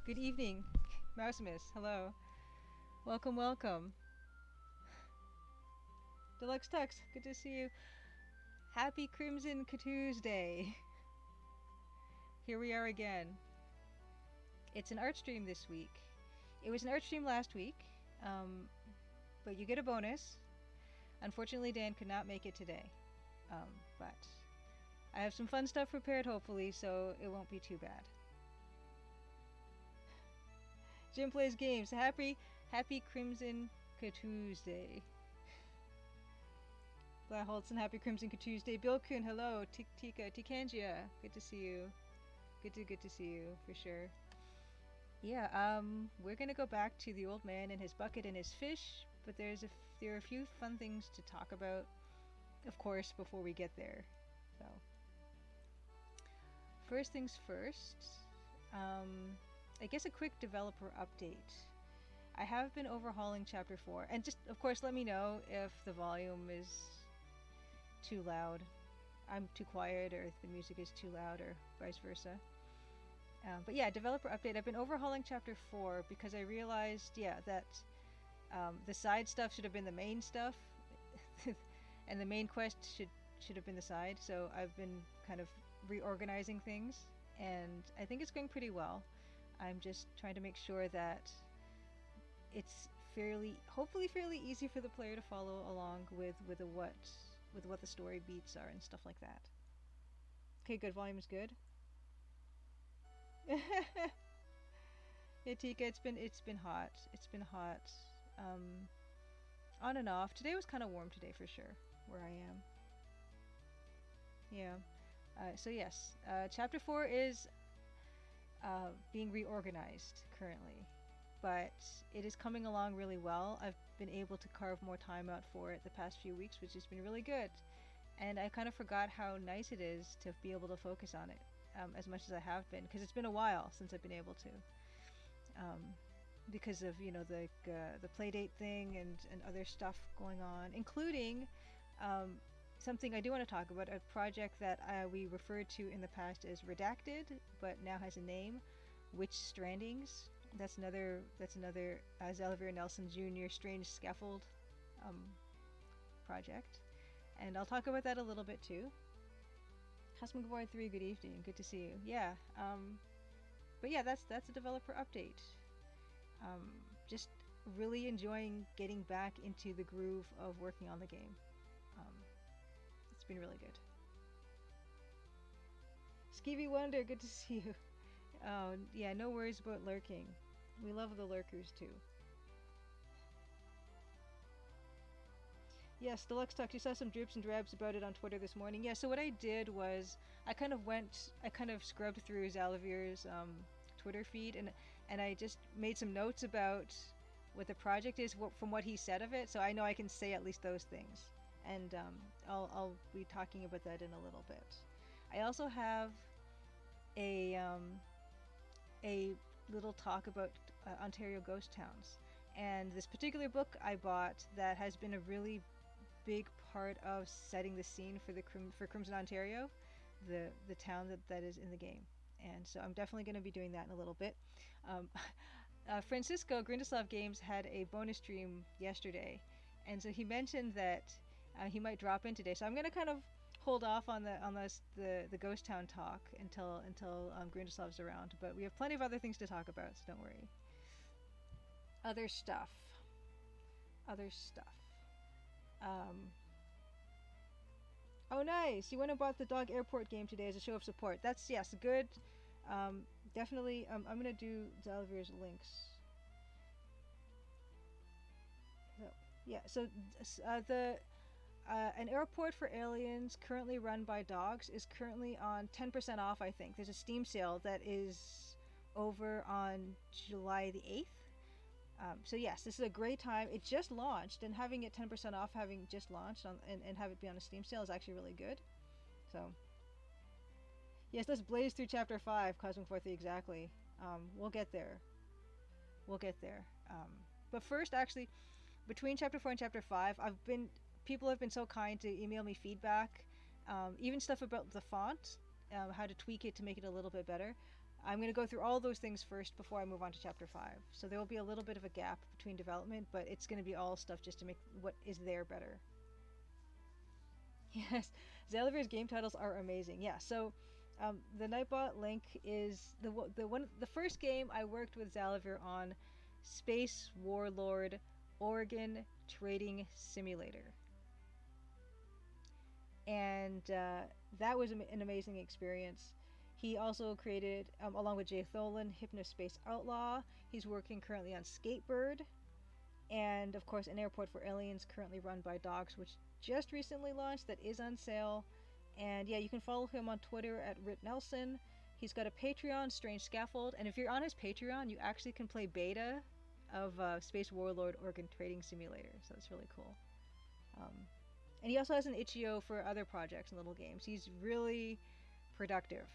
Good evening, Mousimus. Hello. Welcome, welcome. Deluxe Tux, good to see you. Happy Crimson Tuesday. Here we are again. It's an art stream this week. It was an art stream last week, but you get a bonus. Unfortunately, Dan could not make it today, but I have some fun stuff prepared, hopefully, so it won't be too bad. Jim plays games. Happy Crimson Tuesday. Blair Holtzen, happy Crimson Tuesday. Bill Kuhn, hello. Tika, Tikangia, good to see you. Good to see you, for sure. Yeah, we're gonna go back to the old man and his bucket and his fish, but there are a few fun things to talk about, of course, before we get there. So, first things first, I guess a quick developer update. I have been overhauling Chapter 4, and just, of course, let me know if the volume is too loud, I'm too quiet, or if the music is too loud, or vice versa. But yeah, developer update. I've been overhauling Chapter 4 because I realized, that the side stuff should have been the main stuff, and the main quest should have been the side. So I've been kind of reorganizing things, and I think it's going pretty well. I'm just trying to make sure that it's hopefully fairly easy for the player to follow along with what the story beats are and stuff like that. Okay, good. Volume is good. Yeah, Tika, it's been hot. It's been hot. On and off. Today was kind of warm today for sure, where I am. Yeah. So yes, Chapter 4 is being reorganized currently, but it is coming along really well. I've been able to carve more time out for it the past few weeks, which has been really good. And I kind of forgot how nice it is to be able to focus on it as much as I have been, because it's been a while since I've been able to, because of the playdate thing and other stuff going on, including something I do want to talk about, a project that we referred to in the past as Redacted, but now has a name, Witch Strandings. That's another Xalavier Nelson Jr. Strange Scaffold project, and I'll talk about that a little bit too. Cosmic Void 3, good evening, good to see you. Yeah, but yeah, that's a developer update. Just really enjoying getting back into the groove of working on the game. It's been really good. Skeevy Wonder, good to see you. Oh, yeah, no worries about lurking. We love the lurkers too. Yes, Deluxe Talk, you saw some drips and drabs about it on Twitter this morning. Yeah, so what I did was I kind of scrubbed through Xalavier's Twitter feed, and I just made some notes about what the project is from what he said of it, so I know I can say at least those things. And I'll be talking about that in a little bit. I also have a little talk about Ontario ghost towns, and this particular book I bought that has been a really big part of setting the scene for Crimson Ontario, the town that is in the game. And so I'm definitely going to be doing that in a little bit. Francisco Grindeslav Games had a bonus stream yesterday, and so he mentioned that he might drop in today. So I'm going to kind of hold off on the ghost town talk until Grundislav's around. But we have plenty of other things to talk about, so don't worry. Other stuff. Oh, nice! You went and bought the Dog Airport game today as a show of support. That's, yes, good. Definitely. I'm gonna do Xalavier's links. So, yeah. So an airport for aliens currently run by dogs is currently on 10% off. I think there's a Steam sale that is over on July the 8th. So yes, this is a great time. It just launched, and having it 10% off, having just launched and have it be on a Steam sale is actually really good. So yes, let's blaze through Chapter 5, Cosmic 4-3, exactly. We'll get there. But first, actually, between Chapter 4 and Chapter 5, people have been so kind to email me feedback, even stuff about the font, how to tweak it to make it a little bit better. I'm going to go through all those things first before I move on to chapter 5. So there will be a little bit of a gap between development, but it's going to be all stuff just to make what is there better. Yes, Xalavier's game titles are amazing. Yeah, so the Nightbot link is the first game I worked with Xalavier on, Space Warlord Oregon Trading Simulator, and that was an amazing experience. He also created, along with Jay Tholen, Hypnospace Outlaw. He's working currently on Skatebird, and of course, An Airport for Aliens, currently run by Docs, which just recently launched, that is on sale. And yeah, you can follow him on Twitter at Rit Nelson. He's got a Patreon, Strange Scaffold, and if you're on his Patreon, you actually can play beta of Space Warlord Organ Trading Simulator, so that's really cool. And he also has an itch.io for other projects and little games. He's really productive.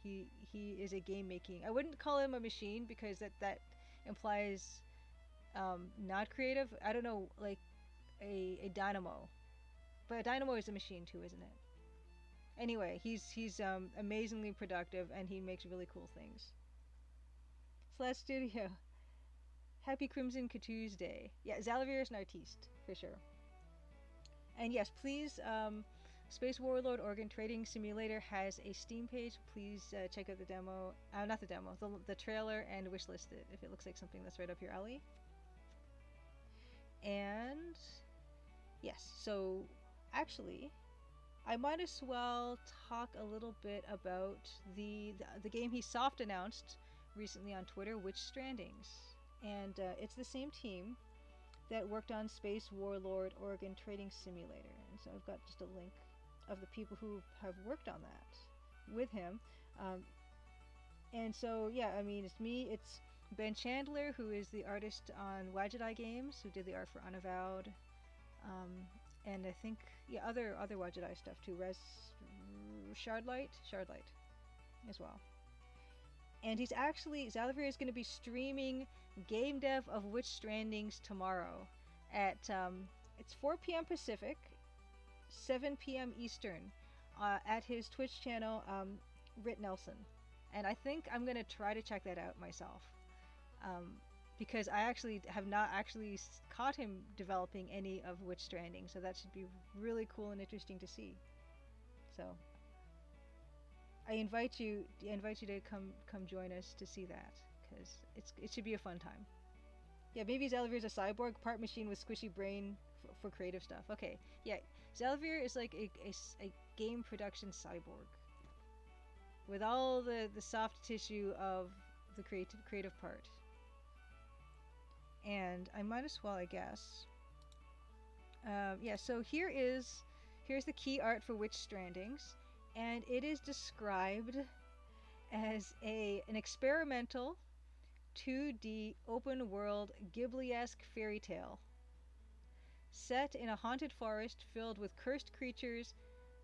He is a game making. I wouldn't call him a machine because that implies not creative. I don't know, like a dynamo, but a dynamo is a machine too, isn't it? Anyway, he's amazingly productive and he makes really cool things. Slash Studio. Happy Crimson Tuesday. Yeah, Xalavier is an artiste for sure. And yes, please. Space Warlord Organ Trading Simulator has a Steam page. Please check out the demo. Not the demo, the trailer, and wishlist it if it looks like something that's right up your alley. And yes, so actually, I might as well talk a little bit about the game he soft announced recently on Twitter, Witch Strandings. And it's the same team that worked on Space Warlord Organ Trading Simulator. And so I've got just a link of the people who have worked on that with him. And so, yeah, I mean, it's me, it's Ben Chandler, who is the artist on Wadjet Games, who did the art for Unavowed. And I think, yeah, other Wadjet stuff too. Shardlight as well. And he's actually, Xalavier is going to be streaming game dev of Witch Strandings tomorrow at, it's 4 p.m. Pacific, 7 p.m. Eastern, at his Twitch channel, Rit Nelson. And I think I'm going to try to check that out myself. Because I actually have not actually caught him developing any of Witch Stranding, so that should be really cool and interesting to see. So I invite you to come join us to see that, because it should be a fun time. Yeah, maybe Xalavier's a cyborg, part machine with squishy brain for creative stuff. Okay, yeah, Xalavier is like a game production cyborg with all the soft tissue of the creative part. And I might as well, I guess. Yeah, so here's the key art for Witch Strandings, and it is described as an experimental 2D open world Ghibli-esque fairy tale set in a haunted forest filled with cursed creatures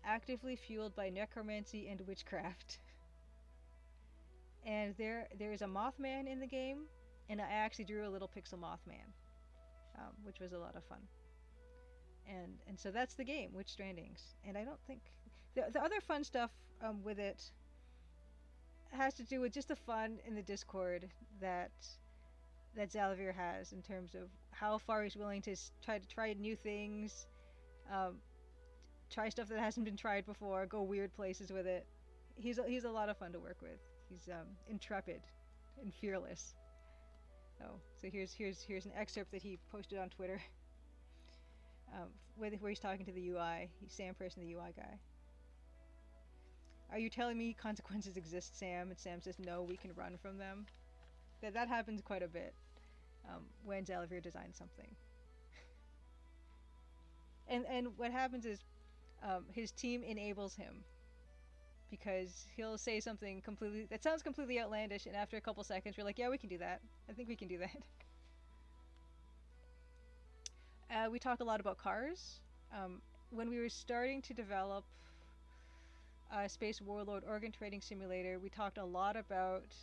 actively fueled by necromancy and witchcraft. And there is a Mothman in the game, and I actually drew a little pixel Mothman, which was a lot of fun. And so that's the game, Witch Strandings. And I don't think the other fun stuff with it has to do with just the fun in the Discord that Xalavier has in terms of how far he's willing to try new things, try stuff that hasn't been tried before, go weird places with it. He's a lot of fun to work with. He's intrepid and fearless. Oh, so here's an excerpt that he posted on Twitter, where he's talking to the UI. He's Sam Person, the UI guy. Are you telling me consequences exist, Sam? And Sam says, no, we can run from them. That happens quite a bit when Xalavier designs something. And what happens is his team enables him, because he'll say something that sounds completely outlandish, and after a couple seconds we're like, yeah, we can do that. I think we can do that. We talk a lot about cars. When we were starting to develop Space Warlord Organ Trading Simulator, we talked a lot about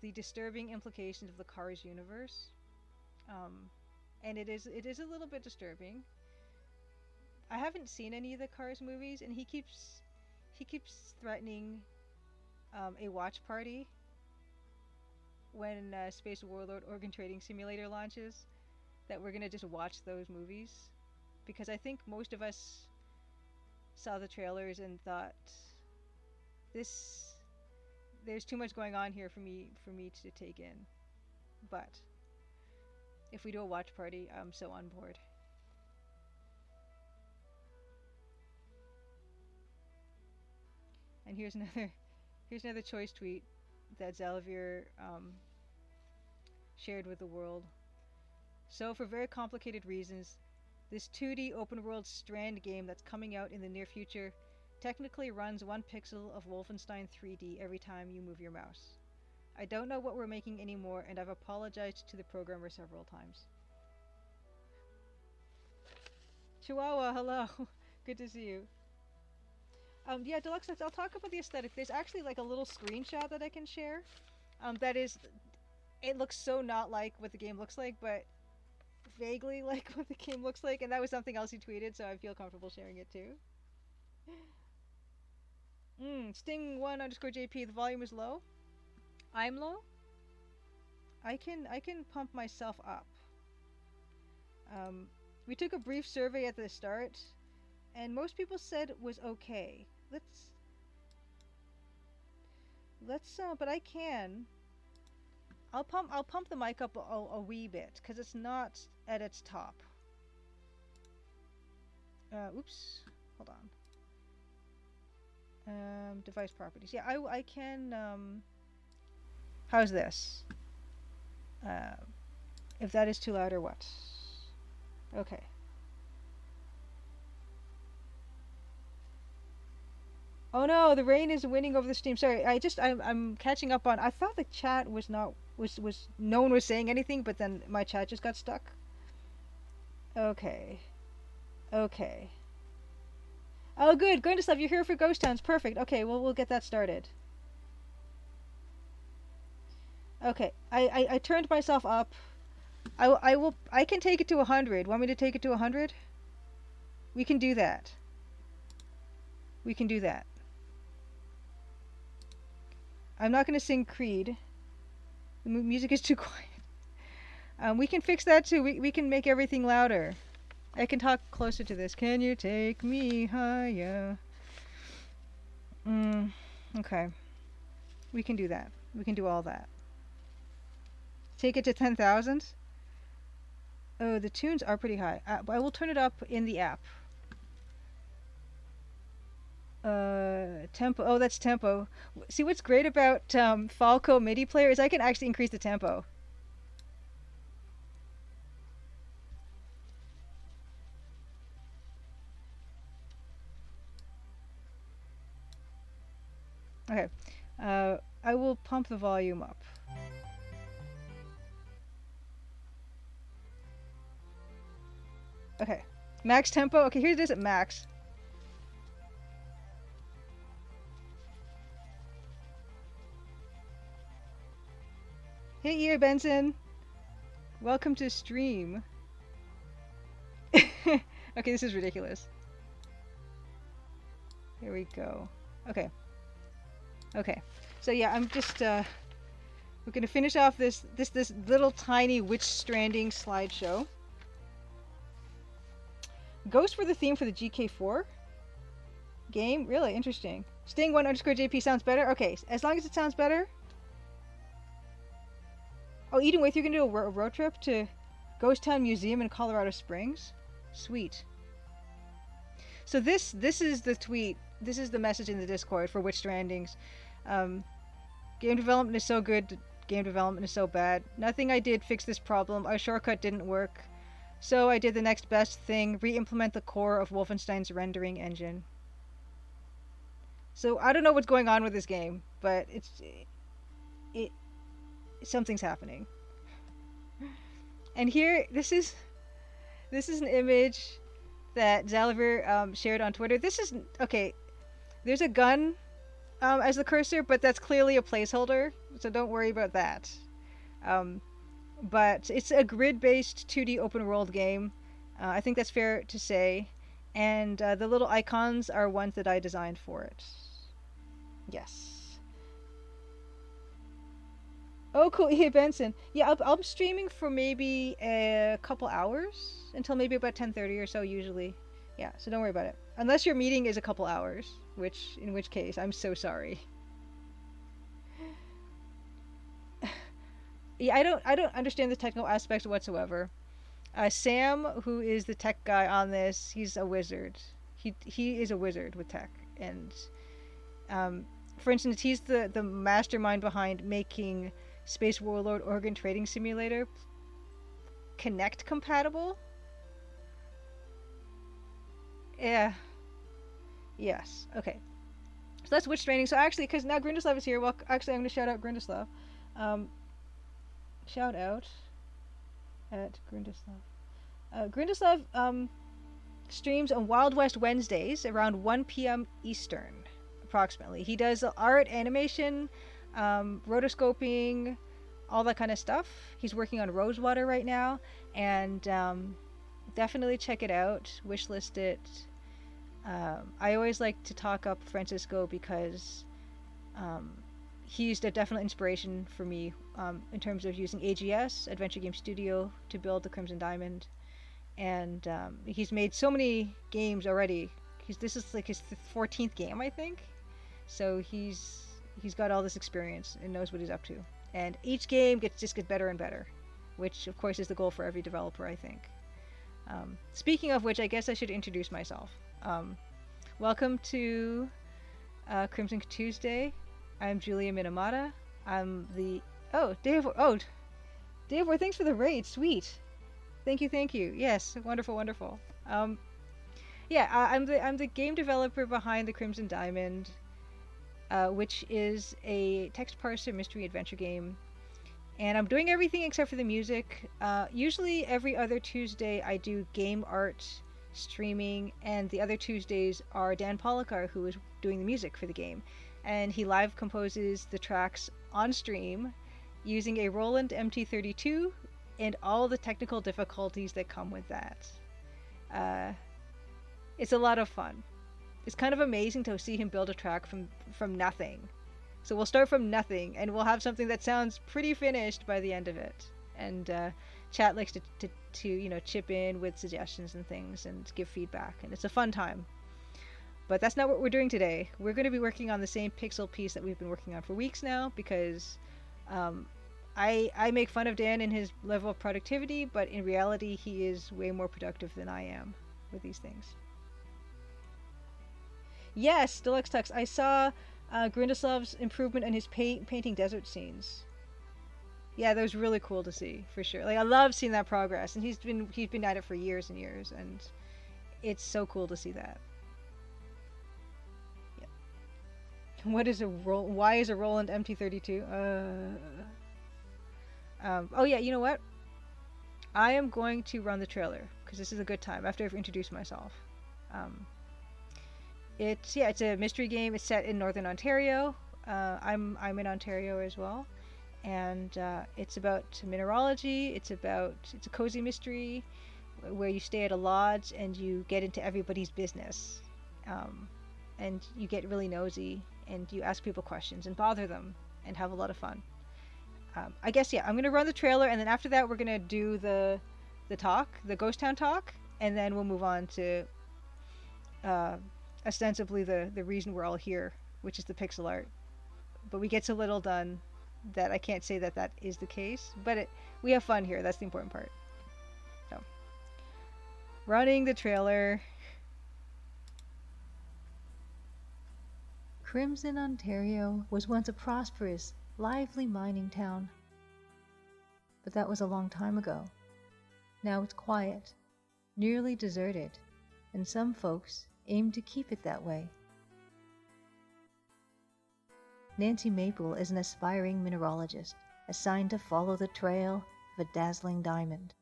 the disturbing implications of the Cars universe. And it is a little bit disturbing. I haven't seen any of the Cars movies, and he keeps threatening a watch party when Space Warlord Organ Trading Simulator launches, that we're gonna just watch those movies, because I think most of us saw the trailers and thought this there's too much going on here for me to take in. But if we do a watch party, I'm so on board. And here's another choice tweet that Xalavier shared with the world. So, for very complicated reasons, this 2D open world Strand game that's coming out in the near future technically runs 1 pixel of Wolfenstein 3D every time you move your mouse. I don't know what we're making anymore, and I've apologized to the programmer several times. Chihuahua, hello. Good to see you. Yeah, Deluxe, I'll talk about the aesthetic. There's actually like a little screenshot that I can share. That is, it looks so not like what the game looks like, but vaguely like what the game looks like, and that was something else he tweeted, so I feel comfortable sharing it too. Sting1 underscore JP, the volume is low. I'm low. I can pump myself up. We took a brief survey at the start, and most people said it was okay. But I can. I'll pump the mic up a wee bit, because it's not at its top. Oops, hold on. Device properties. Yeah, I can. How's this? If that is too loud or what? Okay. Oh no, the rain is winning over the stream. Sorry, I'm catching up on. I thought the chat was not was no one was saying anything, but then my chat just got stuck. Okay. Okay. Oh good, going to stuff. You're here for Ghost Towns. Perfect. Okay, well we'll get that started. Okay, I turned myself up. I can take it to 100. Want me to take it to 100? We can do that. We can do that. I'm not going to sing Creed. The music is too quiet. We can fix that too. We can make everything louder. I can talk closer to this. Can you take me higher? Okay. We can do that. We can do all that. Take it to 10,000? Oh, the tunes are pretty high. I will turn it up in the app. Tempo. Oh, that's tempo. See, what's great about Falco MIDI player is I can actually increase the tempo. Okay. I will pump the volume up. Okay. Max tempo. Okay, here it is at max. Hey, Hiya Benson. Welcome to stream. Okay, this is ridiculous. Here we go. Okay. Okay. So yeah, I'm just we're gonna finish off this little tiny witch stranding slideshow. Ghost for the theme for the GK4 game. Really interesting. Sting1 underscore JP sounds better. Okay, as long as it sounds better. Oh, Eden Waith, you're gonna do a road trip to Ghost Town Museum in Colorado Springs? Sweet. So this is the tweet. This is the message in the Discord for Witch Strandings. Game development is so good. Game development is so bad. Nothing I did fixed this problem. Our shortcut didn't work. So I did the next best thing. Re-implement the core of Wolfenstein's rendering engine. So I don't know what's going on with this game, but something's happening. And here, this is an image that Xalavier shared on Twitter. This is okay. There's a gun as the cursor, but that's clearly a placeholder, so don't worry about that. But it's a grid-based 2D open-world game. I think that's fair to say. And the little icons are ones that I designed for it. Yes. Oh, cool. Hey, Benson. Yeah, I'm streaming for maybe a couple hours until maybe about 10:30 or so usually. Yeah, so don't worry about it. Unless your meeting is a couple hours, in which case I'm so sorry. Yeah, I don't understand the technical aspects whatsoever. Sam, who is the tech guy on this, he's a wizard. He is a wizard with tech, and um, for instance, he's the mastermind behind making Space Warlord Organ Trading Simulator Connect compatible. Yeah. Yes. Okay. So that's witch training. So actually, because now Grindislav is here, well, actually, I'm going to shout out Grindislav. Um, shout out at Grindislav. Grindislav streams on Wild West Wednesdays around 1 p.m. Eastern, approximately. He does art, animation, rotoscoping, all that kind of stuff. He's working on Rosewater right now, and definitely check it out, wishlist it. I always like to talk up Francisco because he's a definite inspiration for me in terms of using AGS, Adventure Game Studio, to build the Crimson Diamond. And he's made so many games already. This is like his 14th game, I think. So he's got all this experience and knows what he's up to. And each game just gets better and better, which of course is the goal for every developer, I think. Speaking of which, I guess I should introduce myself. Welcome to Crimson Tuesday. I'm Julia Minamata. I'm the Davor, thanks for the raid. Sweet. Thank you. Yes, wonderful. I'm the game developer behind the Crimson Diamond, which is a text parser mystery adventure game. And I'm doing everything except for the music. Usually every other Tuesday I do game art streaming, and the other Tuesdays are Dan Polakar, who is doing the music for the game. And he live composes the tracks on stream using a Roland MT32 and all the technical difficulties that come with that. It's a lot of fun. It's kind of amazing to see him build a track from nothing. So we'll start from nothing, and we'll have something that sounds pretty finished by the end of it. And chat likes to chip in with suggestions and things and give feedback, and it's a fun time. But that's not what we're doing today. We're going to be working on the same pixel piece that we've been working on for weeks now, because I make fun of Dan in his level of productivity, but in reality he is way more productive than I am with these things. Yes, Deluxe Tux. I saw Grindislav's improvement in his painting desert scenes. Yeah, that was really cool to see, for sure. Like, I love seeing that progress, and he's been at it for years and years, and it's so cool to see that. Yeah. Why is a Roland MT32? Oh yeah, you know what? I am going to run the trailer because this is a good time after I've introduced myself. It's a mystery game. It's set in Northern Ontario. I'm in Ontario as well, and it's about mineralogy. It's a cozy mystery where you stay at a lodge and you get into everybody's business, and you get really nosy and you ask people questions and bother them and have a lot of fun. I guess I'm gonna run the trailer, and then after that we're gonna do the Ghost Town talk, and then we'll move on to ostensibly the reason we're all here, which is the pixel art. But we get so little done that I can't say that is the case. But we have fun here. That's the important part. So, running the trailer. Crimson, Ontario was once a prosperous, lively mining town. But that was a long time ago. Now it's quiet, nearly deserted, and some folks aim to keep it that way. Nancy Maple is an aspiring mineralogist assigned to follow the trail of a dazzling diamond.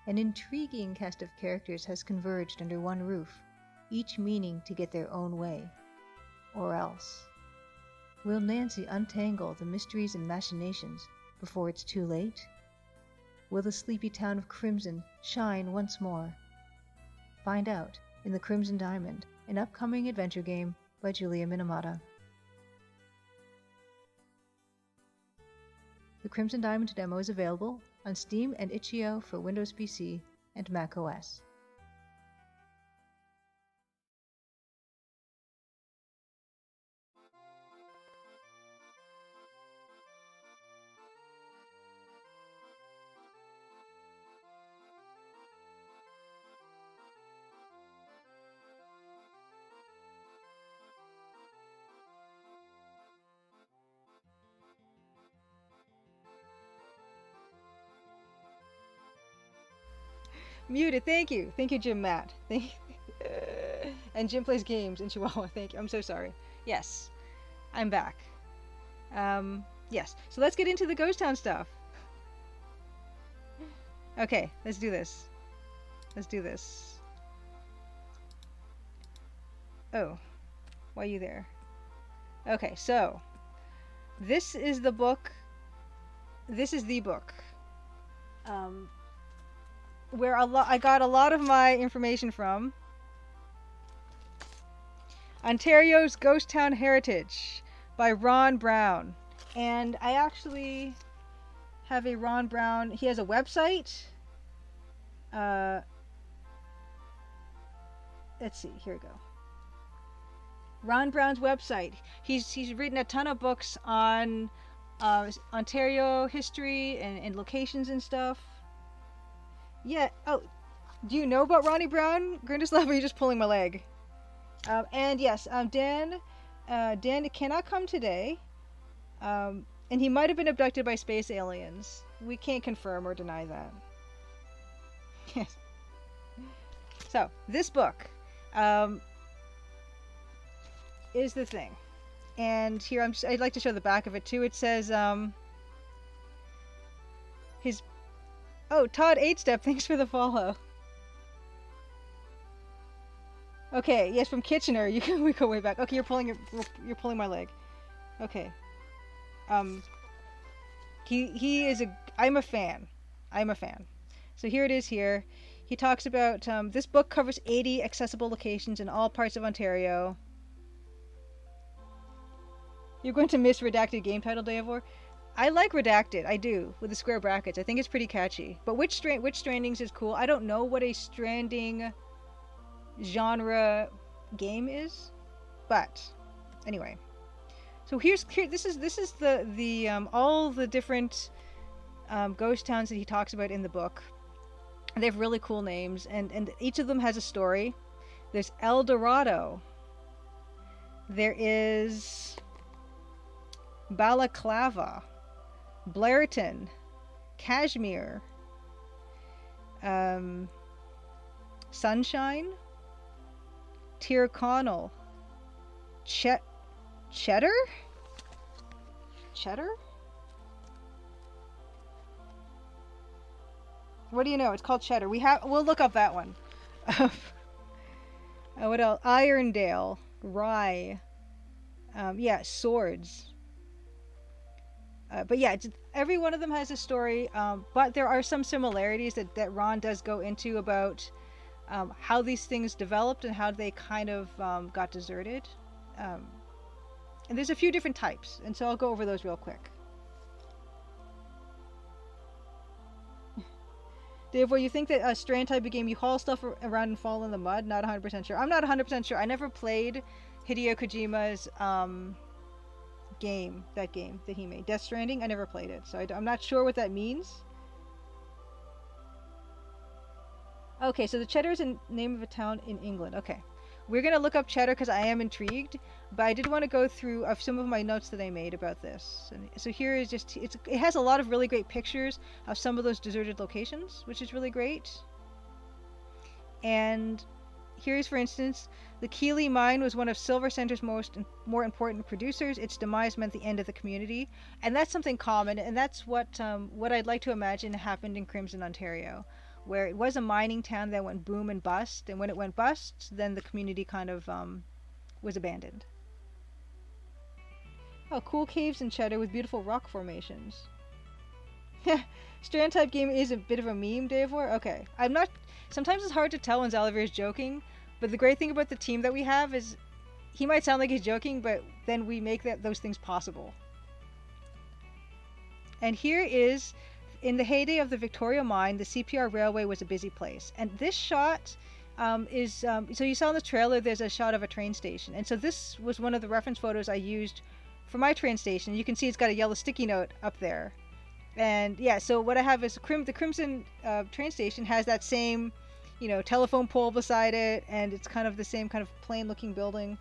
An intriguing cast of characters has converged under one roof, each meaning to get their own way. Or else. Will Nancy untangle the mysteries and machinations before it's too late? Will the sleepy town of Crimson shine once more? Find out in The Crimson Diamond, an upcoming adventure game by Julia Minamata. The Crimson Diamond demo is available on Steam and itch.io for Windows PC and Mac OS. Muted, thank you. Thank you, Jim Matt. Thank you. And Jim plays games in Chihuahua. Thank you. I'm so sorry. Yes, I'm back. Yes. So let's get into the Ghost Town stuff. Okay, let's do this. Let's do this. Oh, why are you there? Okay, so this is the book. This is the book. Where I got a lot of my information from. Ontario's Ghost Town Heritage by Ron Brown. And I actually have a Ron Brown, he has a website. Let's see, here we go. Ron Brown's website. He's written a ton of books on Ontario history and locations and stuff. Yeah. Oh, do you know about Ronnie Brown? Grindeslav, or are you just pulling my leg? And yes, Dan cannot come today. And he might have been abducted by space aliens. We can't confirm or deny that. Yes. So this book is the thing, and here I'd like to show the back of it too. It says Todd 8-Step, thanks for the follow. Okay, yes, from Kitchener. We go way back. Okay, you're pulling my leg. Okay. He is I'm a fan. So here it is here. He talks about this book covers 80 accessible locations in all parts of Ontario. You're going to miss redacted game title, Davor. I like redacted, I do, with the square brackets. I think it's pretty catchy. But which Strandings is cool? I don't know what a Stranding genre game is, but anyway. So this is the all the different ghost towns that he talks about in the book. And they have really cool names, and each of them has a story. There's El Dorado. There is Balaclava, Blairton, Kashmir, Sunshine, Tyrconnell, Cheddar? What do you know? It's called Cheddar. We'll look up that one. What else? Irondale, Rye. Yeah, Swords. But yeah, every one of them has a story, but there are some similarities that Ron does go into about how these things developed and how they kind of got deserted. And there's a few different types, and so I'll go over those real quick. Dave, well, you think that a Strand type of game, you haul stuff around and fall in the mud? Not 100% sure. I'm not 100% sure. I never played Hideo Kojima's game that he made, Death Stranding. I never played it, so I'm not sure what that means. Okay, so the Cheddar is the name of a town in England. Okay, we're gonna look up Cheddar because I am intrigued, but I did want to go through some of my notes that I made about this. And so here is it has a lot of really great pictures of some of those deserted locations, which is really great. And here's, for instance, the Keeley mine was one of Silver Center's more important producers. Its demise meant the end of the community, and that's something common, and that's what I'd like to imagine happened in Crimson, Ontario, where it was a mining town that went boom and bust, and when it went bust, then the community kind of was abandoned. Oh, cool caves in Cheddar with beautiful rock formations. Strand type game is a bit of a meme, Davor. Okay, sometimes it's hard to tell when Xalavier is joking, but the great thing about the team that we have is he might sound like he's joking, but then we make those things possible. And here is, in the heyday of the Victoria Mine, the CPR Railway was a busy place. And this shot so you saw in the trailer, there's a shot of a train station. And so this was one of the reference photos I used for my train station. You can see it's got a yellow sticky note up there. And yeah, so what I have is the Crimson train station has that same, telephone pole beside it, and it's kind of the same kind of plain looking building.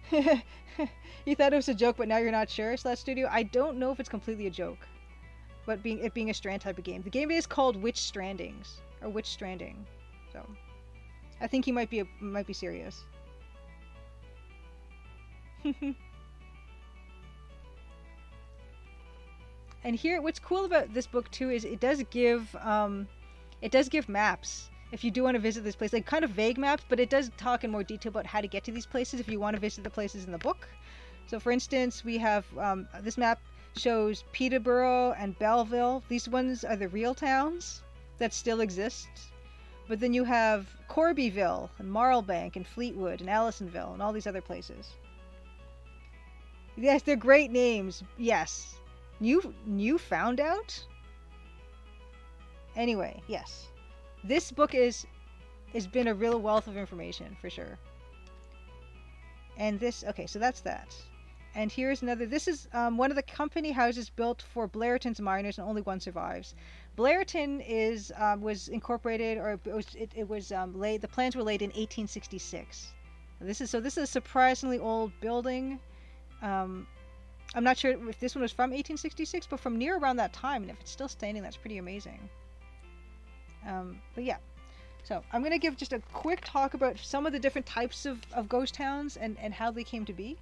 You thought it was a joke, but now you're not sure, Slash Studio? I don't know if it's completely a joke, but it being a Strand type of game. The game is called Witch Strandings, or Witch Stranding, so I think he might be serious. And here, what's cool about this book too is it does give maps if you do want to visit this place, like kind of vague maps, but it does talk in more detail about how to get to these places if you want to visit the places in the book. So for instance, we have this map shows Peterborough and Belleville. These ones are the real towns that still exist. But then you have Corbyville and Marlbank and Fleetwood and Allisonville and all these other places. Yes, they're great names. Yes. You found out? Anyway, yes. This book has been a real wealth of information for sure. And this, okay, so that's that. And here's another. This is one of the company houses built for Blairton's miners, and only one survives. Blairton was incorporated, or it was laid. The plans were laid in 1866. This is a surprisingly old building. I'm not sure if this one was from 1866, but from near around that time, and if it's still standing, that's pretty amazing. But yeah, so I'm going to give just a quick talk about some of the different types of ghost towns and how they came to be.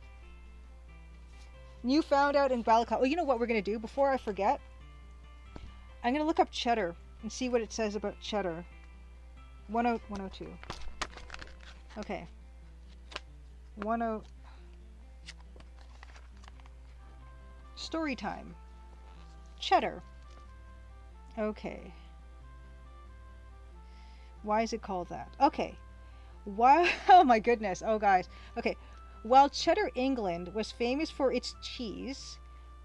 You found out in Balaclava. Oh, you know what we're going to do? Before I forget, I'm going to look up Cheddar and see what it says about Cheddar. 102. Okay. 10. Story time. Cheddar. Okay. Why is it called that? Okay. Wow. Oh my goodness. Oh guys. Okay. While Cheddar, England was famous for its cheese,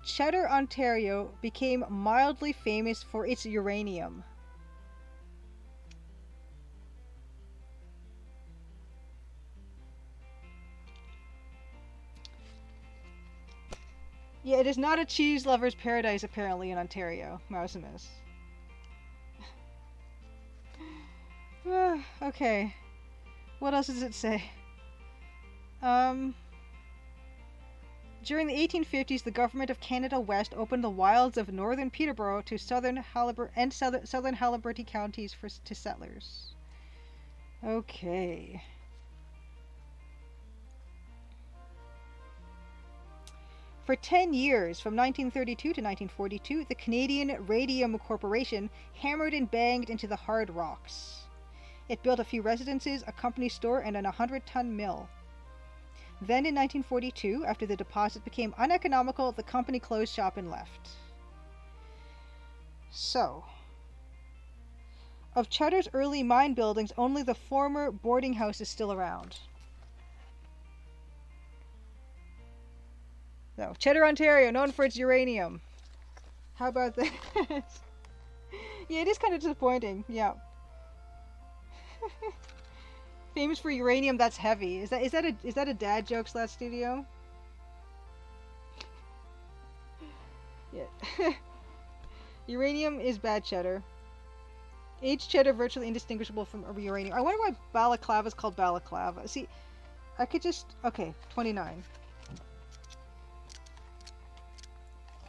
Cheddar, Ontario became mildly famous for its uranium. Yeah, it is not a cheese lover's paradise apparently in Ontario, Mousimus. Okay. What else does it say? During the 1850s, the government of Canada West opened the wilds of northern Peterborough to southern Haliburton counties to settlers. Okay. For 10 years, from 1932 to 1942, the Canadian Radium Corporation hammered and banged into the hard rocks. It built a few residences, a company store, and an 100-ton mill. Then in 1942, after the deposit became uneconomical, the company closed shop and left. So, of Cheddar's early mine buildings, only the former boarding house is still around. So, Cheddar, Ontario, known for its uranium. How about that? Yeah, it is kind of disappointing. Yeah. Famous for uranium that's heavy. Is that a dad joke, Slat Studio? Yeah. Uranium is bad cheddar. Aged cheddar virtually indistinguishable from uranium. I wonder why balaclava is called balaclava. See, I could just... Okay, 29.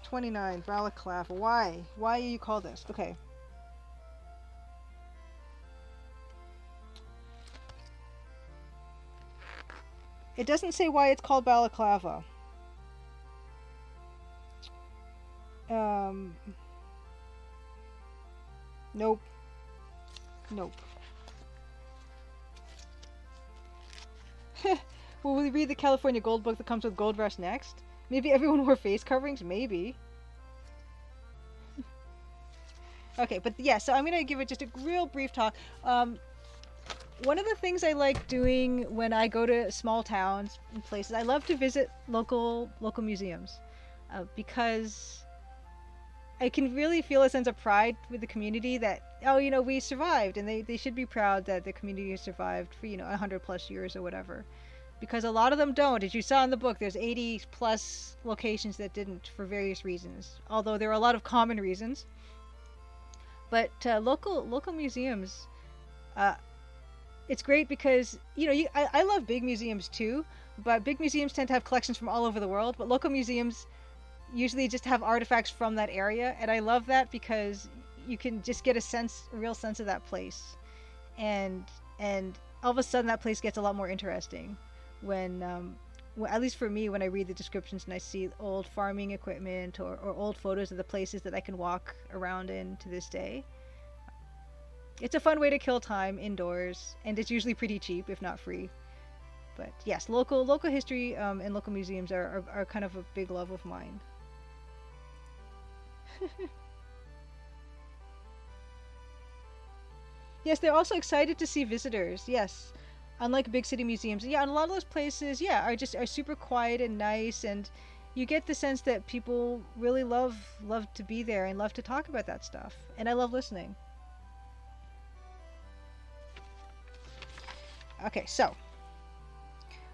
29, balaclava. Why? Why do you call this? Okay. It doesn't say why it's called balaclava. Nope. Nope. Will we read the California Gold book that comes with Gold Rush next? Maybe everyone wore face coverings? Maybe. Okay, but yeah, so I'm going to give it just a real brief talk. One of the things I like doing when I go to small towns and places, I love to visit local museums. because I can really feel a sense of pride with the community that, oh, we survived, and they should be proud that the community has survived for 100 plus years or whatever, because a lot of them don't. As you saw in the book, there's 80 plus locations that didn't for various reasons, although there are a lot of common reasons. But local museums, uh, it's great because I love big museums too, but big museums tend to have collections from all over the world, but local museums usually just have artifacts from that area, and I love that because you can just get a real sense of that place, and all of a sudden that place gets a lot more interesting when at least for me, when I read the descriptions and I see old farming equipment or old photos of the places that I can walk around in to this day. It's a fun way to kill time indoors, and it's usually pretty cheap, if not free. But yes, local history and local museums are kind of a big love of mine. Yes, they're also excited to see visitors. Yes, unlike big city museums, yeah, and a lot of those places, yeah, are super quiet and nice, and you get the sense that people really love to be there and love to talk about that stuff, and I love listening. Okay, so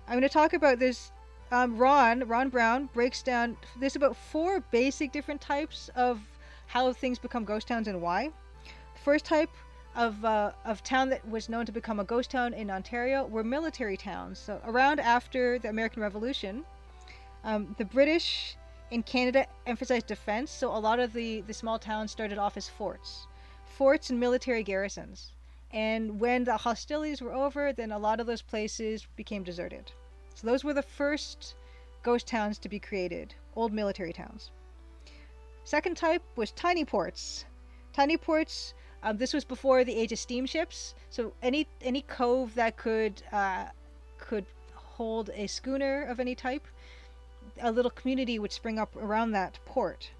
I'm going to talk about this. Ron Brown breaks down. There's about 4 basic different types of how things become ghost towns and why. The first type of town that was known to become a ghost town in Ontario were military towns. So around after the American Revolution, the British in Canada emphasized defense. So a lot of the small towns started off as forts and military garrisons. And when the hostilities were over, then a lot of those places became deserted. So those were the first ghost towns to be created, old military towns. Second type was tiny ports. Tiny ports, this was before the age of steamships. So any cove that could hold a schooner of any type, a little community would spring up around that port.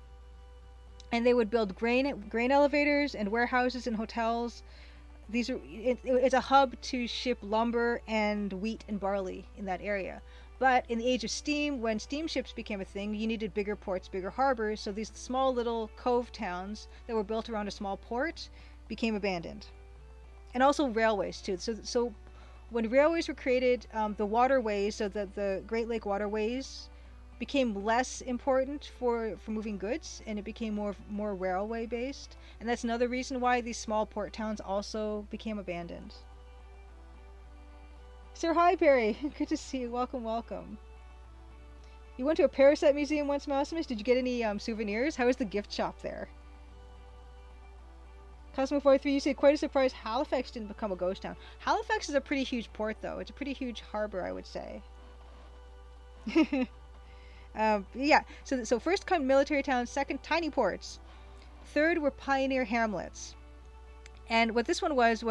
And they would build grain elevators and warehouses and hotels. It's a hub to ship lumber and wheat and barley in that area. But in the age of steam, when steamships became a thing, you needed bigger ports, bigger harbors. So these small little cove towns that were built around a small port became abandoned. And also railways too. So when railways were created, the waterways, so the Great Lake waterways, became less important for moving goods, and it became more railway based, and that's another reason why these small port towns also became abandoned. Sir Highberry, good to see you. Welcome. You went to a Parasite museum once, Maximus. Did you get any souvenirs? How was the gift shop there? Cosmo43, you say quite a surprise Halifax didn't become a ghost town. Halifax is a pretty huge port, though. It's a pretty huge harbor, I would say. Yeah, so first come military towns, second tiny ports, third were pioneer hamlets. And what this one was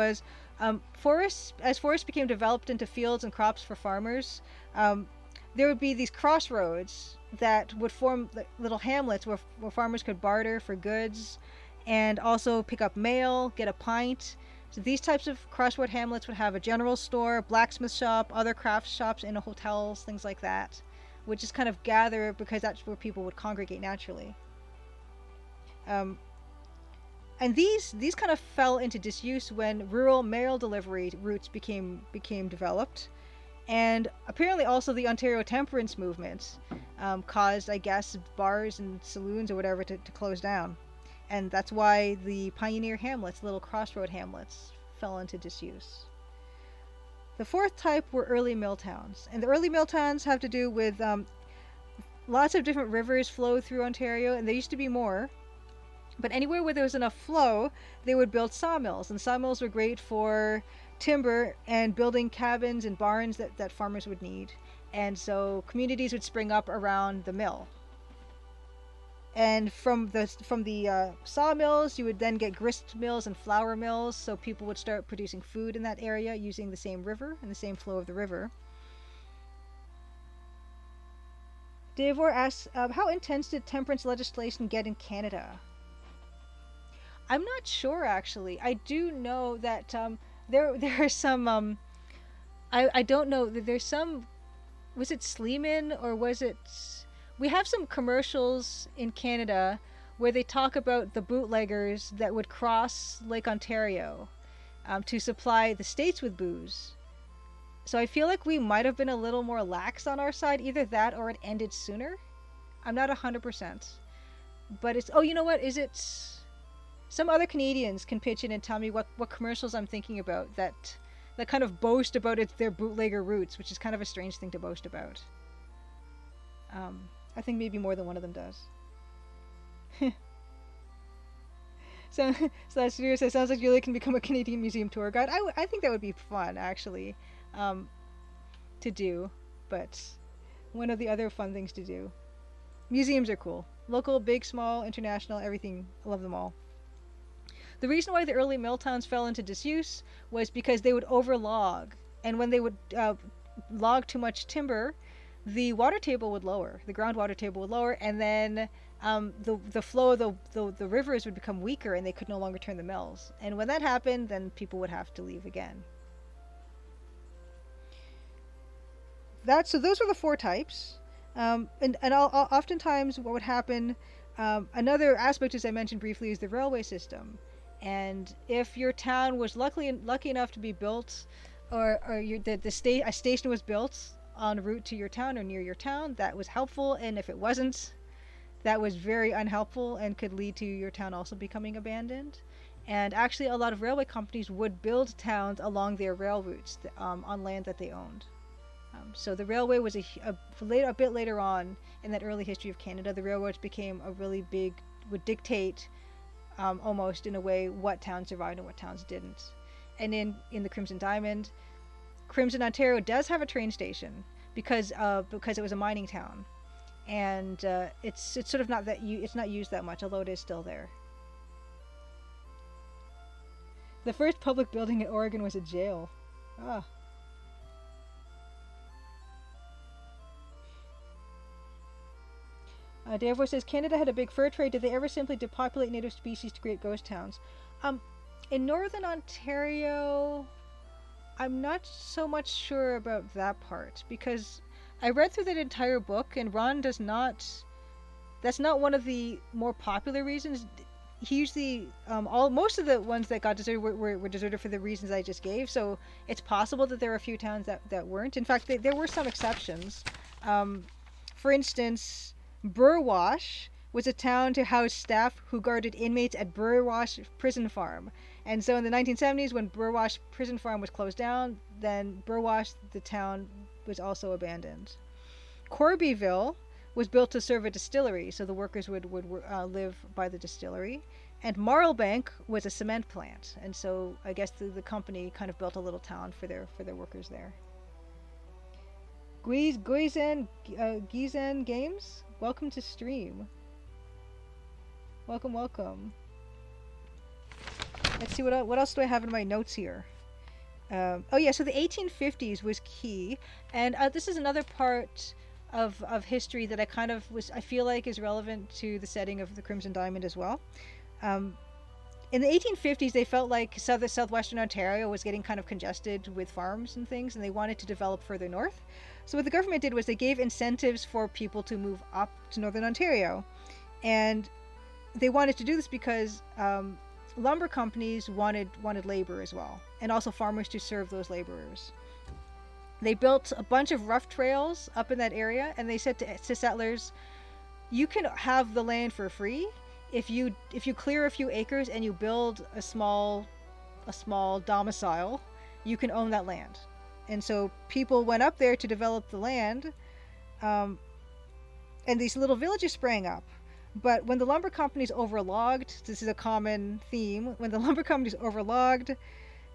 forests, as forests became developed into fields and crops for farmers, there would be these crossroads that would form little hamlets where farmers could barter for goods and also pick up mail, get a pint. So these types of crossroad hamlets would have a general store, blacksmith shop, other crafts shops, and hotels, things like that, would just kind of gather because that's where people would congregate naturally. And these kind of fell into disuse when rural mail delivery routes became developed, and apparently also the Ontario temperance movement caused, I guess, bars and saloons or whatever to close down, and that's why the pioneer hamlets, little crossroad hamlets, fell into disuse. The fourth type were early mill towns, and the early mill towns have to do with lots of different rivers flow through Ontario, and there used to be more. But anywhere where there was enough flow, they would build sawmills, and sawmills were great for timber and building cabins and barns that farmers would need. And so communities would spring up around the mill. And from the sawmills, you would then get grist mills and flour mills, so people would start producing food in that area using the same river and the same flow of the river. Davor asks, how intense did temperance legislation get in Canada? I'm not sure, actually. I do know that there are some. I don't know. There's some. Was it Sleeman or was it we have some commercials in Canada where they talk about the bootleggers that would cross Lake Ontario to supply the states with booze. So I feel like we might have been a little more lax on our side, either that or it ended sooner. I'm not 100%. But it's, oh, you know what? Is it, some other Canadians can pitch in and tell me what commercials I'm thinking about that kind of boast about their bootlegger roots, which is kind of a strange thing to boast about. I think maybe more than one of them does. So that's serious. It sounds like Julia can become a Canadian museum tour guide. I think that would be fun, actually, to do. But one of the other fun things to do. Museums are cool. Local, big, small, international, everything. I love them all. The reason why the early mill towns fell into disuse was because they would overlog. And when they would log too much timber, the water table would lower. The groundwater table would lower, and then the flow of the rivers would become weaker, and they could no longer turn the mills. And when that happened, then people would have to leave again. So those were the 4 types. And oftentimes what would happen, another aspect, as I mentioned briefly, is the railway system. And if your town was lucky enough to be built, or a station was built en route to your town or near your town, that was helpful. And if it wasn't, that was very unhelpful and could lead to your town also becoming abandoned. And actually, a lot of railway companies would build towns along their rail routes on land that they owned. So the railway was a bit later on in that early history of Canada. The railroads became a really big, would dictate almost in a way what towns survived and what towns didn't. And in the Crimson Diamond, Crimson, Ontario does have a train station because it was a mining town, and it's sort of not it's not used that much, although it is still there. The first public building in Oregon was a jail. Ah. Davor says, Canada had a big fur trade. Did they ever simply depopulate native species to create ghost towns? In northern Ontario, I'm not so much sure about that part, because I read through that entire book, and Ron does not... That's not one of the more popular reasons. He usually... most of the ones that got deserted were deserted for the reasons I just gave, so it's possible that there are a few towns that weren't. In fact, there were some exceptions. For instance... Burwash was a town to house staff who guarded inmates at Burwash Prison Farm. And so in the 1970s, when Burwash Prison Farm was closed down, then Burwash, the town, was also abandoned. Corbyville was built to serve a distillery, so the workers would live by the distillery. And Marlbank was a cement plant, and so I guess the company kind of built a little town for their workers there. Guizen Games? Welcome to stream. Welcome. Let's see, what else do I have in my notes here? Oh yeah, so the 1850s was key, and this is another part of history that I feel like is relevant to the setting of the Crimson Diamond as well. In the 1850s, they felt like southwestern Ontario was getting kind of congested with farms and things, and they wanted to develop further north. So what the government did was they gave incentives for people to move up to northern Ontario. And they wanted to do this because lumber companies wanted labor as well, and also farmers to serve those laborers. They built a bunch of rough trails up in that area, and they said to settlers, you can have the land for free if you clear a few acres and you build a small domicile, you can own that land. And so people went up there to develop the land, and these little villages sprang up. But when the lumber companies overlogged, this is a common theme, when the lumber companies overlogged,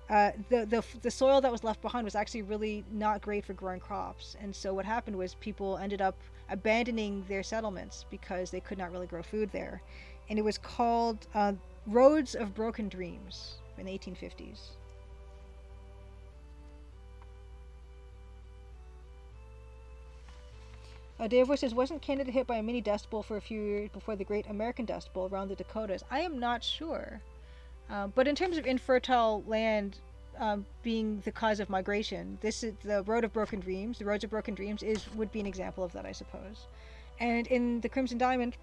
the soil that was left behind was actually really not great for growing crops. And so what happened was people ended up abandoning their settlements because they could not really grow food there. And it was called Roads of Broken Dreams in the 1850s. Dave says, wasn't Canada hit by a mini dust bowl for a few years before the Great American Dust Bowl around the Dakotas? I am not sure. But in terms of infertile land being the cause of migration, this is the Road of Broken Dreams. The Roads of Broken Dreams would be an example of that, I suppose. And in the Crimson Diamond,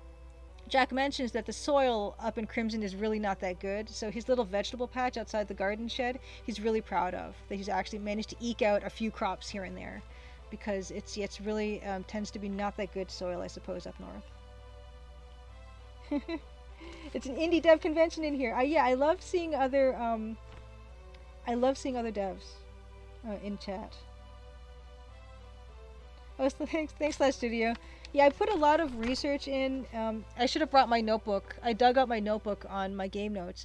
Jack mentions that the soil up in Crimson is really not that good. So his little vegetable patch outside the garden shed, he's really proud of. That he's actually managed to eke out a few crops here and there, because it's really tends to be not that good soil, I suppose, up north. It's an indie dev convention in here. Yeah, I love seeing other devs in chat. Oh, thanks, Last Studio. Yeah, I put a lot of research in. I should have brought my notebook. I dug up my notebook on my game notes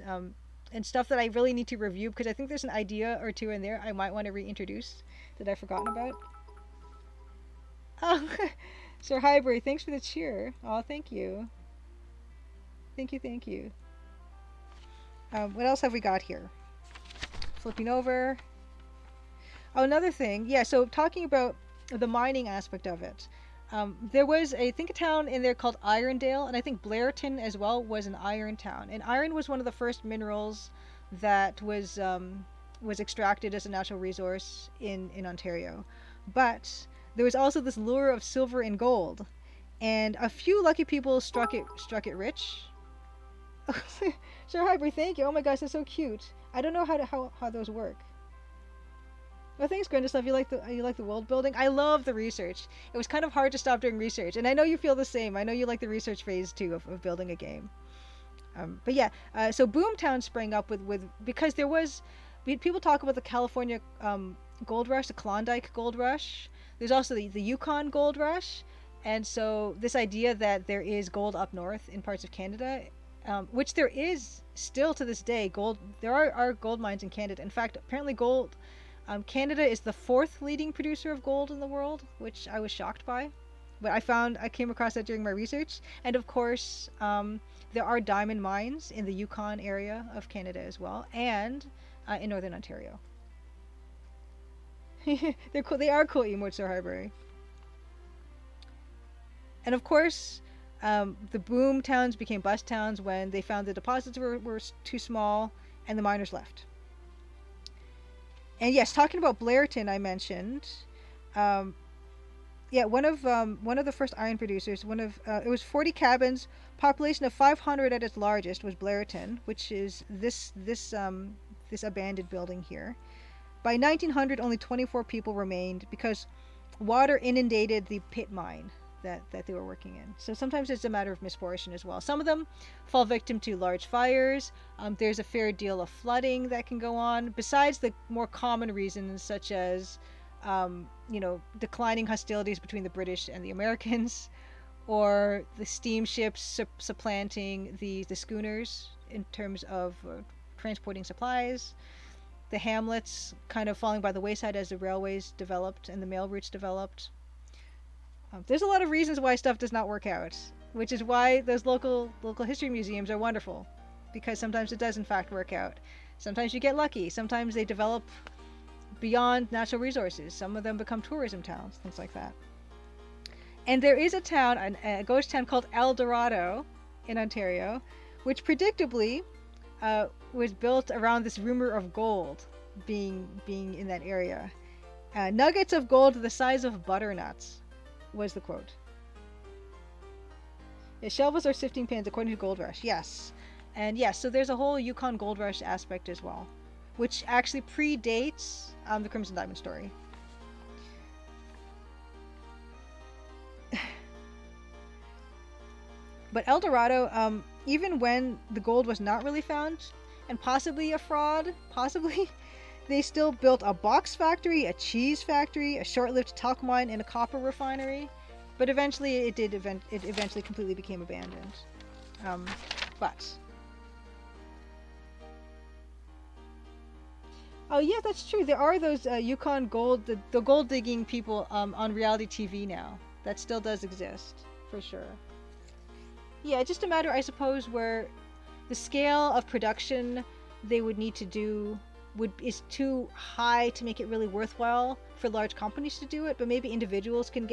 and stuff that I really need to review, because I think there's an idea or two in there I might want to reintroduce that I've forgotten about. Oh, Sir Highbury, thanks for the cheer. Oh, thank you. Thank you. What else have we got here? Flipping over. Oh, another thing. Yeah, so talking about the mining aspect of it. There was, I think, a town in there called Irondale, and I think Blairton as well was an iron town. And iron was one of the first minerals that was extracted as a natural resource in Ontario. But there was also this lure of silver and gold, and a few lucky people struck it rich. Sure, Hyper, thank you. Oh my gosh, that's so cute. I don't know how those work. Well, thanks, Grendislav. You like the world building? I love the research. It was kind of hard to stop doing research, and I know you feel the same. I know you like the research phase too of building a game. But yeah, so Boomtown sprang up with because there was people talk about the California gold rush, the Klondike gold rush. There's also the Yukon gold rush, and so this idea that there is gold up north in parts of Canada, which there is still to this day. There are gold mines in Canada. In fact, apparently Canada is the 4th leading producer of gold in the world, which I was shocked by. But I came across that during my research. And of course, there are diamond mines in the Yukon area of Canada as well, and in Northern Ontario. They're cool. They are cool emotes, Sir Highbury. And of course, the boom towns became bust towns when they found the deposits were too small and the miners left. And yes, talking about Blairton, I mentioned. Yeah, one of the first iron producers. It was 40 cabins, population of 500 at its largest was Blairton, which is this abandoned building here. By 1900, only 24 people remained because water inundated the pit mine that they were working in. So sometimes it's a matter of misfortune as well. Some of them fall victim to large fires. There's a fair deal of flooding that can go on, besides the more common reasons such as declining hostilities between the British and the Americans, or the steamships supplanting the schooners in terms of transporting supplies, the hamlets kind of falling by the wayside as the railways developed and the mail routes developed. There's a lot of reasons why stuff does not work out, which is why those local history museums are wonderful, because sometimes it does in fact work out. Sometimes you get lucky. Sometimes they develop beyond natural resources. Some of them become tourism towns, things like that. And there is a ghost town called El Dorado in Ontario, which predictably was built around this rumor of gold being in that area. Nuggets of gold the size of butternuts was the quote. Yeah, shovels are sifting pans according to Gold Rush. Yes. And yes, so there's a whole Yukon Gold Rush aspect as well, which actually predates the Crimson Diamond story. But El Dorado, even when the gold was not really found, and possibly a fraud, they still built a box factory, a cheese factory, a short-lived talc mine, and a copper refinery. But eventually, it eventually completely became abandoned. Oh yeah, that's true. There are those Yukon gold, the gold digging people on reality TV now. That still does exist, for sure. Yeah, just a matter, I suppose, where the scale of production they would need to do is too high to make it really worthwhile for large companies to do it, but maybe individuals can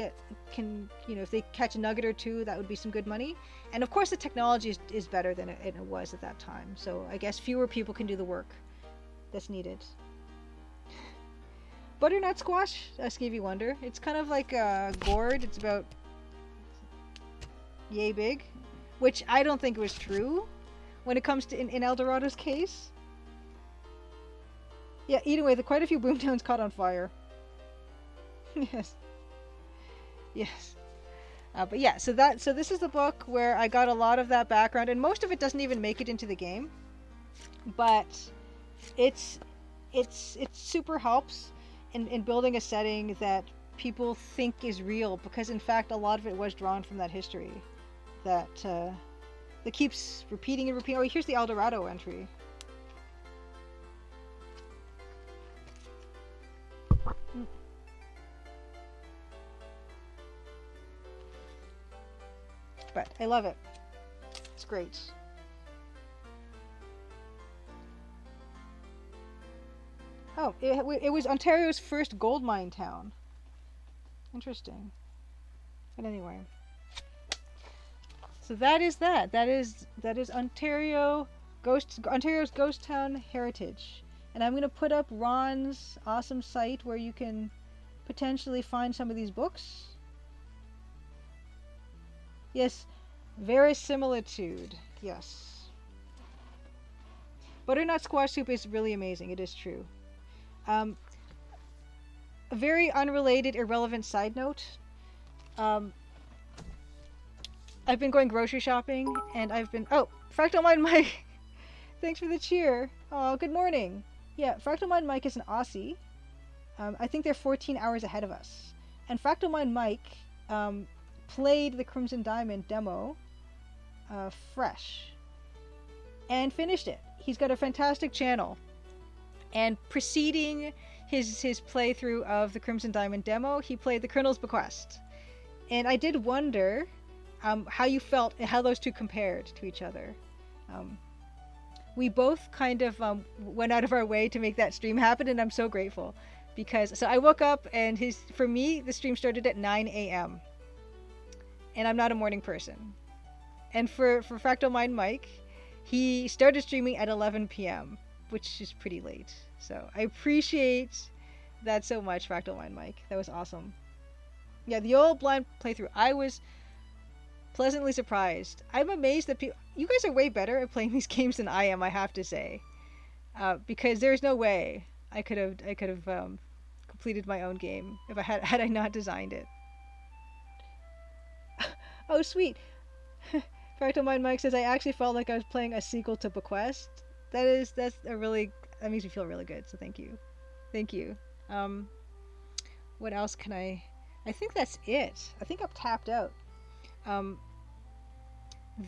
if they catch a nugget or two, that would be some good money. And of course the technology is better than it was at that time, so I guess fewer people can do the work that's needed. Butternut squash, Skeevy Wonder. It's kind of like a gourd. It's about yay big, which I don't think was true when it comes to in Eldorado's case. Yeah, either way, quite a few boomtowns caught on fire. Yes. Yes. But yeah, so this is the book where I got a lot of that background, and most of it doesn't even make it into the game. But it super helps in building a setting that people think is real, because in fact a lot of it was drawn from that history that keeps repeating and repeating. Oh, here's the Eldorado entry. But I love it. It's great. Oh, it was Ontario's first gold mine town. Interesting. But anyway. So that is that. That is Ontario's ghost town heritage. And I'm going to put up Ron's awesome site where you can potentially find some of these books. Yes, verisimilitude. Yes. Butternut squash soup is really amazing. It is true. A very unrelated, irrelevant side note. I've been going grocery shopping, and oh, Fractal Mind Mike. Thanks for the cheer. Oh, good morning. Yeah, Fractal Mind Mike is an Aussie. I think they're 14 hours ahead of us. And Fractal Mind Mike played the Crimson Diamond demo fresh and finished it. He's got a fantastic channel. And preceding his playthrough of the Crimson Diamond demo, he played the Colonel's Bequest. And I did wonder how you felt and how those two compared to each other. We both kind of went out of our way to make that stream happen, and I'm so grateful. So I woke up, and for me, the stream started at 9 a.m. And I'm not a morning person. And for Fractal Mind Mike, he started streaming at 11 p.m., which is pretty late. So I appreciate that so much, Fractal Mind Mike. That was awesome. Yeah, the old blind playthrough, I was pleasantly surprised. I'm amazed that you guys are way better at playing these games than I am, I have to say. Because there's no way I could have completed my own game if I had I not designed it. Oh, sweet. Fractal Mind Mike says, I actually felt like I was playing a sequel to Bequest. That makes me feel really good, so thank you. Thank you. What else can I think that's it. I think I'm tapped out.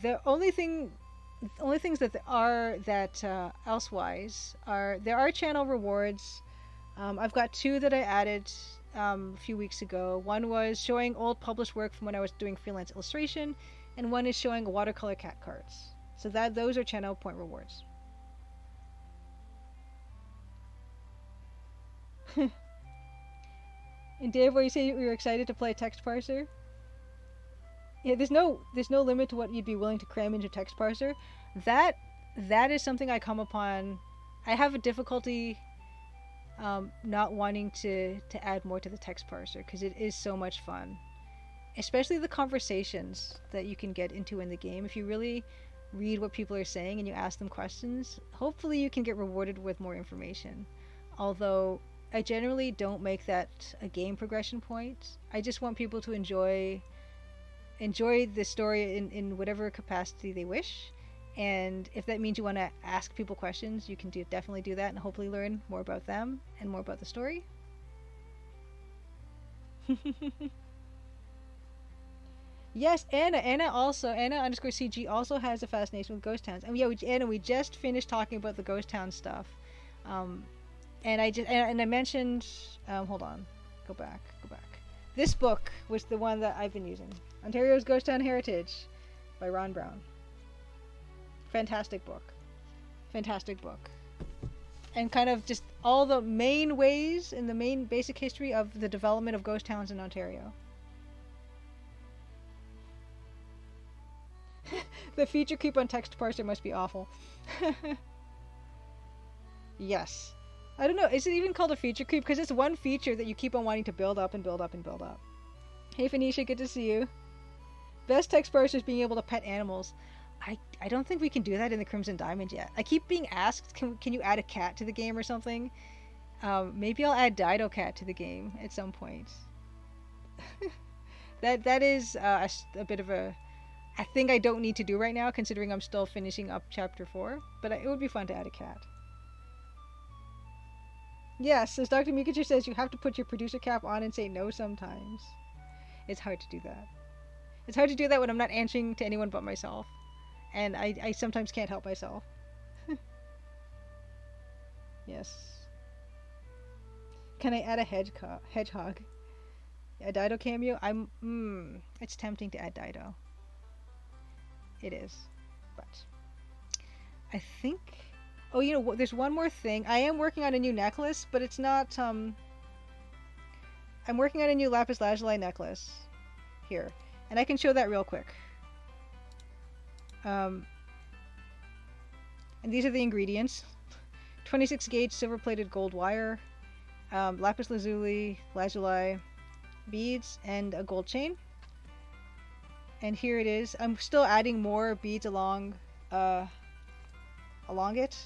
The only things that elsewise there are channel rewards. I've got two that I added a few weeks ago. One was showing old published work from when I was doing freelance illustration, and one is showing watercolor cat cards. So those are channel point rewards. And Dave, where you say you were excited to play a text parser? Yeah, there's no limit to what you'd be willing to cram into text parser. That is something I come upon. I have a difficulty not wanting to add more to the text parser, because it is so much fun, especially the conversations that you can get into in the game. If you really read what people are saying and you ask them questions, hopefully you can get rewarded with more information. Although I generally don't make that a game progression point. I just want people to enjoy the story in whatever capacity they wish. And if that means you want to ask people questions, you can definitely do that and hopefully learn more about them and more about the story. Yes, Anna _CG also has a fascination with ghost towns. And yeah, Anna, we just finished talking about the ghost town stuff. And I mentioned, hold on, go back. This book was the one that I've been using. Ontario's Ghost Town Heritage by Ron Brown. Fantastic book. And kind of just all the main ways and the main basic history of the development of ghost towns in Ontario. The feature creep on text parser must be awful. Yes. I don't know, is it even called a feature creep? Because it's one feature that you keep on wanting to build up and build up and build up. Hey Phoenicia, good to see you. Best text bar is just being able to pet animals. I don't think we can do that in the Crimson Diamond yet. I keep being asked, can you add a cat to the game or something? Maybe I'll add Dido Cat to the game at some point. that is a bit of a thing I don't need to do right now, considering I'm still finishing up chapter 4. But it would be fun to add a cat. Yes, as Dr. Mikachu says, you have to put your producer cap on and say no sometimes. It's hard to do that. It's hard to do that when I'm not answering to anyone but myself. And I sometimes can't help myself. Yes. Can I add a hedgehog? A Dido cameo? It's tempting to add Dido. It is. But I think... Oh, you know, there's one more thing. I am working on a new necklace, but it's not... I'm working on a new lapis lazuli necklace. Here. And I can show that real quick. And these are the ingredients. 26 gauge silver plated gold wire, lapis lazuli, beads, and a gold chain. And here it is. I'm still adding more beads along it.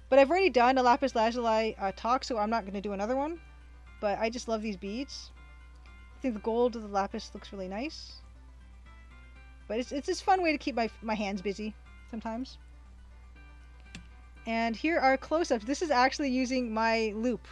But I've already done a lapis lazuli talk, so I'm not going to do another one. But I just love these beads. I think the gold of the lapis looks really nice. But it's this fun way to keep my hands busy sometimes. And here are close-ups. This is actually using my loop.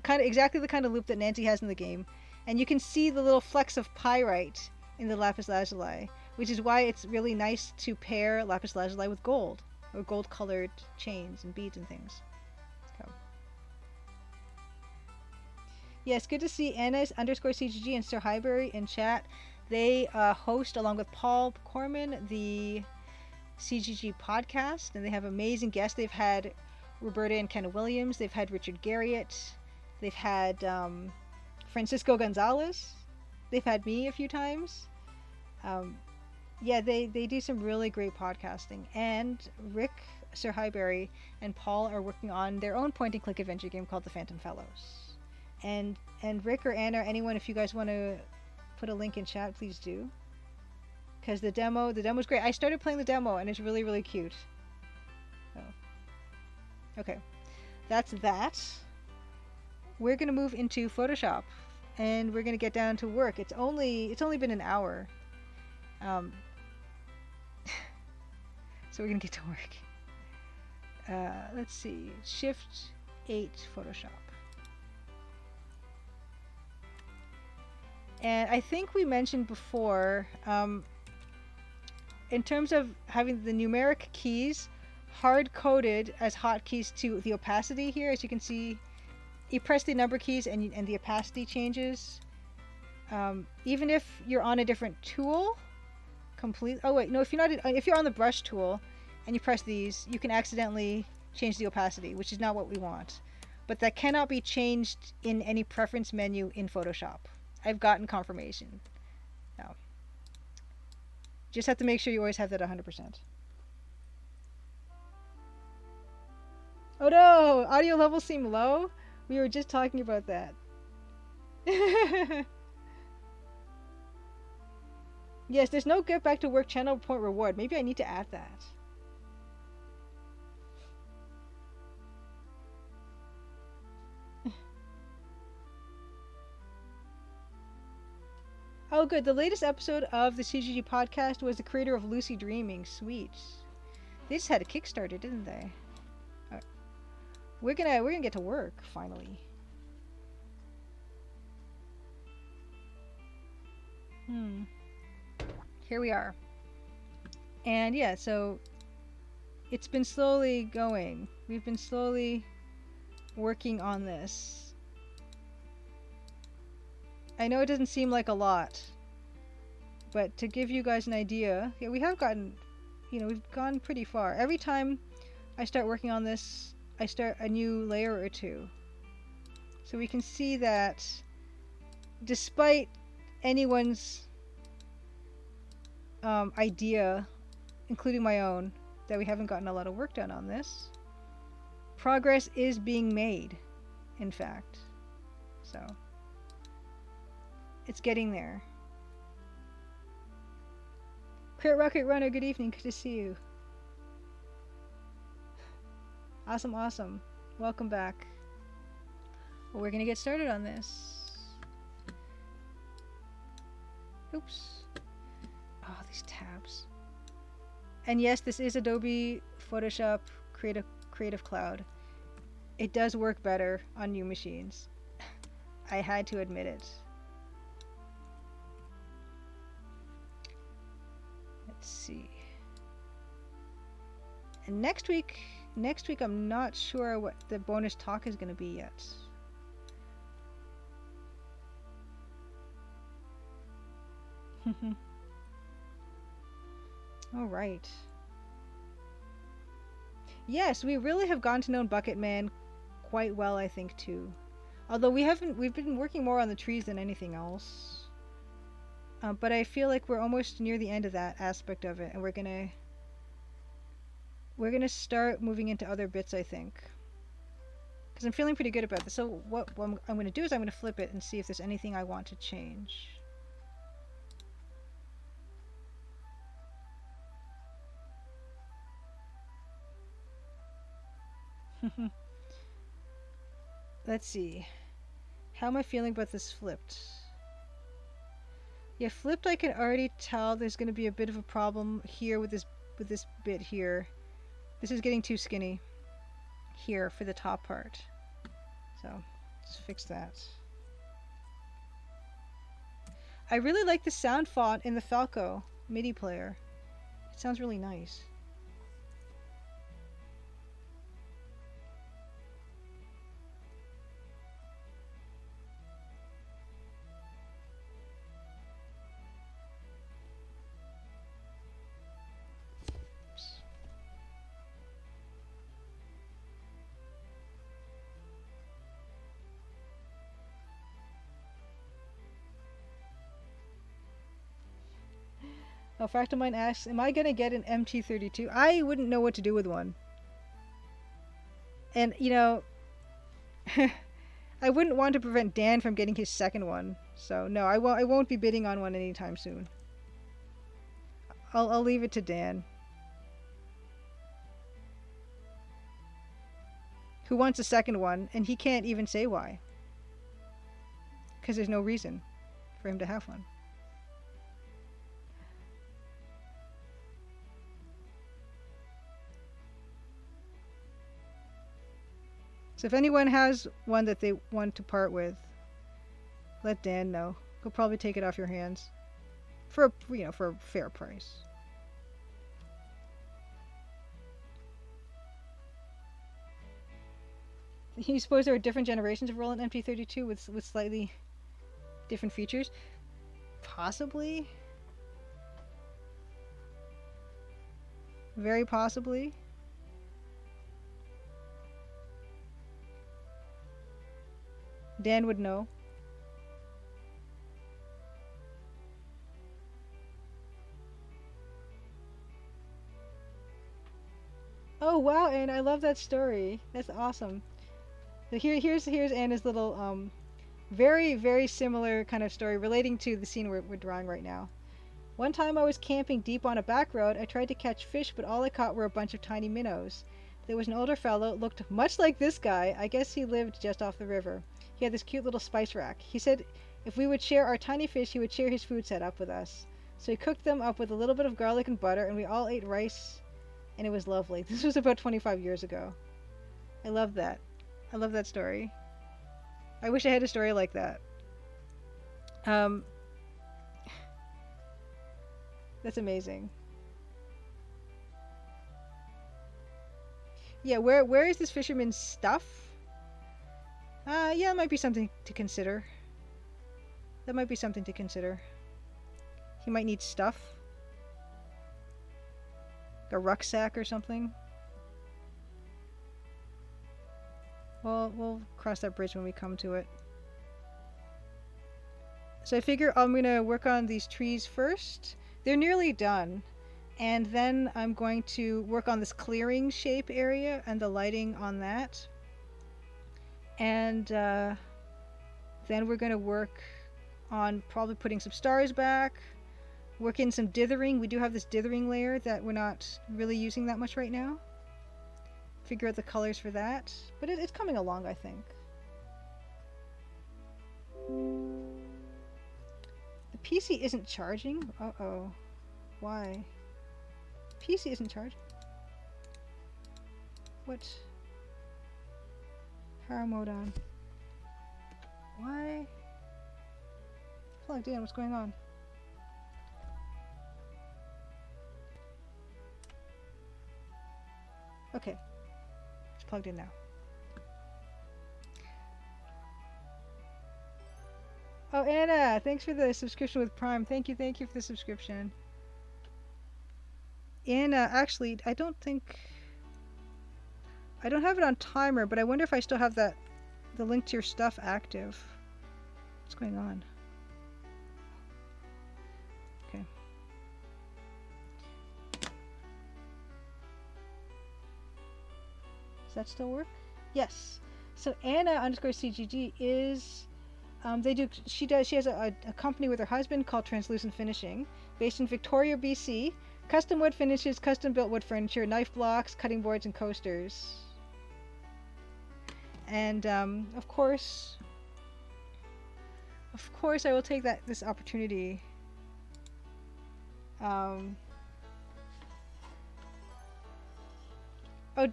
Exactly the kind of loop that Nancy has in the game. And you can see the little flecks of pyrite in the lapis lazuli, which is why it's really nice to pair lapis lazuli with gold, or gold-colored chains and beads and things. So. Yes, good to see Anna_CGG and Sir Highbury in chat. They host, along with Paul Corman, the CGG podcast, and they have amazing guests. They've had Roberta and Kenna Williams. They've had Richard Garriott. They've had Francisco Gonzalez. They've had me a few times. Yeah, they do some really great podcasting. And Rick, Sir Highbury, and Paul are working on their own point-and-click adventure game called The Phantom Fellows. And Rick or Anna or anyone, if you guys want to put a link in chat, please do. Because the demo's great. I started playing the demo and it's really, really cute. So. Okay. That's that. We're going to move into Photoshop. And we're going to get down to work. It's only been an hour. So we're going to get to work. Let's see. Shift 8 Photoshop. And I think we mentioned before, in terms of having the numeric keys hard-coded as hotkeys to the opacity here, as you can see, you press the number keys and the opacity changes. Even if you're on a different tool, oh wait, no, if you're on the brush tool and you press these, you can accidentally change the opacity, which is not what we want. But that cannot be changed in any preference menu in Photoshop. I've gotten confirmation. No. Just have to make sure you always have that 100%. Oh no! Audio levels seem low? We were just talking about that. Yes, there's no get back to work channel point reward. Maybe I need to add that. Oh, good. The latest episode of the CGG podcast was the creator of Lucy Dreaming. Sweet. They just had a Kickstarter, didn't they? Right. We're gonna get to work finally. Here we are. And yeah, so it's been slowly going. We've been slowly working on this. I know it doesn't seem like a lot, but to give you guys an idea, yeah, we have gotten, we've gone pretty far. Every time I start working on this, I start a new layer or two. So we can see that despite anyone's idea, including my own, that we haven't gotten a lot of work done on this, progress is being made, in fact. So it's getting there. Crit Rocket Runner, good evening. Good to see you. Awesome, awesome. Welcome back. Well, we're gonna get started on this. Oops. Oh, these tabs. And yes, this is Adobe Photoshop Creative Cloud. It does work better on new machines. I had to admit it. Let's see. And next week I'm not sure what the bonus talk is going to be yet. All right. Yes, we really have gotten to know Bucket Man quite well, I think, too. Although we've been working more on the trees than anything else. But I feel like we're almost near the end of that aspect of it, and we're gonna start moving into other bits, I think. Because I'm feeling pretty good about this. So what I'm gonna do is I'm gonna flip it and see if there's anything I want to change. Let's see. How am I feeling about this flipped? Yeah, flipped I can already tell there's going to be a bit of a problem here with this bit here. This is getting too skinny here for the top part. So, let's fix that. I really like the sound font in the Falco MIDI player. It sounds really nice. Oh, Fractalmine asks, am I going to get an MT32? I wouldn't know what to do with one. And, you know, I wouldn't want to prevent Dan from getting his second one. So, no, I won't be bidding on one anytime soon. I'll leave it to Dan. Who wants a second one, and he can't even say why. Because there's no reason for him to have one. So if anyone has one that they want to part with, let Dan know. He'll probably take it off your hands for a fair price. You suppose there are different generations of Roland MT32 with slightly different features? Possibly. Very possibly. Dan would know. Oh wow, and I love that story. That's awesome. So here's Anna's little very, very similar kind of story relating to the scene we're drawing right now. One time I was camping deep on a back road. I tried to catch fish, but all I caught were a bunch of tiny minnows. There was an older fellow, looked much like this guy. I guess he lived just off the river. He had this cute little spice rack. He said if we would share our tiny fish, he would share his food set up with us. So he cooked them up with a little bit of garlic and butter, and we all ate rice, and it was lovely. This was about 25 years ago. I love that. I love that story. I wish I had a story like that. That's amazing. Yeah, where is this fisherman's stuff? Yeah, it might be something to consider. That might be something to consider. He might need stuff. Like a rucksack or something. Well, we'll cross that bridge when we come to it. So I figure I'm going to work on these trees first. They're nearly done. And then I'm going to work on this clearing shape area and the lighting on that. And then we're going to work on probably putting some stars back, work in some dithering. We do have this dithering layer that we're not really using that much right now. Figure out the colors for that. But it's coming along, I think. The PC isn't charging? Uh-oh. Why? PC isn't charging? What? Power mode on. Why? Plugged in, what's going on? Okay. It's plugged in now. Oh, Anna, thanks for the subscription with Prime. Thank you for the subscription. Anna, actually, I don't have it on timer, but I wonder if I still have the link to your stuff active. What's going on? Okay. Does that still work? Yes. So Anna_CGG is she has a company with her husband called Translucent Finishing, based in Victoria, BC. Custom wood finishes, custom built wood furniture, knife blocks, cutting boards, and coasters. And of course I will take this opportunity. Oh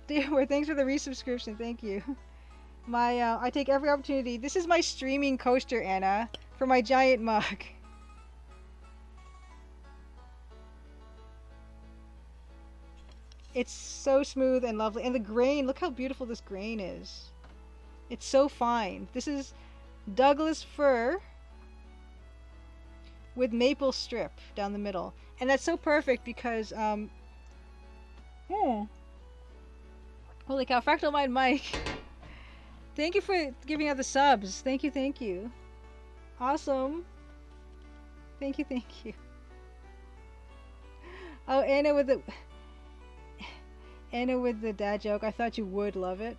dear, thanks for the resubscription. Thank you. I take every opportunity. This is my streaming coaster, Anna, for my giant mug. It's so smooth and lovely, and the grain. Look how beautiful this grain is. It's so fine. This is Douglas fir with maple strip down the middle, and that's so perfect because holy cow, Fractal Mind Mike. Thank you for giving out the subs. Thank you. Awesome. Thank you. Oh, Anna with the dad joke. I thought you would love it.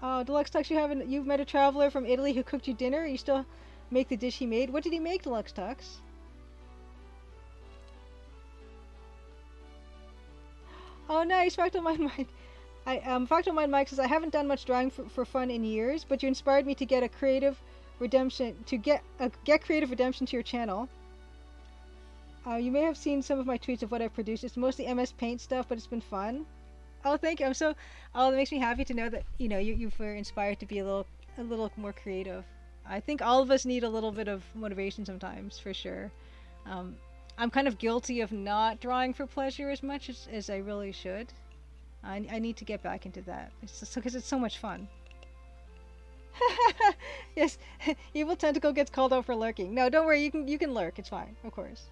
Oh, Deluxe Tux, you've met a traveler from Italy who cooked you dinner. You still make the dish he made. What did he make, Deluxe Tux? Oh, nice, Fractal Mind Mike. Fractal Mind Mike says, I haven't done much drawing for fun in years, but you inspired me to get a creative redemption creative redemption to your channel. You may have seen some of my tweets of what I've produced. It's mostly MS Paint stuff, but it's been fun. Oh, thank you. It makes me happy to know that you were inspired to be a little more creative. I think all of us need a little bit of motivation sometimes, for sure. I'm kind of guilty of not drawing for pleasure as much as I really should. I need to get back into that. Because it's so much fun. Yes, Evil Tentacle gets called out for lurking. No, don't worry. You can lurk. It's fine, of course.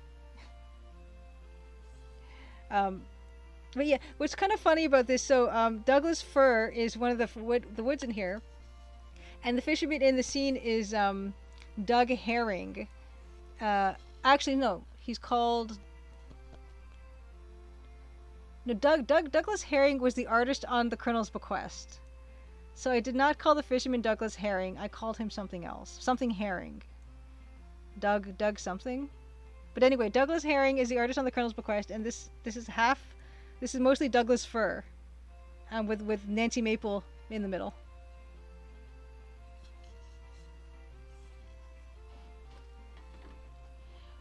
But yeah, what's kind of funny about this? So Douglas fir is one of the woods in here, and the fisherman in the scene is Doug Herring. Actually, no. He's called... No, Douglas Herring was the artist on the Colonel's Bequest. So I did not call the fisherman Douglas Herring. I called him something else. Something Herring. Doug something. But anyway, Douglas Herring is the artist on the Colonel's Bequest, and this is mostly Douglas fir, with Nancy Maple in the middle.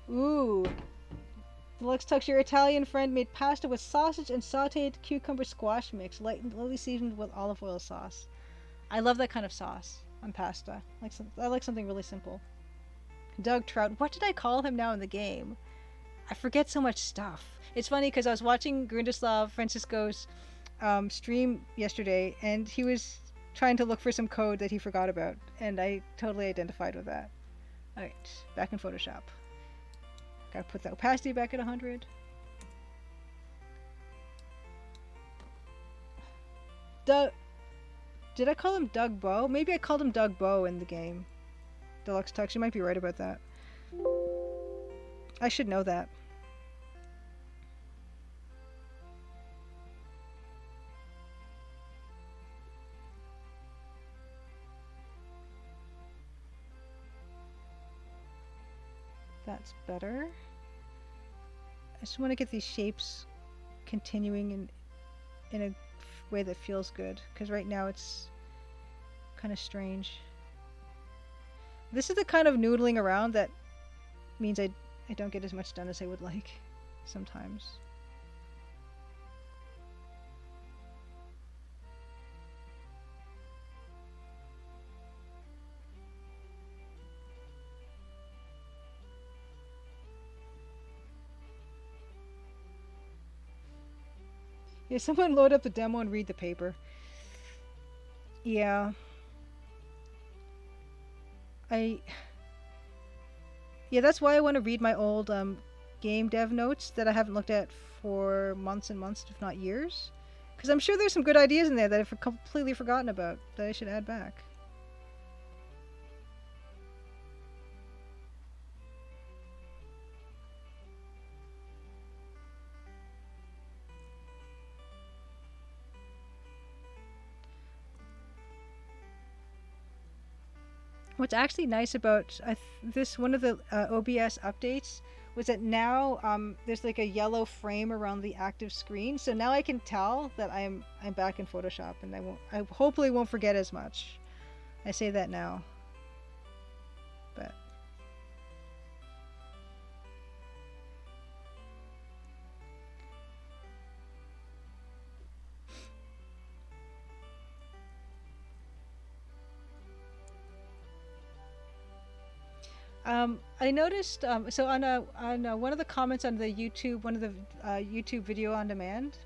Ooh. Deluxe Tux, your Italian friend made pasta with sausage and sauteed cucumber squash mix, lightly seasoned with olive oil sauce. I love that kind of sauce on pasta. I like something really simple. Doug Trout. What did I call him now in the game? I forget so much stuff. It's funny because I was watching Grindislav Francisco's stream yesterday, and he was trying to look for some code that he forgot about, and I totally identified with that. Alright, back in Photoshop. Gotta put the opacity back at 100. Did I call him Doug Bow? Maybe I called him Doug Bow in the game. Deluxe Tux, you might be right about that. I should know that. That's better. I just want to get these shapes continuing in a way that feels good, because right now it's kind of strange. This is the kind of noodling around that means I don't get as much done as I would like sometimes. Yeah, someone load up the demo and read the paper. Yeah. Yeah, that's why I want to read my old game dev notes that I haven't looked at for months and months, if not years. Because I'm sure there's some good ideas in there that I've completely forgotten about that I should add back. What's actually nice about this one of the OBS updates was that now there's like a yellow frame around the active screen, so now I can tell that I'm back in Photoshop, and I hopefully won't forget as much. I say that now, but I noticed so on one of the comments on the YouTube, one of the YouTube video on demand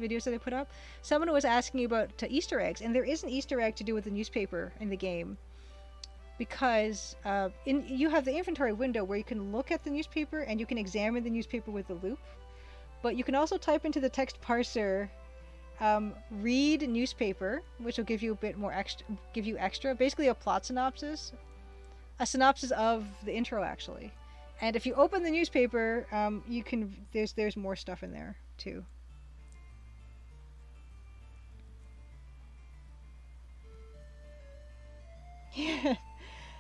videos that I put up, someone was asking about Easter eggs, and there is an Easter egg to do with the newspaper in the game, because you have the inventory window where you can look at the newspaper and you can examine the newspaper with the loop, but you can also type into the text parser read newspaper, which will give you a bit more extra, basically a plot synopsis. A synopsis of the intro, actually. And if you open the newspaper, you can there's more stuff in there too. Yeah,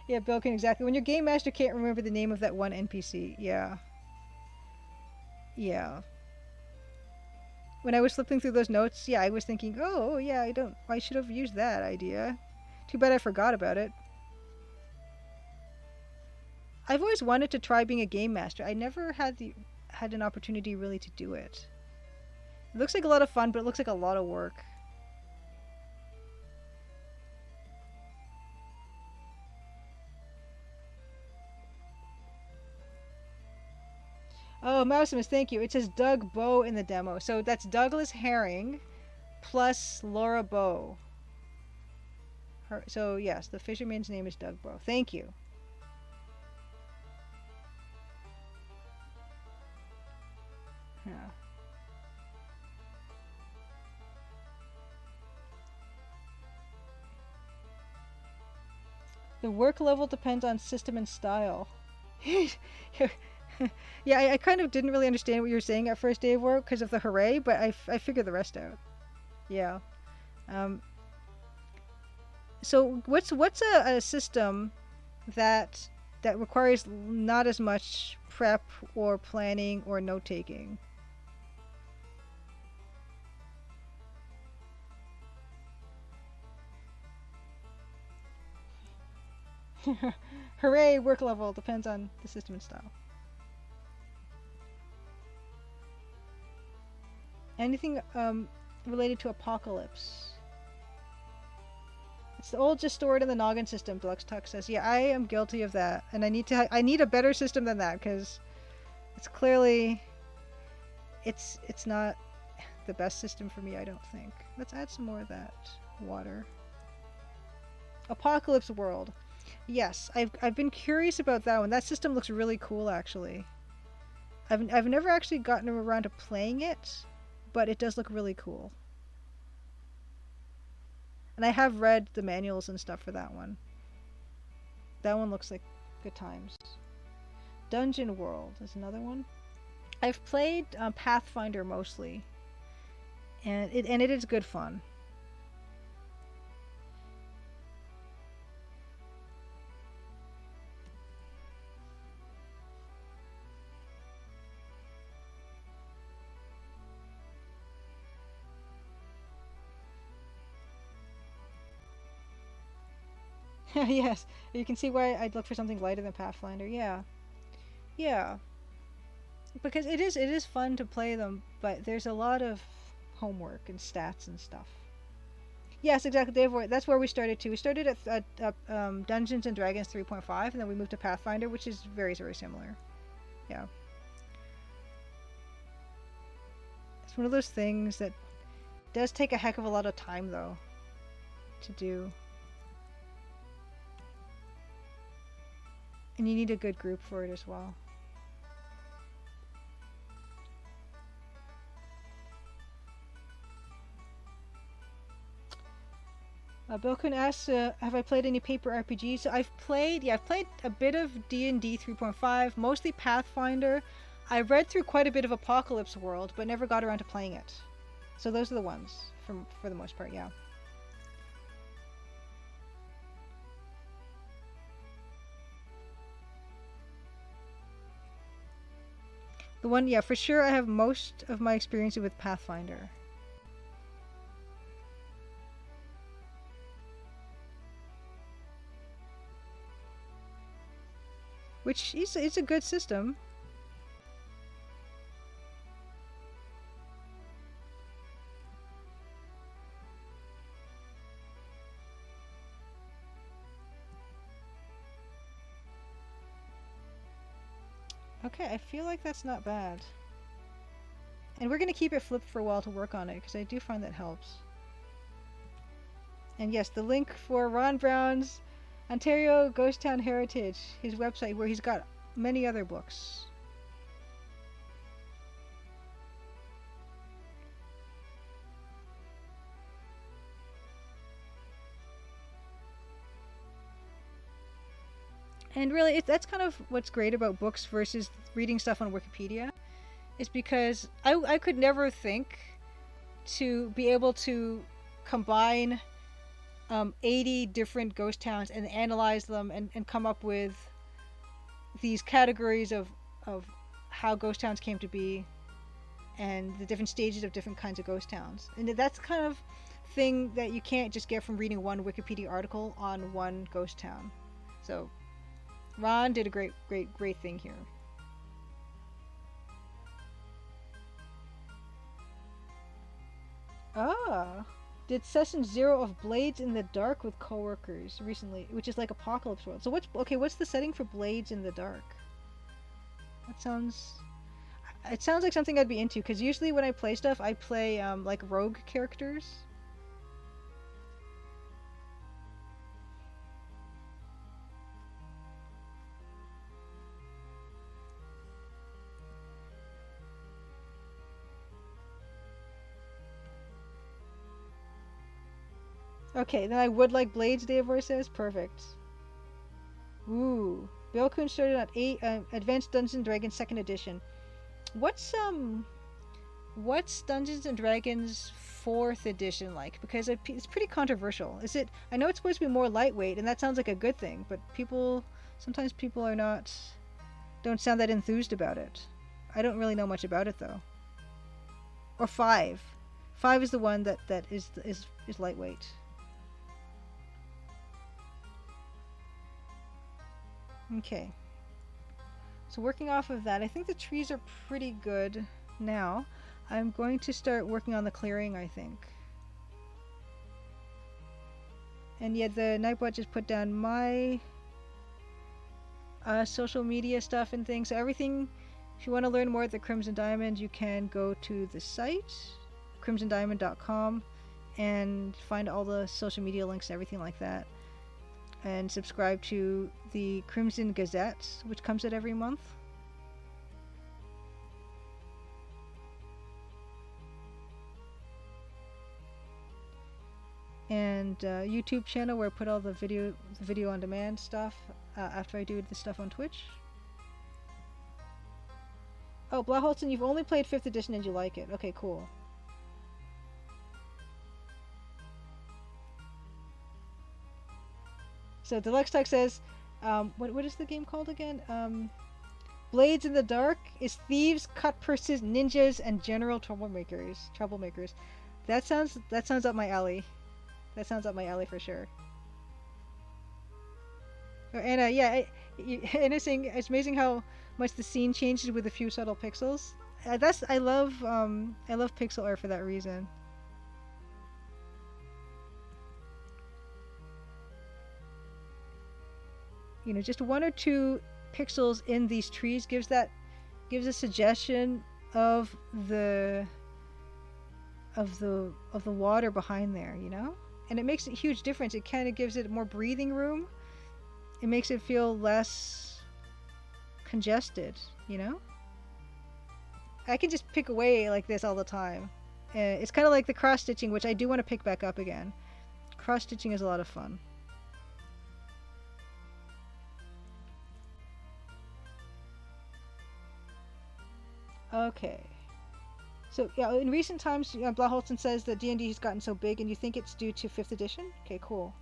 yeah, Bilkin, exactly. When your game master can't remember the name of that one NPC, yeah, yeah. When I was flipping through those notes, yeah, I was thinking, oh yeah, I should have used that idea. Too bad I forgot about it. I've always wanted to try being a game master. I never had an opportunity really to do it. It looks like a lot of fun, but it looks like a lot of work. Oh, Mousimus, thank you. It says Doug Bow in the demo. So that's Douglas Herring plus Laura Bow. So yes, the fisherman's name is Doug Bow. Thank you. Yeah. The work level depends on system and style. Yeah, I kind of didn't really understand what you were saying at first, day of work, because of the hooray, but I figured the rest out. Yeah. So what's a system that requires not as much prep or planning or note taking? Hooray, work level depends on the system and style. Anything related to apocalypse? It's the old just store it in the noggin system, Deluxe Tuck says. Yeah, I am guilty of that, and I need a better system than that, because it's clearly it's not the best system for me, I don't think. Let's add some more of that water. Apocalypse World. Yes, I've been curious about that one. That system looks really cool, actually. I've never actually gotten around to playing it, but it does look really cool. And I have read the manuals and stuff for that one. That one looks like good times. Dungeon World is another one. I've played Pathfinder mostly, and it is good fun. Yes, you can see why I'd look for something lighter than Pathfinder. Yeah, yeah, because it is fun to play them, but there's a lot of homework and stats and stuff. Yes, exactly. That's where we started too. We started at Dungeons and Dragons 3.5, and then we moved to Pathfinder, which is very very similar. Yeah, it's one of those things that does take a heck of a lot of time though to do, and you need a good group for it as well. Bill Kun asks, have I played any paper RPGs? So I've played a bit of D&D 3.5, mostly Pathfinder. I read through quite a bit of Apocalypse World, but never got around to playing it. So those are the ones, for the most part, yeah. The one, yeah, for sure I have most of my experience with Pathfinder. Which is it's a good system. Okay, I feel like that's not bad. And we're going to keep it flipped for a while to work on it, because I do find that helps. And yes, the link for Ron Brown's Ontario Ghost Town Heritage, his website where he's got many other books. And really, that's kind of what's great about books versus reading stuff on Wikipedia, is because I could never think to be able to combine 80 different ghost towns and analyze them and come up with these categories of how ghost towns came to be and the different stages of different kinds of ghost towns. And that's kind of thing that you can't just get from reading one Wikipedia article on one ghost town. So Ron did a great thing here. Ah, did session 0 of Blades in the Dark with coworkers recently, which is like Apocalypse World. So what's the setting for Blades in the Dark? It sounds like something I'd be into, because usually when I play stuff, I play like rogue characters. Okay, then I would like Blades, Davor says. Perfect. Ooh. Bill-kun started at Advanced Dungeons and Dragons 2nd edition. What's Dungeons and Dragons 4th edition like? Because it's pretty controversial. Is it? I know it's supposed to be more lightweight, and that sounds like a good thing, but sometimes people don't sound that enthused about it. I don't really know much about it though. Or 5. 5 is the one that is lightweight. Okay. So working off of that, I think the trees are pretty good now. I'm going to start working on the clearing, I think. And yeah, the Nightbot just put down my social media stuff and things. So everything, if you want to learn more at the Crimson Diamond, you can go to the site, crimsondiamond.com, and find all the social media links and everything like that. And subscribe to the Crimson Gazette, which comes out every month. And YouTube channel where I put all the video on demand stuff after I do the stuff on Twitch. Oh, Blaholson, you've only played 5th edition and you like it. Okay, cool. So Deluxe Talk says, what is the game called again? Blades in the Dark is thieves, cut purses, ninjas, and general troublemakers. That sounds up my alley. That sounds up my alley for sure. Anna, yeah, Anna saying it's amazing how much the scene changes with a few subtle pixels. That's I love pixel art for that reason. You know, just one or two pixels in these trees gives a suggestion of the of the water behind there, you know? And it makes a huge difference. It kind of gives it more breathing room. It makes it feel less congested, you know? I can just pick away like this all the time. It's kind of like the cross stitching, which I do want to pick back up again. Cross stitching is a lot of fun. Okay. So yeah, in recent times, Blaholson says that D&D has gotten so big, and you think it's due to 5th edition? Okay, cool.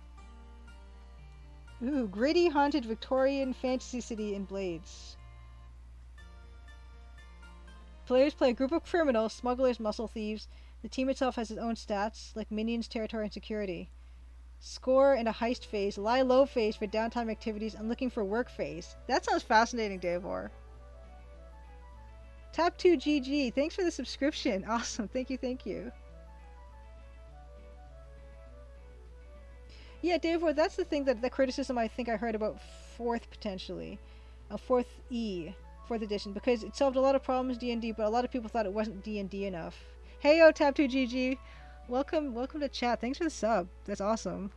Ooh, gritty, haunted Victorian fantasy city in Blades. Players play a group of criminals, smugglers, muscle thieves. The team itself has its own stats, like minions, territory, and security. Score and a heist phase, lie low phase for downtime activities, and looking for work phase. That sounds fascinating, Davor. Tap2GG, thanks for the subscription. Awesome, thank you, thank you. Yeah, Davor, that's the thing that the criticism I think I heard about 4th potentially. 4th E. 4th edition, because it solved a lot of problems D&D, but a lot of people thought it wasn't D&D enough. Hey yo, Tap2GG, welcome to chat. Thanks for the sub. That's awesome.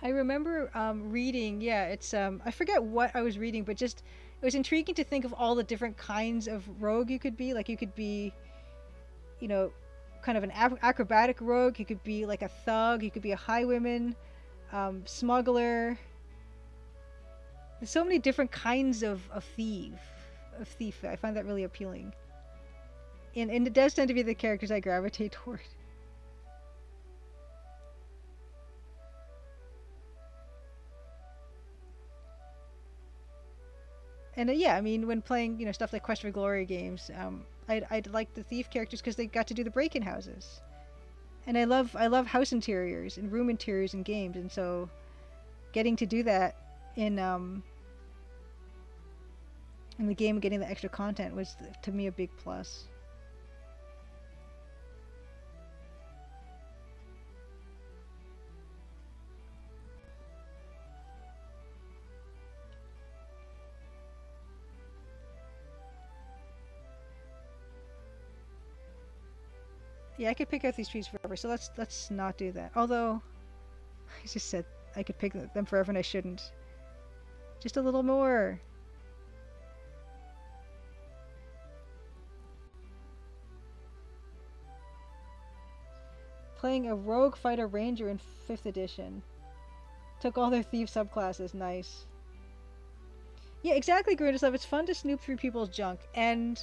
I remember reading, yeah, it's I forget what I was reading, but just it was intriguing to think of all the different kinds of rogue you could be. Like you could be, you know, kind of an acrobatic rogue. You could be like a thug. You could be a highwayman, smuggler. There's so many different kinds of thief. I find that really appealing. And it does tend to be the characters I gravitate toward. And yeah, I mean, when playing, stuff like Quest for Glory games, I'd like the thief characters because they got to do the break-in houses, and I love house interiors and room interiors in games, and so getting to do that in the game and getting the extra content was to me a big plus. Yeah, I could pick out these trees forever, so let's not do that. Although, I just said I could pick them forever and I shouldn't. Just a little more. Playing a rogue fighter ranger in 5th edition. Took all their thief subclasses, nice. Yeah, exactly, Grundislav. It's fun to snoop through people's junk, and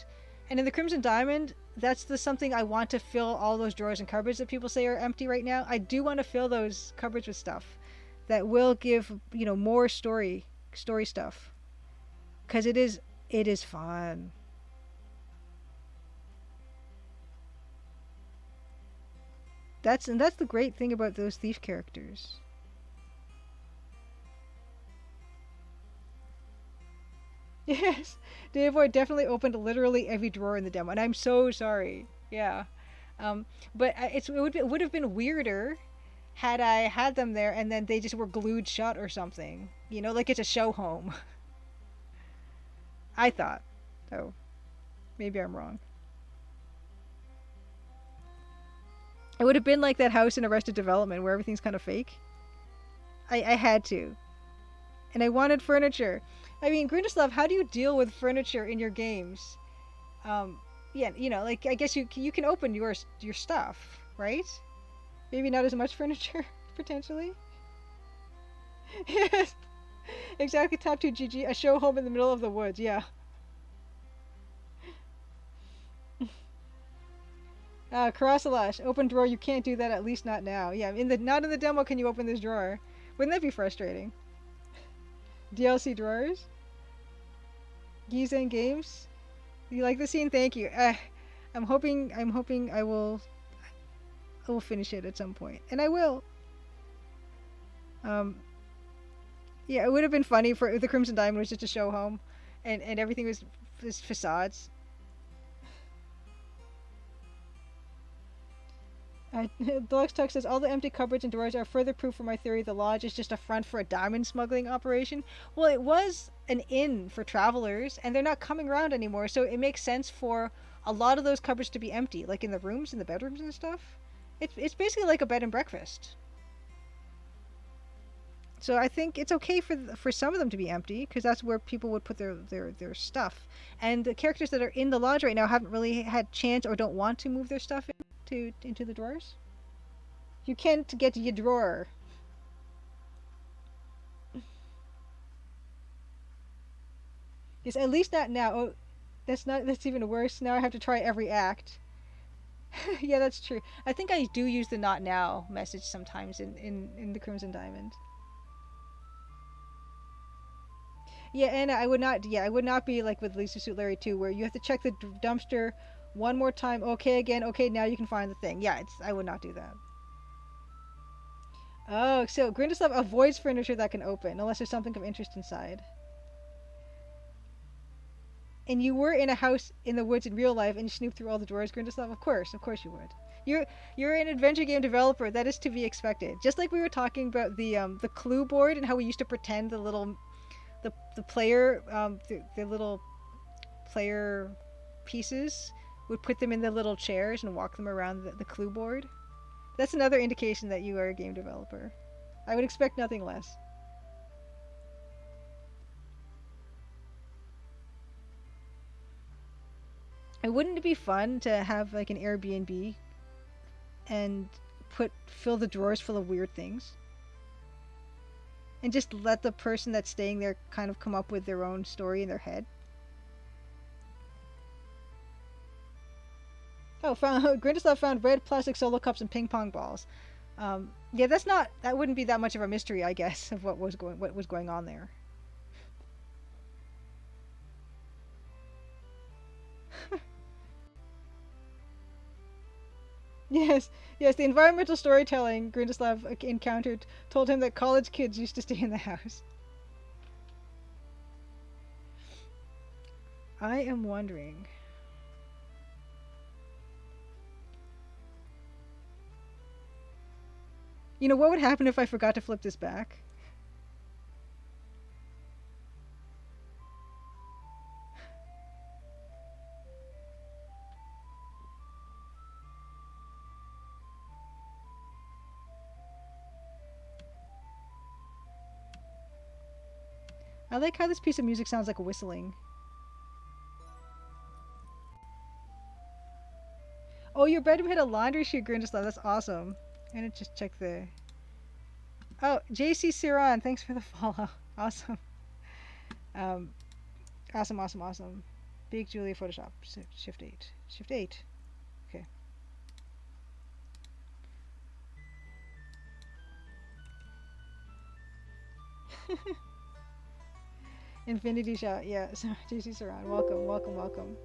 in the Crimson Diamond, that's something I want to fill all those drawers and cupboards that people say are empty right now. I do want to fill those cupboards with stuff that will give, more story stuff. Because it is fun. That's the great thing about those thief characters. Yes, Davor definitely opened literally every drawer in the demo, and I'm so sorry. Yeah, but it would have been weirder had I had them there and then they just were glued shut or something. Like it's a show home. I thought. Oh, maybe I'm wrong. It would have been like that house in Arrested Development where everything's kind of fake. I had to, and I wanted furniture. I mean, Grundislav, how do you deal with furniture in your games? Yeah, like I guess you can open your stuff, right? Maybe not as much furniture potentially. Yes, exactly. Tap2GG, a show home in the middle of the woods. Yeah. Karasalash, open drawer. You can't do that. At least not now. Yeah, not in the demo can you open this drawer. Wouldn't that be frustrating? DLC drawers. Gizan Games. You like the scene? Thank you. I'm hoping. I will finish it at some point, and I will. Yeah, it would have been funny for if the Crimson Diamond was just a show home, and everything was facades. Deluxe Tuck says all the empty cupboards and drawers are further proof for my theory the lodge is just a front for a diamond smuggling operation. Well, it was an inn for travelers, and they're not coming around anymore, so it makes sense for a lot of those cupboards to be empty, like in the rooms, in the bedrooms and stuff. It's basically like a bed and breakfast. So I think it's okay for some of them to be empty, because that's where people would put their stuff. And the characters that are in the lodge right now haven't really had chance or don't want to move their stuff into the drawers. You can't get your drawer. Yes, at least not now. Oh, that's even worse. Now I have to try every act. Yeah, that's true. I think I do use the not now message sometimes in the Crimson Diamond. Yeah, and I would not. Yeah, I would not be like with Lisa Suit Larry 2, where you have to check the dumpster one more time. Okay, again. Okay, now you can find the thing. Yeah, I would not do that. Oh, so Grindeslav avoids furniture that can open unless there's something of interest inside. And you were in a house in the woods in real life, and you snooped through all the drawers, Grindeslav. Of course you would. You're an adventure game developer. That is to be expected. Just like we were talking about the clue board and how we used to pretend the player the little player pieces would put them in the little chairs and walk them around the clue board. That's another indication that you are a game developer. I would expect nothing less. And wouldn't it be fun to have like an Airbnb and fill the drawers full of weird things? And just let the person that's staying there kind of come up with their own story in their head? Oh, Grindeslav found red plastic solo cups and ping pong balls. Yeah, that wouldn't be that much of a mystery, I guess, of what was going on there. Yes, the environmental storytelling Grindeslav encountered told him that college kids used to stay in the house. I am wondering. You know, what would happen if I forgot to flip this back? I like how this piece of music sounds like whistling. Oh, your bedroom had a laundry chute, Grindeslav. That's awesome. I'm gonna just check the... Oh, JC Siran, thanks for the follow. Awesome. Awesome. Big Julia Photoshop. Shift 8. Shift 8. Okay. Infinity Shot, yeah. So, JC Siran, welcome.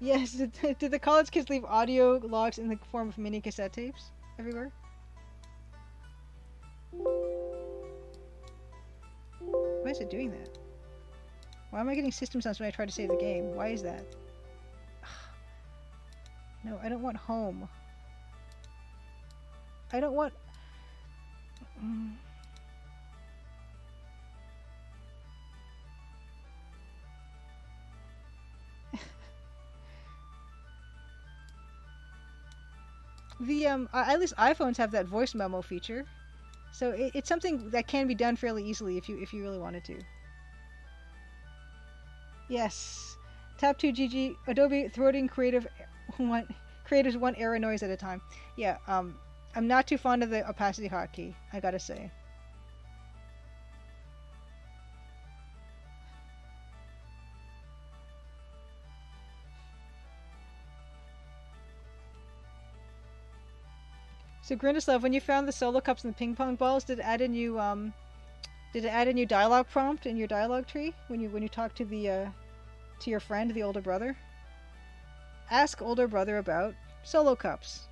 Yes, did the college kids leave audio logs in the form of mini cassette tapes everywhere? Why is it doing that? Why am I getting system sounds when I try to save the game? Why is that? No, I don't want home. I don't want... The at least iPhones have that voice memo feature, so it's something that can be done fairly easily if you really wanted to. Yes, Tap 2 GG Adobe throating creators one error noise at a time. Yeah, I'm not too fond of the opacity hotkey, I gotta say. So Grindislav, when you found the solo cups and the ping pong balls, did it add a new dialogue prompt in your dialogue tree when you talk to your friend, the older brother? Ask older brother about solo cups.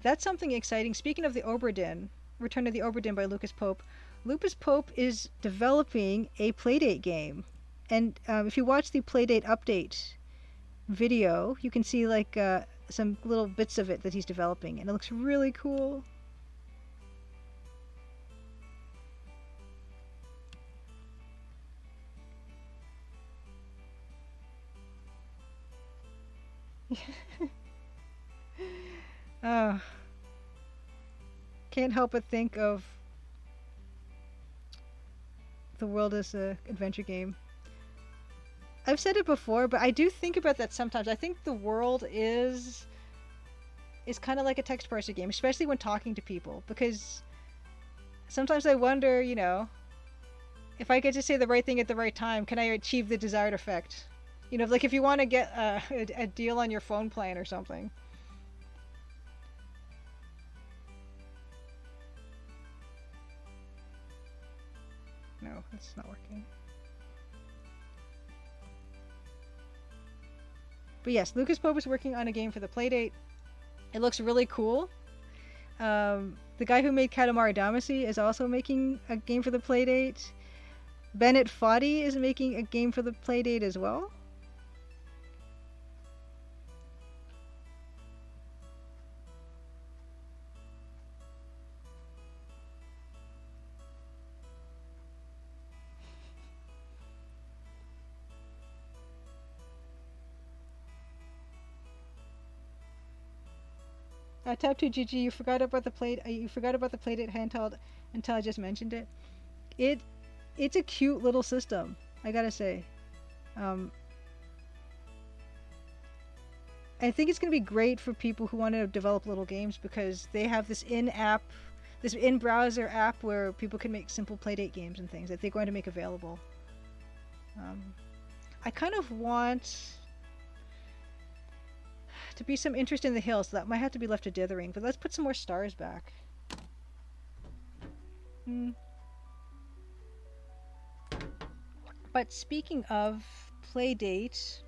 That's something exciting. Speaking of the Oberdin, Return of the Oberdin by Lucas Pope. Lucas Pope is developing a Playdate game, and if you watch the Playdate update video, you can see like some little bits of it that he's developing, and it looks really cool. Oh, can't help but think of the world as an adventure game. I've said it before, but I do think about that sometimes. I think the world is kind of like a text parser game, especially when talking to people, because sometimes I wonder, if I get to say the right thing at the right time, can I achieve the desired effect? Like if you want to get a deal on your phone plan or something. No, it's not working. But yes, Lucas Pope is working on a game for the Playdate. It looks really cool. The guy who made Katamari Damacy is also making a game for the Playdate. Bennett Foddy is making a game for the Playdate as well. Tap2GG, you forgot about the Playdate handheld until I just mentioned it. It's a cute little system, I gotta say. I think it's gonna be great for people who want to develop little games because they have this in-browser app where people can make simple Playdate games and things that they're going to make available. I kind of want to be some interest in the hills, so that might have to be left to dithering, but let's put some more stars back. But speaking of Playdate,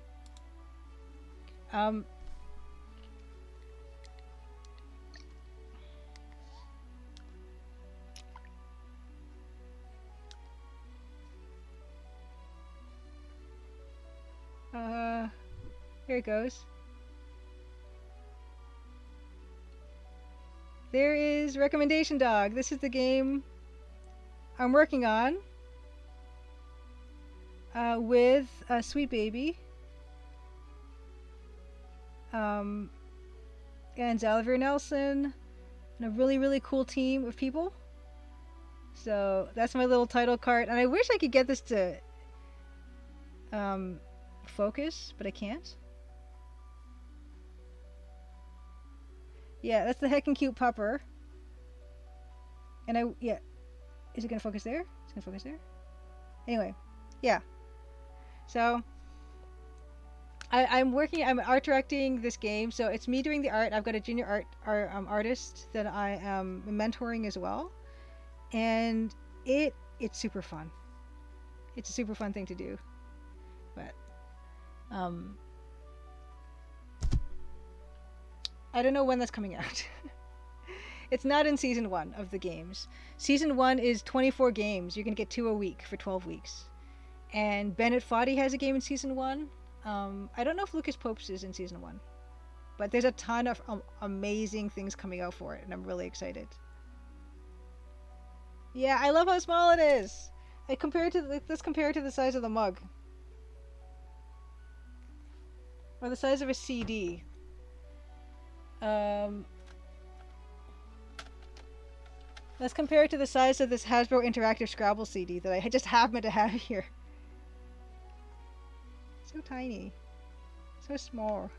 here it goes. There is Recommendation Dog. This is the game I'm working on with Sweet Baby and Xalavier Nelson and a really, really cool team of people. So that's my little title card. And I wish I could get this to focus, but I can't. Yeah, that's the heckin' cute pupper. And is it gonna focus there? It's gonna focus there? Anyway, yeah. So, I'm art directing this game, so it's me doing the art. I've got a junior artist that I am mentoring as well. And it's super fun. It's a super fun thing to do. But, I don't know when that's coming out. It's not in season 1 of the games. Season 1 is 24 games. You can get 2 a week for 12 weeks. And Bennett Foddy has a game in season 1. I don't know if Lucas Pope's is in season 1. But there's a ton of amazing things coming out for it, and I'm really excited. Yeah, I love how small it is. Let's compare it to the size of the mug. Or the size of a CD. Let's compare it to the size of this Hasbro Interactive Scrabble CD that I just happen to have here. So tiny. So small.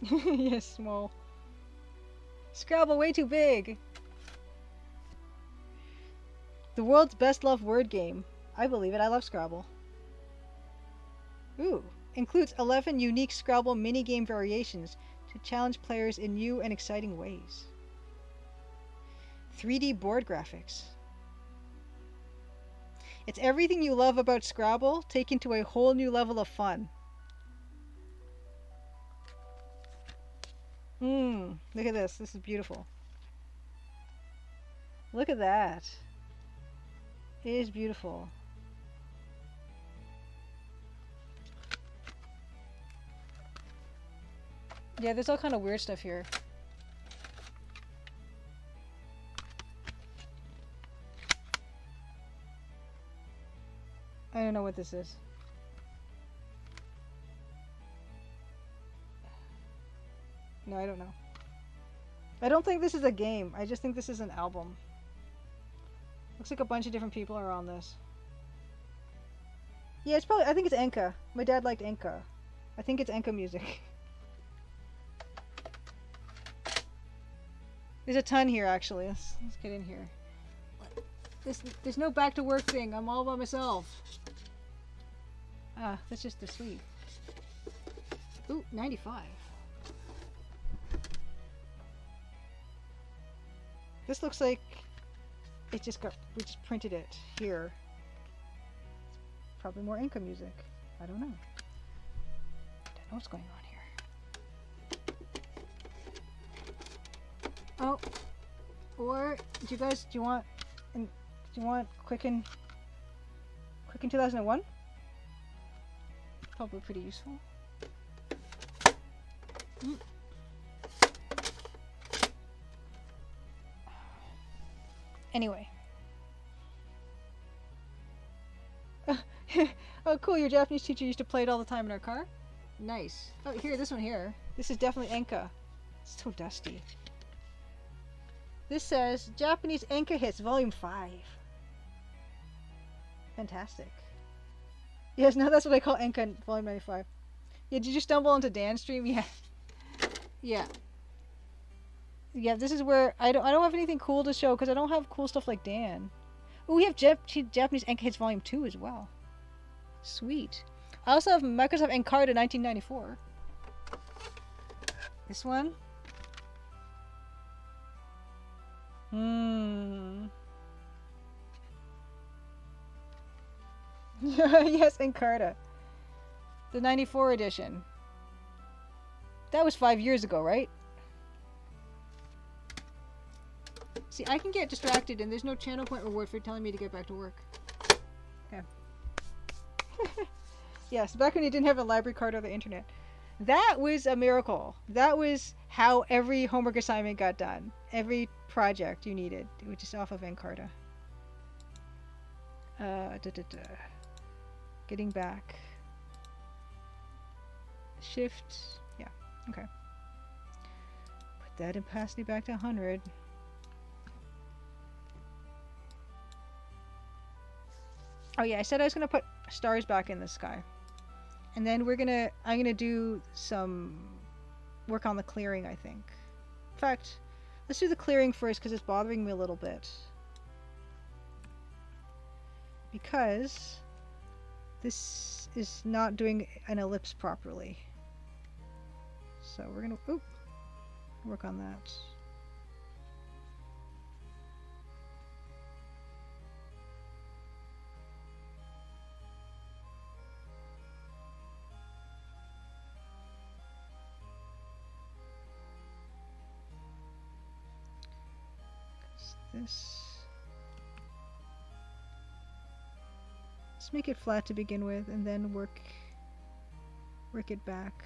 Yes, small. Scrabble way too big. The world's best loved word game. I believe it. I love Scrabble. Ooh. Includes 11 unique Scrabble minigame variations to challenge players in new and exciting ways. 3D board graphics. It's everything you love about Scrabble taken to a whole new level of fun. Look at this. This is beautiful. Look at that. It is beautiful. Yeah, there's all kind of weird stuff here. I don't know what this is. No, I don't know. I don't think this is a game. I just think this is an album. Looks like a bunch of different people are on this. Yeah, it's probably, I think it's Enka. My dad liked Enka. I think it's Enka music. There's a ton here, actually. Let's get in here. There's no back to work thing. I'm all by myself. Ah, that's just the sweet. Ooh, 95. This looks like it just got, we just printed it here. It's probably more Enka music. I don't know. Don't know what's going on here. Oh, or do you want Quicken 2001? Probably pretty useful. Anyway. Oh, cool. Your Japanese teacher used to play it all the time in our car? Nice. Oh, here, this one here. This is definitely Enka. It's so dusty. This says Japanese Enka Hits Volume 5. Fantastic. Yes, now that's what I call Enka Volume 95. Yeah, did you stumble onto Dan's stream? Yeah. Yeah. Yeah, this is where I don't have anything cool to show because I don't have cool stuff like Dan. Oh, we have Japanese Enka Hits Volume 2 as well. Sweet. I also have Microsoft Encarta 1994. This one. Yes, Encarta. The 94 edition. That was 5 years ago, right? See, I can get distracted and there's no channel point reward for telling me to get back to work. Okay. Yes, back when you didn't have a library card or the internet. That was a miracle. That was how every homework assignment got done. Every project you needed. It was just off of Encarta. Getting back. Shift. Yeah, okay. Put that opacity back to 100. Oh yeah, I said I was gonna put stars back in the sky. And then I'm gonna do some work on the clearing, I think. In fact, let's do the clearing first because it's bothering me a little bit. Because this is not doing an ellipse properly. So we're gonna work on that. Let's make it flat to begin with and then work it back.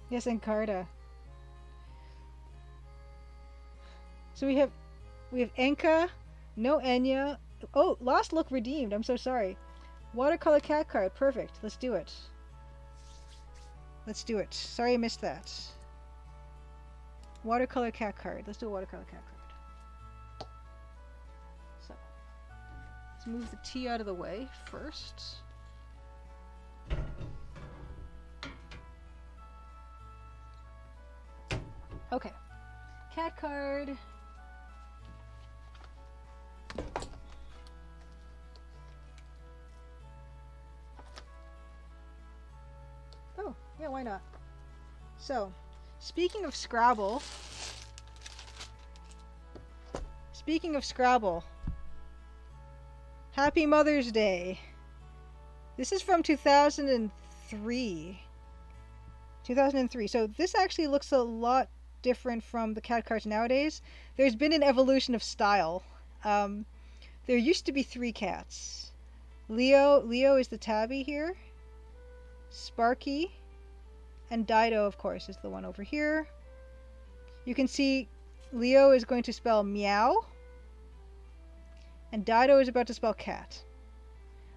Yes, Encarta. So we have Enka, no Enya. Oh, Lost Look redeemed. I'm so sorry. Watercolor cat card. Perfect. Let's do it. Let's do it. Sorry I missed that. Watercolor cat card. Let's do a watercolor cat card. So, let's move the T out of the way first. Okay. Cat card. Oh, yeah, why not? So, speaking of Scrabble, Happy Mother's Day. This is from 2003. 2003. So this actually looks a lot different from the cat cards nowadays. There's been an evolution of style. There used to be 3 cats. Leo is the tabby here. Sparky and Dido, of course, is the one over here. You can see Leo is going to spell meow, and Dido is about to spell cat.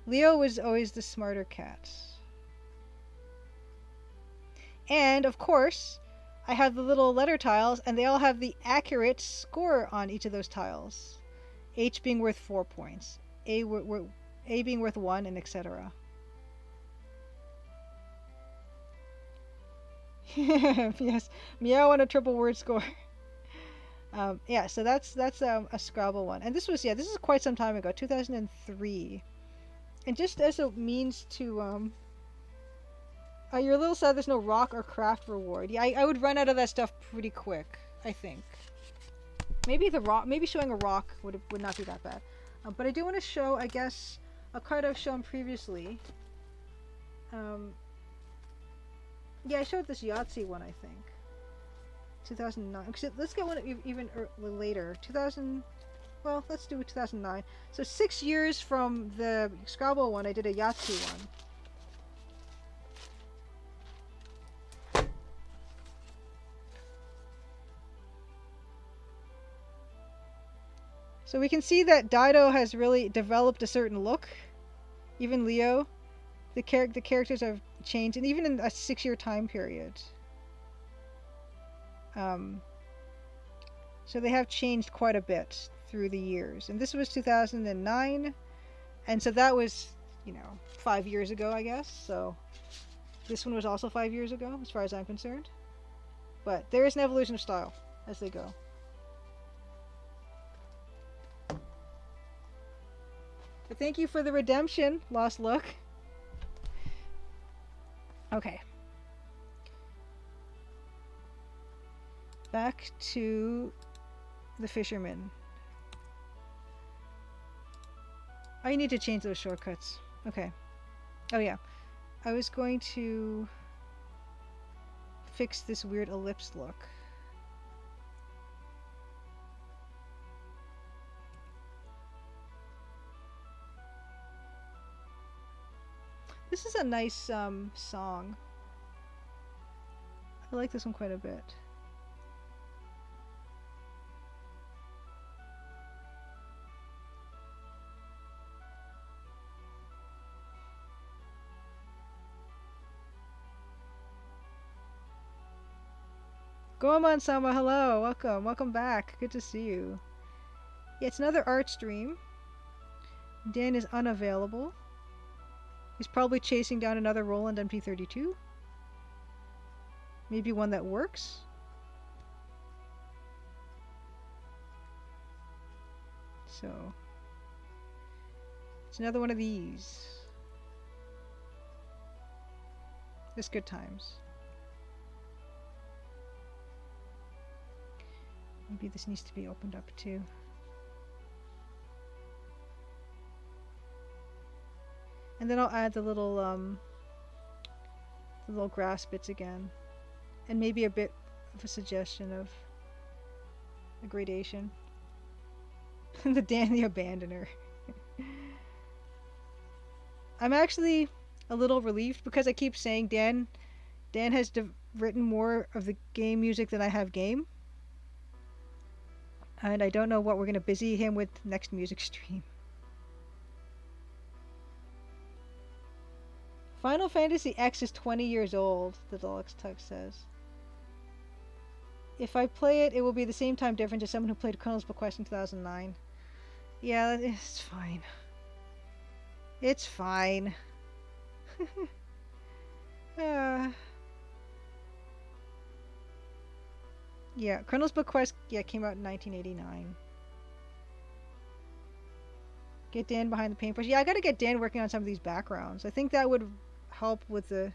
Leo was always the smarter cat. And, of course, I have the little letter tiles, and they all have the accurate score on each of those tiles. H being worth 4 points, A being worth 1, and etc. Yes, meow on a triple word score. Yeah, so that's a Scrabble one, and this is quite some time ago, 2003. And just as a means to you're a little sad there's no rock or craft reward. Yeah, I would run out of that stuff pretty quick, I think. Maybe showing a rock would not be that bad. But I do want to show, I guess, a card I've shown previously. Yeah, I showed this Yahtzee one, I think. 2009. Let's get one even later. 2000. Well, let's do 2009. So 6 years from the Scrabble one, I did a Yahtzee one. So we can see that Dido has really developed a certain look. Even Leo, the characters have changed, and even in a 6-year time period. So they have changed quite a bit through the years. And this was 2009, and so that was, 5 years ago, I guess. So this one was also 5 years ago, as far as I'm concerned. But there is an evolution of style as they go. But thank you for the redemption, Lost Look. Okay. Back to the fisherman. I need to change those shortcuts. Okay. Oh yeah. I was going to fix this weird ellipse look. This is a nice song. I like this one quite a bit. Goemon-sama, hello, welcome back. Good to see you. Yeah, it's another art stream. Dan is unavailable. He's probably chasing down another Roland MP32. Maybe one that works. So, it's another one of these. It's good times. Maybe this needs to be opened up too. And then I'll add the little grass bits again. And maybe a bit of a suggestion of a gradation. The Dan the Abandoner. I'm actually a little relieved because I keep saying Dan has written more of the game music than I have game. And I don't know what we're going to busy him with next music stream. Final Fantasy X is 20 years old, the Deluxe Tug says. If I play it, it will be the same time difference as someone who played Colonel's Bequest in 2009. Yeah, it's fine. It's fine. Yeah, Yeah, Colonel's Book Quest, yeah, came out in 1989. Get Dan behind the paintbrush. Yeah, I gotta get Dan working on some of these backgrounds. I think that would help with the...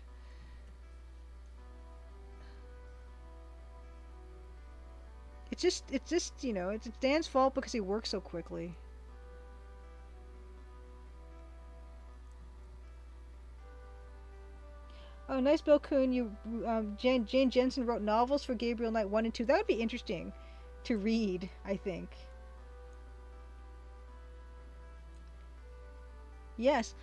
it's just, you know, it's Dan's fault because he works so quickly. Oh, nice, Bill Kuhn. Jane Jensen wrote novels for Gabriel Knight 1 and 2. That would be interesting to read, I think. Yes.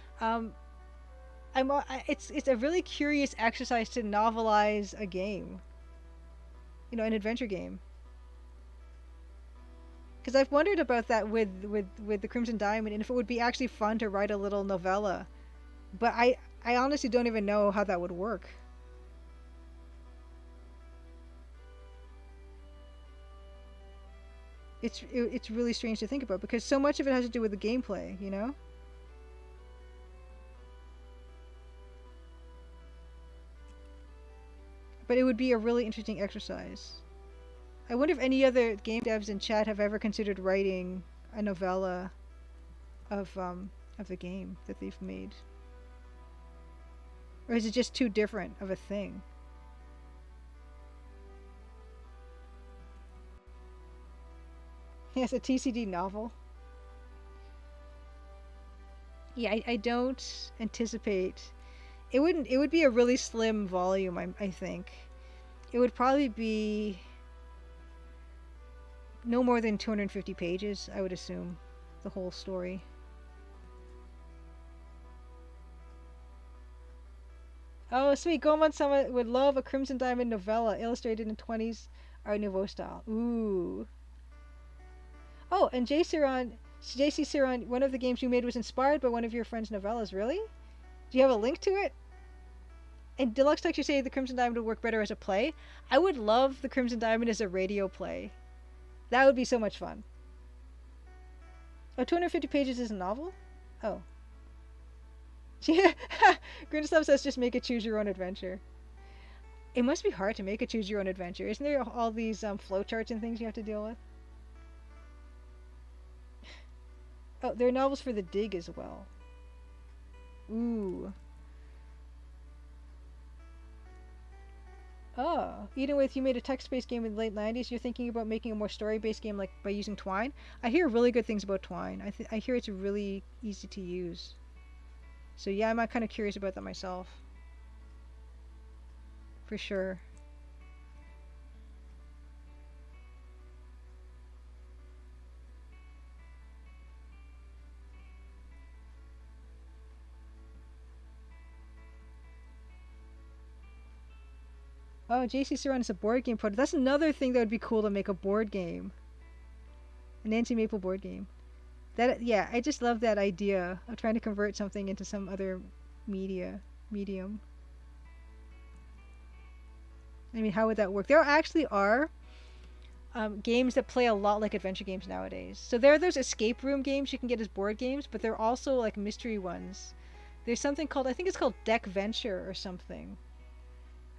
It's a really curious exercise to novelize a game. You know, an adventure game. Because I've wondered about that with the Crimson Diamond, and if it would be actually fun to write a little novella. But I honestly don't even know how that would work. It's really strange to think about because so much of it has to do with the gameplay, you know? But it would be a really interesting exercise. I wonder if any other game devs in chat have ever considered writing a novella of the game that they've made. Or is it just too different of a thing? Yes, a TCD novel. Yeah, I don't anticipate. It would be a really slim volume, I think. It would probably be no more than 250 pages, I would assume, the whole story. Oh, sweet. Goemon-sama would love a Crimson Diamond novella illustrated in 20s Art Nouveau style. Ooh. Oh, and JC Siron, one of the games you made was inspired by one of your friend's novellas. Really? Do you have a link to it? And Deluxe Text, you say the Crimson Diamond would work better as a play. I would love the Crimson Diamond as a radio play. That would be so much fun. Oh, 250 pages is a novel? Oh. Grindeslov says just make a choose your own adventure. It must be hard to make a choose your own adventure. Isn't there all these flowcharts and things you have to deal with? Oh, there are novels for the Dig as well. Ooh. Oh, Edenwith, you made a text-based game in the late 90s. You're thinking about making a more story-based game like by using Twine? I hear really good things about Twine. I hear it's really easy to use. So yeah, I'm kind of curious about that myself. For sure. Oh, JC Saran is a board game product. That's another thing that would be cool to make a board game. A Nancy Maple board game. Yeah, I just love that idea of trying to convert something into some other medium. I mean, how would that work? There actually are games that play a lot like adventure games nowadays. So there are those escape room games you can get as board games, but there are also like mystery ones. There's something called, I think it's called Deck Venture or something.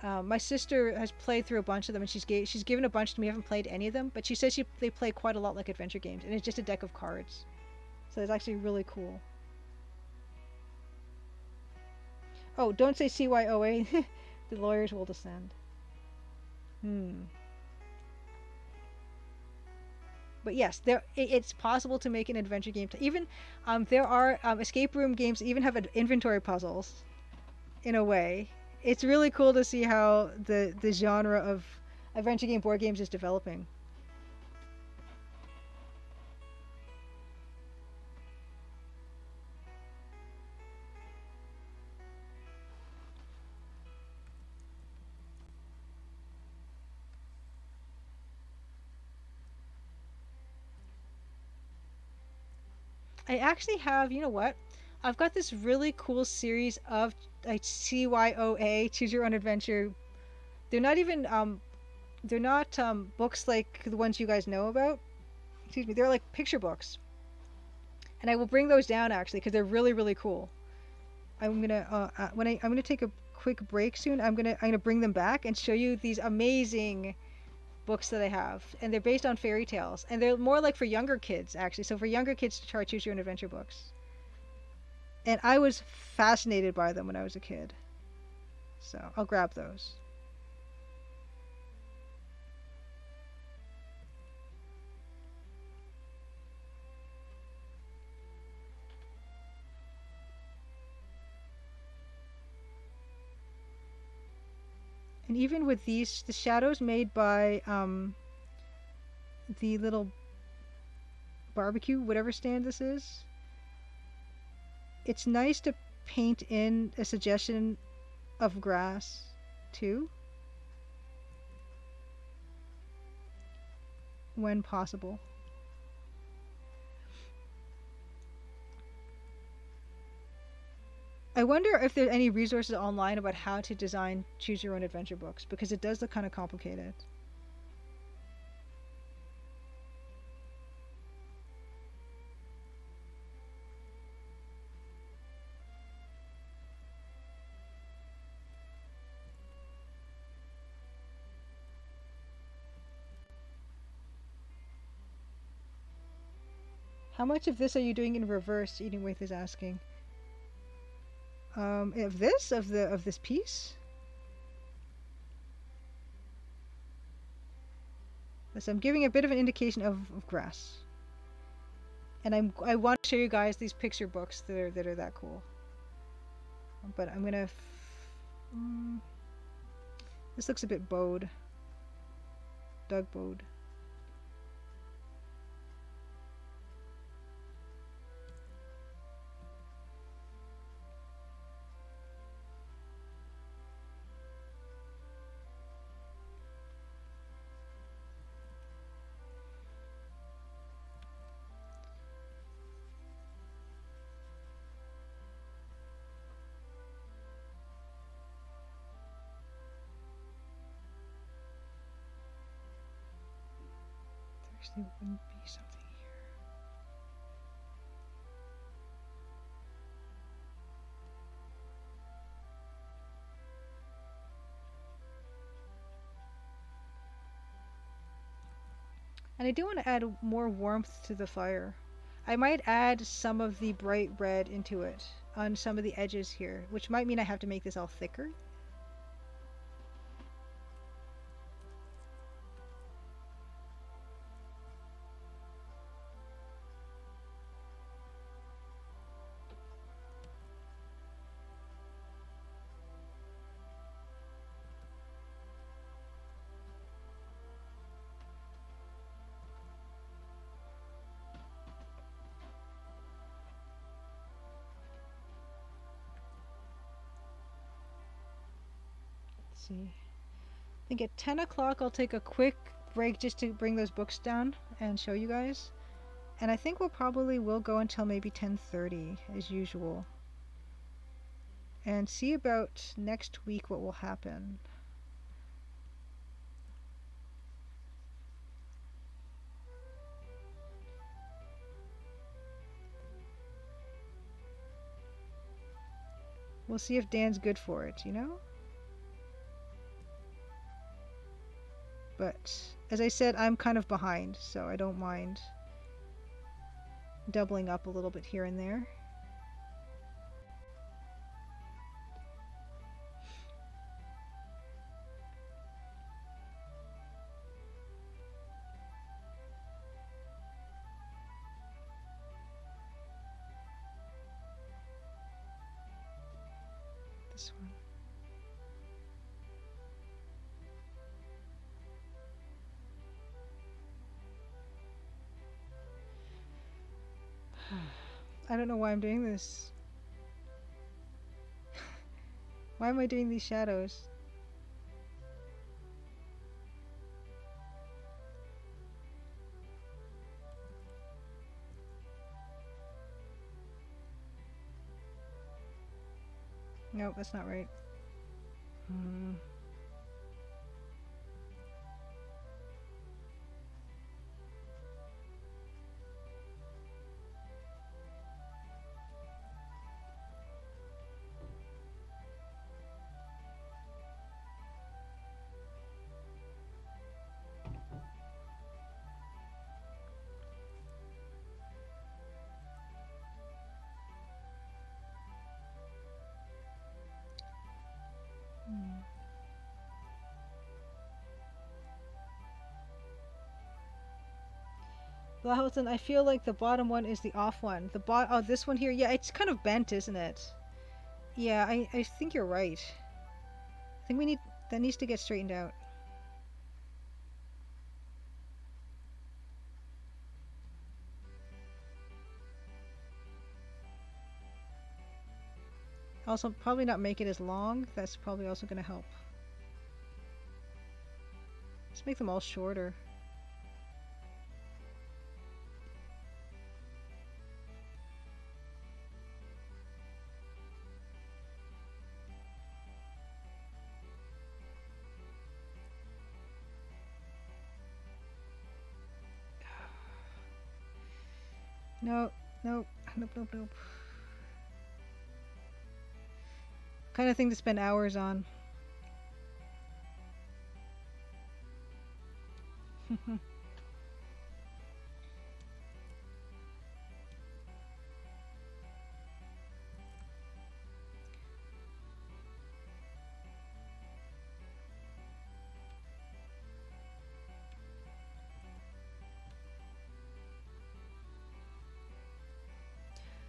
My sister has played through a bunch of them, and she's given a bunch to me. I haven't played any of them, but she says they play quite a lot like adventure games, and it's just a deck of cards. So it's actually really cool. Oh, don't say CYOA. The lawyers will descend. But yes, it's possible to make an adventure game. Even there are escape room games that even have inventory puzzles, in a way. It's really cool to see how the genre of adventure game board games is developing. I actually have, you know what? I've got this really cool series of CYOA, Choose Your Own Adventure. They're not even they're not books like the ones you guys know about. Excuse me, they're like picture books. And I will bring those down actually because they're really really cool. I'm gonna take a quick break soon. I'm gonna bring them back and show you these amazing books that I have, and they're based on fairy tales, and they're more like for younger kids actually. So for younger kids to try choose your own adventure books, and I was fascinated by them when I was a kid. So I'll grab those. And even with these, the shadows made by the little barbecue, whatever stand this is, it's nice to paint in a suggestion of grass too, when possible. I wonder if there's any resources online about how to design choose your own adventure books, because it does look kind of complicated. How much of this are you doing in reverse? Eating Waith is asking. Of this piece. So I'm giving a bit of an indication of grass, and I want to show you guys these picture books that are that cool. But I'm gonna. This looks a bit bowed. Doug bowed. There wouldn't be something here. And I do want to add more warmth to the fire. I might add some of the bright red into it on some of the edges here, which might mean I have to make this all thicker. See. I think at 10 o'clock I'll take a quick break just to bring those books down and show you guys. And I think we'll probably will go until maybe 10:30 as usual. And see about next week what will happen. We'll see if Dan's good for it, you know? But as I said, I'm kind of behind, so I don't mind doubling up a little bit here and there. This one. I don't know why I'm doing this. Why am I doing these shadows? Nope, that's not right. Blahosen, I feel like the bottom one is the off one. Oh, this one here, yeah, it's kind of bent, isn't it? Yeah, I think you're right. I think that needs to get straightened out. Also, probably not make it as long. That's probably also going to help. Let's make them all shorter. No, nope, nope, nope, nope. Kind of thing to spend hours on.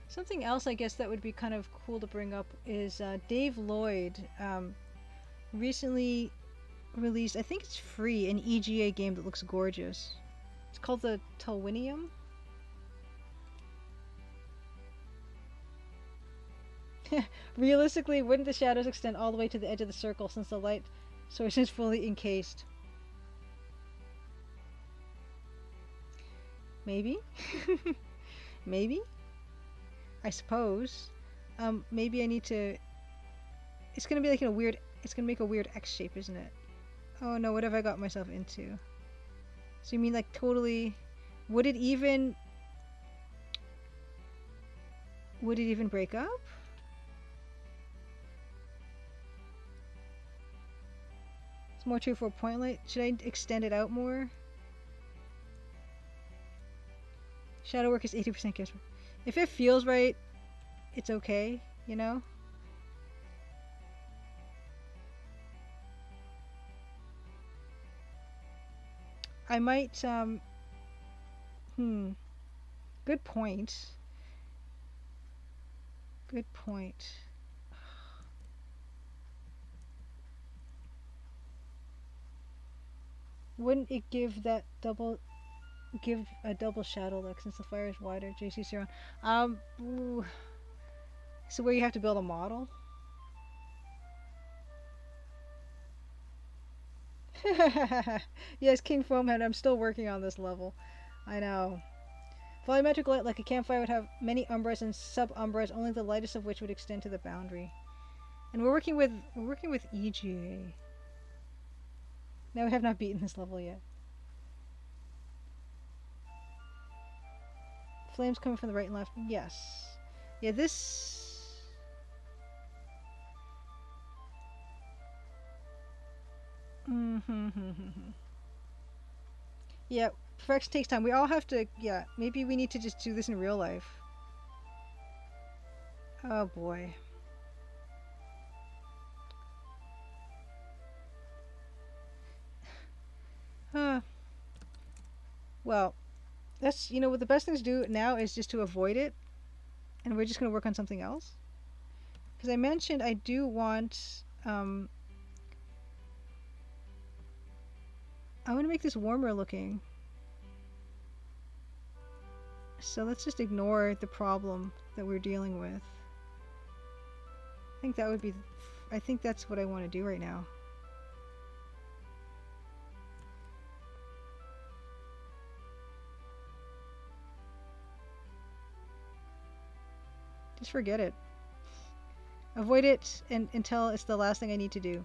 Something else I guess that would be kind of cool to bring up is Dave Lloyd recently released, I think it's free, an EGA game that looks gorgeous. It's called the Tulwinium. Realistically, wouldn't the shadows extend all the way to the edge of the circle since the light source is fully encased? Maybe? Maybe? I suppose. Maybe I need to... It's gonna be like it's gonna make a weird X shape, isn't it? Oh no, what have I got myself into? So you mean like totally... Would it even break up? It's more true for a point light. Should I extend it out more? Shadow work is 80% guesswork. If it feels right, it's okay, you know? I might, good point. Good point. Wouldn't it give a double shadow look since the fire is wider? JC0. Ooh. So where you have to build a model? Yes, King Foamhead, I'm still working on this level. I know. Volumetric light like a campfire would have many umbras and sub-umbras, only the lightest of which would extend to the boundary. And we're working with EGA. Now we have not beaten this level yet. Flames coming from the right and left. Yes. Yeah, this... Yeah, perfection takes time. We all have to... Yeah, maybe we need to just do this in real life. Oh boy. Well, that's, you know, what the best thing to do now is just to avoid it. And we're just going to work on something else. Because I mentioned I do want... I want to make this warmer looking. So let's just ignore the problem that we're dealing with. I think that would be... I think that's what I want to do right now. Just forget it. Avoid it until it's the last thing I need to do.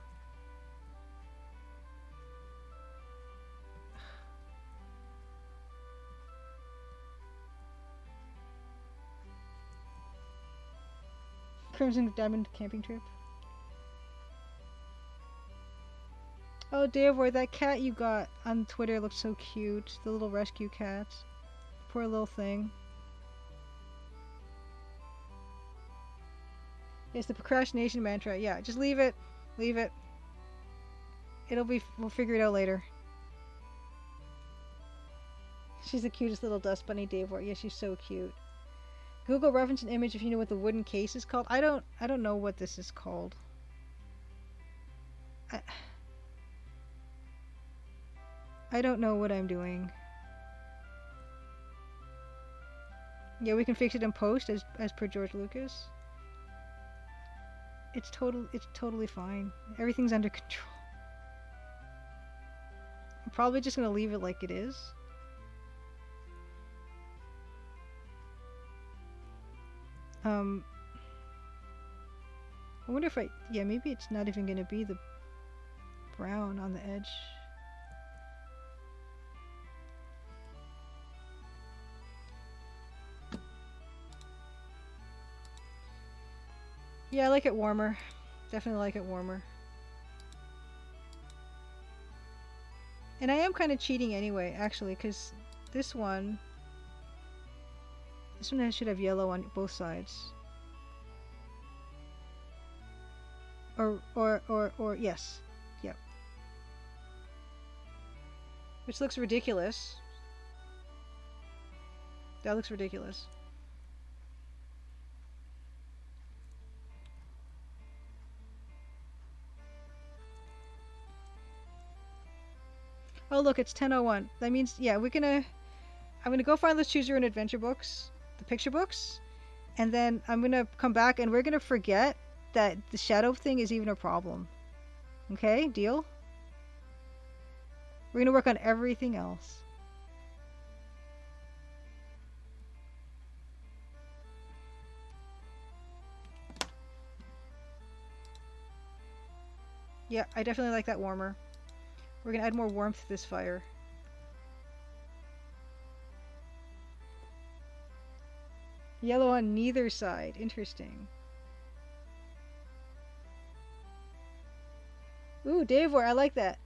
Crimson Diamond camping trip. Oh, Davor, that cat you got on Twitter looked so cute. The little rescue cat. Poor little thing. It's the procrastination mantra. Yeah, just leave it. Leave it. We'll figure it out later. She's the cutest little dust bunny, Davor. Yeah, she's so cute. Google reference an image if you know what the wooden case is called. I don't know what this is called. I don't know what I'm doing. Yeah, we can fix it in post as per George Lucas. It's totally fine. Everything's under control. I'm probably just gonna leave it like it is. I wonder if yeah, maybe it's not even gonna be the brown on the edge. Yeah, I like it warmer. Definitely like it warmer. And I am kind of cheating anyway, actually, because this one should have yellow on both sides. Or yes. Yep. Which looks ridiculous. That looks ridiculous. Oh look, it's 10:01. That means, yeah, I'm gonna go find those Choose Your Own Adventure books, the picture books, and then I'm gonna come back and we're gonna forget that the shadow thing is even a problem. Okay, deal? We're gonna work on everything else. Yeah, I definitely like that warmer. We're gonna add more warmth to this fire. Yellow on neither side. Interesting. Ooh, Davor, I like that.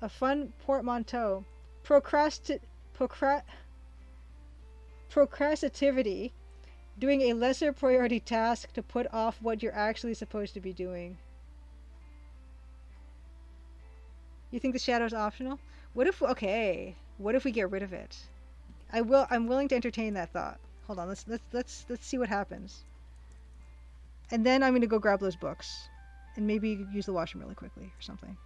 A fun portmanteau. Procrastinativity. Doing a lesser priority task to put off what you're actually supposed to be doing. You think the shadow's optional? What if, okay, what if we get rid of it? I'm willing to entertain that thought. Hold on, let's see what happens. And then I'm gonna go grab those books. And maybe use the washroom really quickly or something.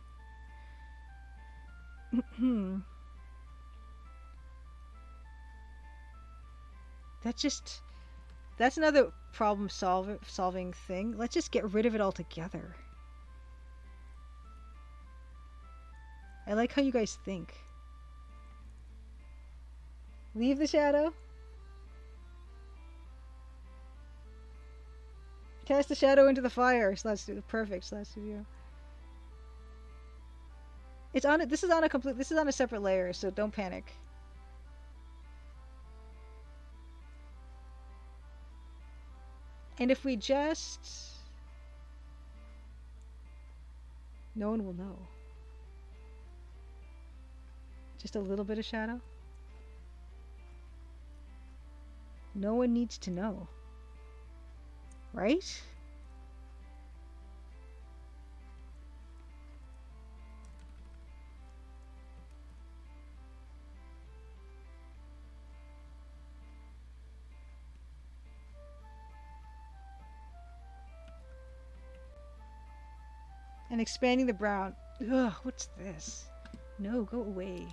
That's another problem solving thing. Let's just get rid of it altogether. I like how you guys think. Leave the shadow. Cast the shadow into the fire. Perfect. Studio. It's on it. This is on a separate layer, so don't panic. And if we just, no one will know. Just a little bit of shadow. No one needs to know. Right? And expanding the brown. Ugh, what's this? No, go away.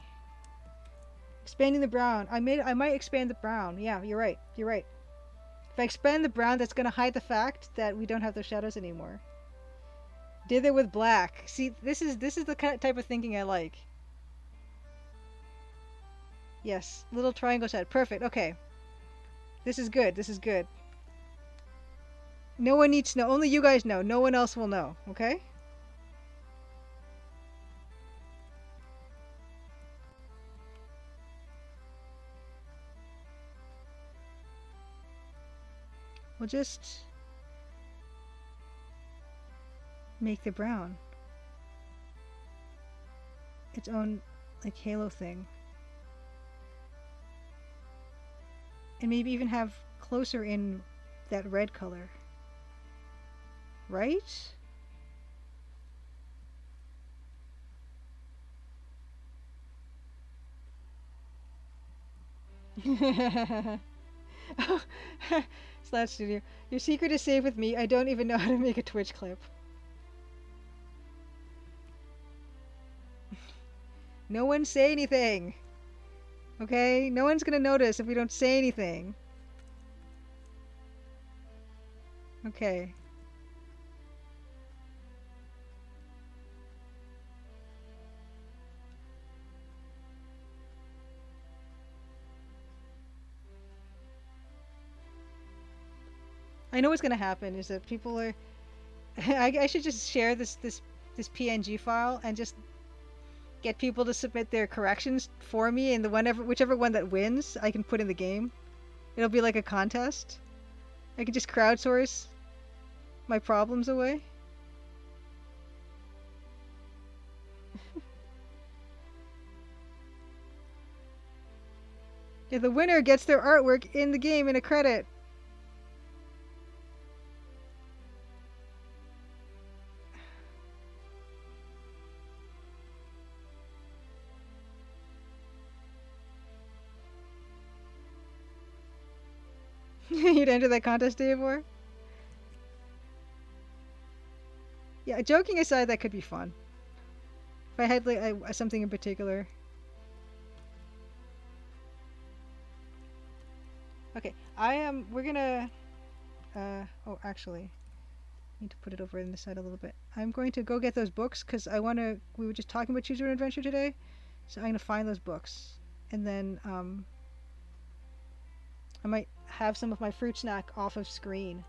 Expanding the brown. I might expand the brown. Yeah, you're right. You're right. If I expand the brown, that's going to hide the fact that we don't have those shadows anymore. Dither with black. See, this is the kind of type of thinking I like. Yes, little triangle shadow. Perfect. Okay. This is good. This is good. No one needs to know. Only you guys know. No one else will know. Okay? We'll just make the brown its own like halo thing. And maybe even have closer in that red color. Right? Slash Studio. Your secret is safe with me. I don't even know how to make a Twitch clip. No one say anything. Okay? No one's gonna notice if we don't say anything. Okay. I know what's gonna happen is that people are. I should just share this PNG file and just get people to submit their corrections for me, and whichever one that wins, I can put in the game. It'll be like a contest. I can just crowdsource my problems away. Yeah, the winner gets their artwork in the game in a credit. You'd enter that contest, Davor? Yeah, joking aside, that could be fun. If I had like something in particular. Okay, we're gonna. Oh, actually, need to put it over in the side a little bit. I'm going to go get those books because we were just talking about Choose Your Own Adventure today, so I'm gonna find those books, and then I might have some of my fruit snack off of screen.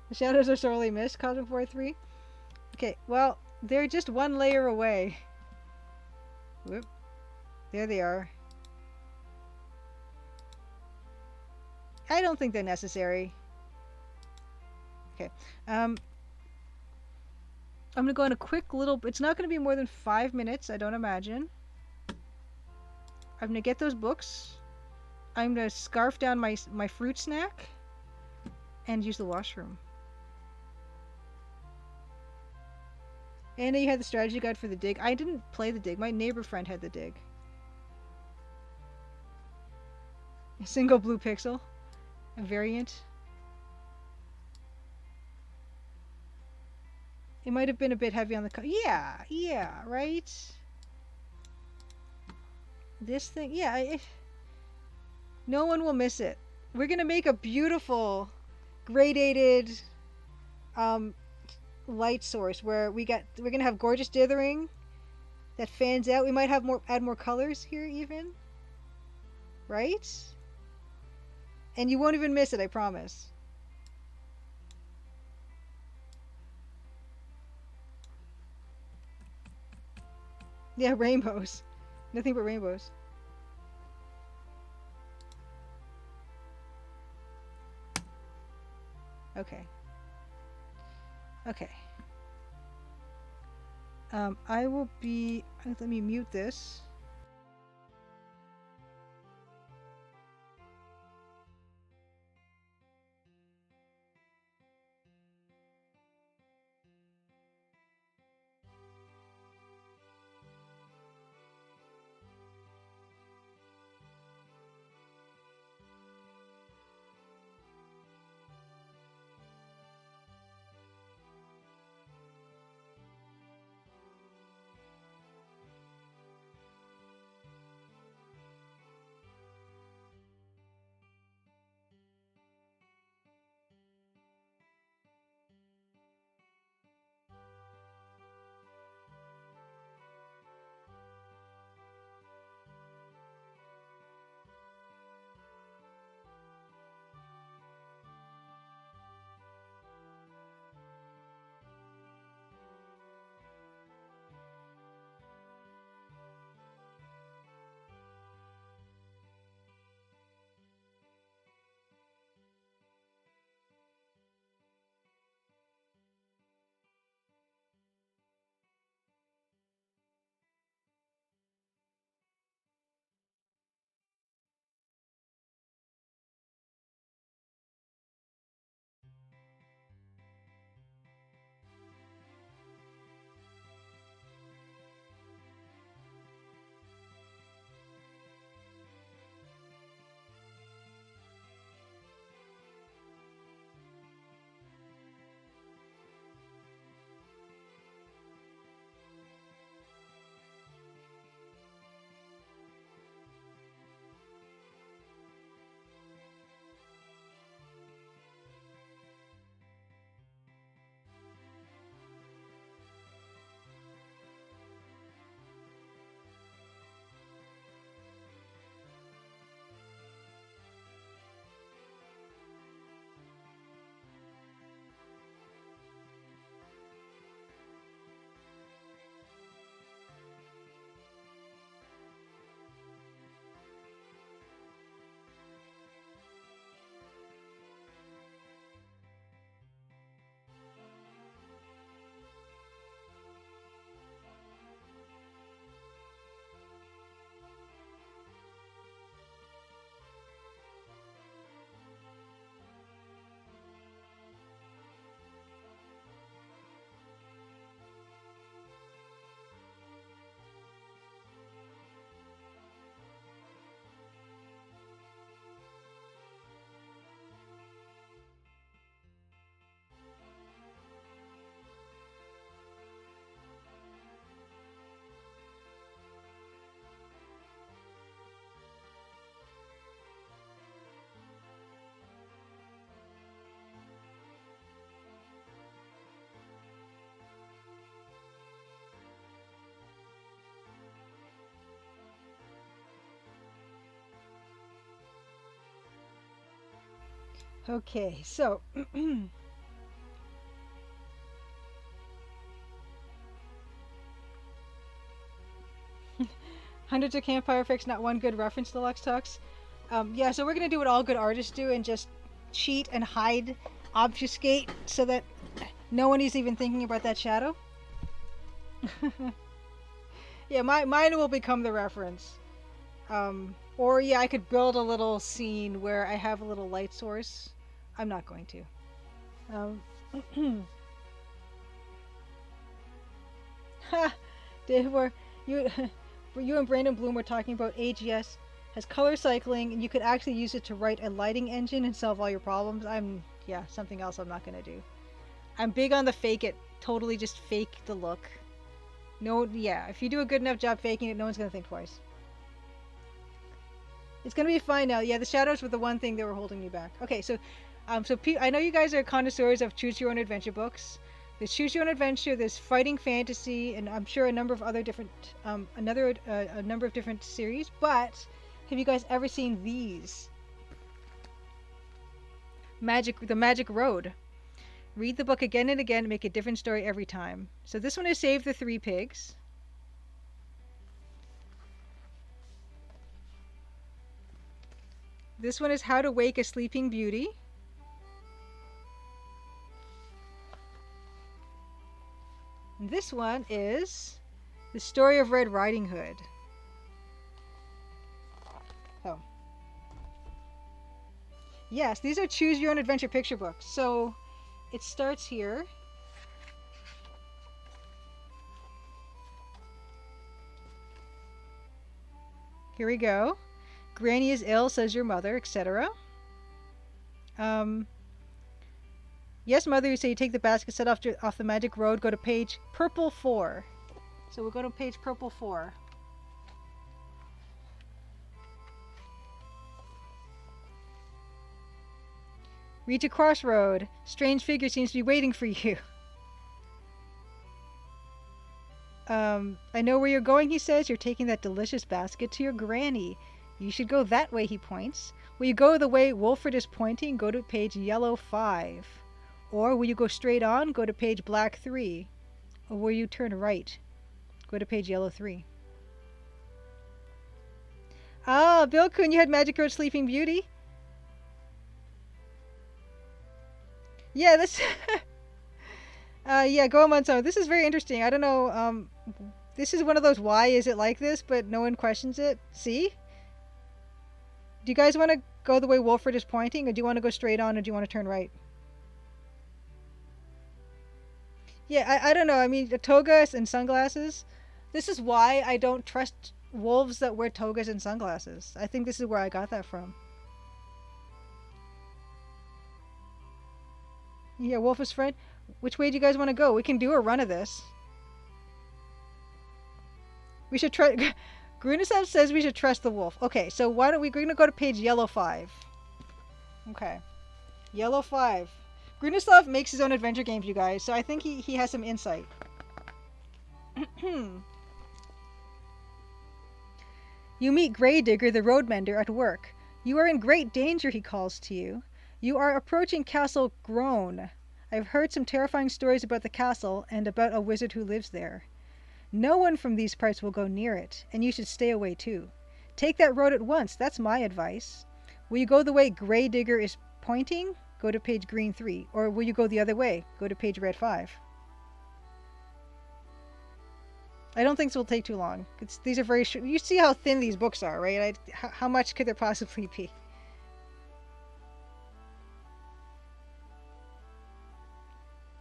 The shadows are sorely missed, Cosmic43. Okay, well, they're just one layer away. Whoop. There they are. I don't think they're necessary. Okay. I'm gonna go on a quick little. It's not gonna be more than 5 minutes, I don't imagine. I'm gonna get those books. I'm gonna scarf down my fruit snack, and use the washroom. And you had the strategy guide for the dig. I didn't play the dig. My neighbor friend had the dig. A single blue pixel. A variant. It might have been a bit heavy on the yeah, right? This thing, yeah, no one will miss it. We're gonna make a beautiful gradated light source where we're gonna have gorgeous dithering that fans out. We might have add more colors here even. Right? And you won't even miss it, I promise. Yeah, rainbows. Nothing but rainbows. Okay. Okay. I will be. Let me mute this. Okay, so hundreds of campfire fix, not one good reference to Lux Tux. Yeah, so we're gonna do what all good artists do and just cheat and hide, obfuscate, so that no one is even thinking about that shadow. Yeah, mine will become the reference. Or yeah, I could build a little scene where I have a little light source. I'm not going to. Ha! Dave, where you, where you and Brandon Bloom were talking about AGS has color cycling, and you could actually use it to write a lighting engine and solve all your problems. Yeah, something else I'm not gonna do. I'm big on the fake it. Totally just fake the look. No, yeah, if you do a good enough job faking it, no one's gonna think twice. It's gonna be fine now. Yeah, the shadows were the one thing that were holding me back. Okay, so, I know you guys are connoisseurs of choose your own adventure books. There's choose your own adventure. There's fighting fantasy, and I'm sure a number of other different, a number of different series. But have you guys ever seen these? The Magic Road. Read the book again and again, make a different story every time. So this one is Save the Three Pigs. This one is How to Wake a Sleeping Beauty. And this one is The Story of Red Riding Hood. Oh. Yes, these are choose your own adventure picture books. So it starts here. Here we go. Granny is ill, says your mother, etc. Yes, mother, you say you take the basket set off the magic road, go to page purple 4. So we'll go to page purple 4. Reach a crossroad. Strange figure seems to be waiting for you. I know where you're going, he says. You're taking that delicious basket to your granny. You should go that way, he points. Will you go the way Wolford is pointing? Go to page yellow 5. Or will you go straight on? Go to page black 3. Or will you turn right? Go to page yellow 3. Ah, Bill Kuhn, you had Magic Road Sleeping Beauty. Yeah, this... yeah, go on, so this is very interesting. I don't know, this is one of those why is it like this, but no one questions it. See? Do you guys want to go the way Wolford is pointing, or do you want to go straight on, or do you want to turn right? Yeah, I don't know. I mean, togas and sunglasses. This is why I don't trust wolves that wear togas and sunglasses. I think this is where I got that from. Yeah, Wolf's friend. Which way do you guys want to go? We can do a run of this. We should try... Grunesav says we should trust the wolf. Okay, so why don't we're going to go to page yellow 5. Okay. Yellow 5. Gruneslav makes his own adventure games, you guys, so I think he has some insight. You meet Greydigger, the road mender, at work. You are in great danger, he calls to you. You are approaching Castle Groan. I've heard some terrifying stories about the castle and about a wizard who lives there. No one from these parts will go near it, and you should stay away too. Take that road at once, that's my advice. Will you go the way Greydigger is pointing? Go to page green 3. Or will you go the other way? Go to page red 5. I don't think this will take too long. These are very short. You see how thin these books are, right? How much could there possibly be?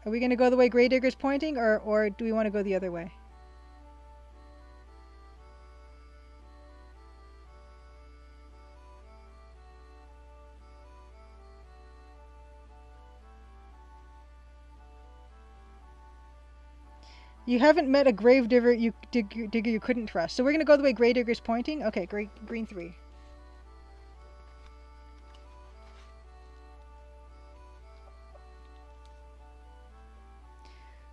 Are we going to go the way Greydigger's pointing, or do we want to go the other way? You haven't met a grave digger you couldn't trust. So we're going to go the way Greydigger's pointing? Okay, green 3.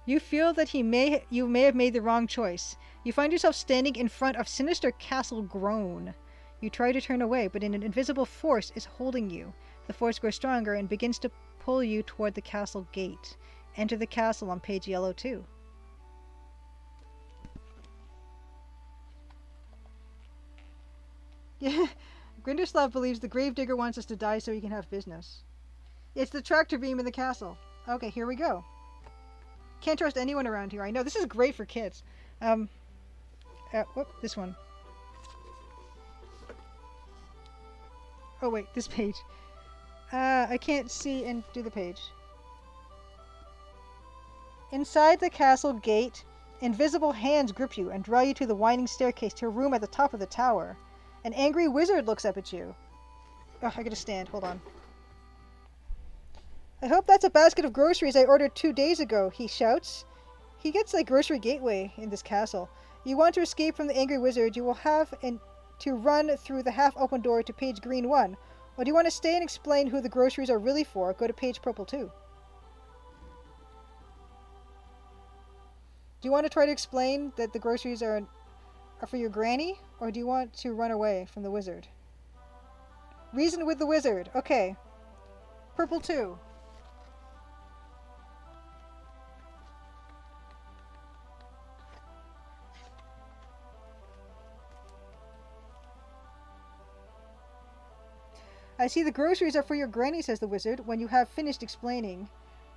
You feel that you may have made the wrong choice. You find yourself standing in front of sinister Castle Groan. You try to turn away, but an invisible force is holding you. The force grows stronger and begins to pull you toward the castle gate. Enter the castle on page yellow 2. Yeah, Grinderslav believes the gravedigger wants us to die so he can have business. It's the tractor beam in the castle. Okay, here we go. Can't trust anyone around here. I know, this is great for kids. Whoop, this one. Oh wait, this page. I can't see and do the page. Inside the castle gate, invisible hands grip you and draw you to the winding staircase to a room at the top of the tower. An angry wizard looks up at you. Oh, I gotta stand. Hold on. I hope that's a basket of groceries I ordered 2 days ago, he shouts. He gets like grocery gateway in this castle. You want to escape from the angry wizard, you will have to run through the half-open door to page green 1. Or do you want to stay and explain who the groceries are really for? Go to page purple 2. Do you want to try to explain that the groceries are for your granny? Or do you want to run away from the wizard? Reason with the wizard. Okay. Purple 2. I see the groceries are for your granny, says the wizard, when you have finished explaining.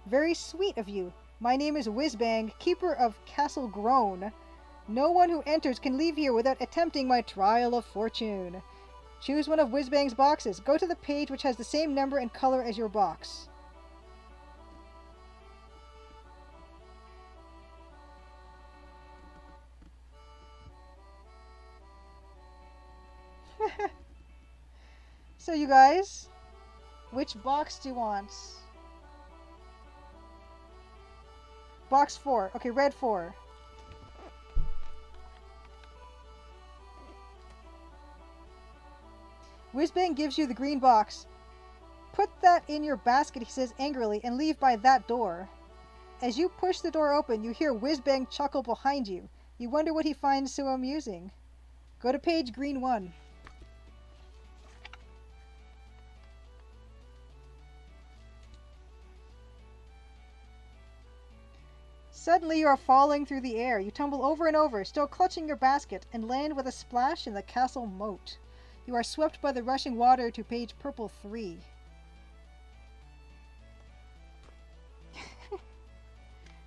Very sweet of you. My name is Whizbang, keeper of Castle Groan. No one who enters can leave here without attempting my trial of fortune. Choose one of Whizbang's boxes. Go to the page which has the same number and color as your box. So you guys, which box do you want? Box 4. Okay, red 4. Whizbang gives you the green box. Put that in your basket, he says angrily, and leave by that door. As you push the door open, you hear Whizbang chuckle behind you. You wonder what he finds so amusing. Go to page green 1. Suddenly you are falling through the air. You tumble over and over, still clutching your basket, and land with a splash in the castle moat. You are swept by the rushing water to page purple 3.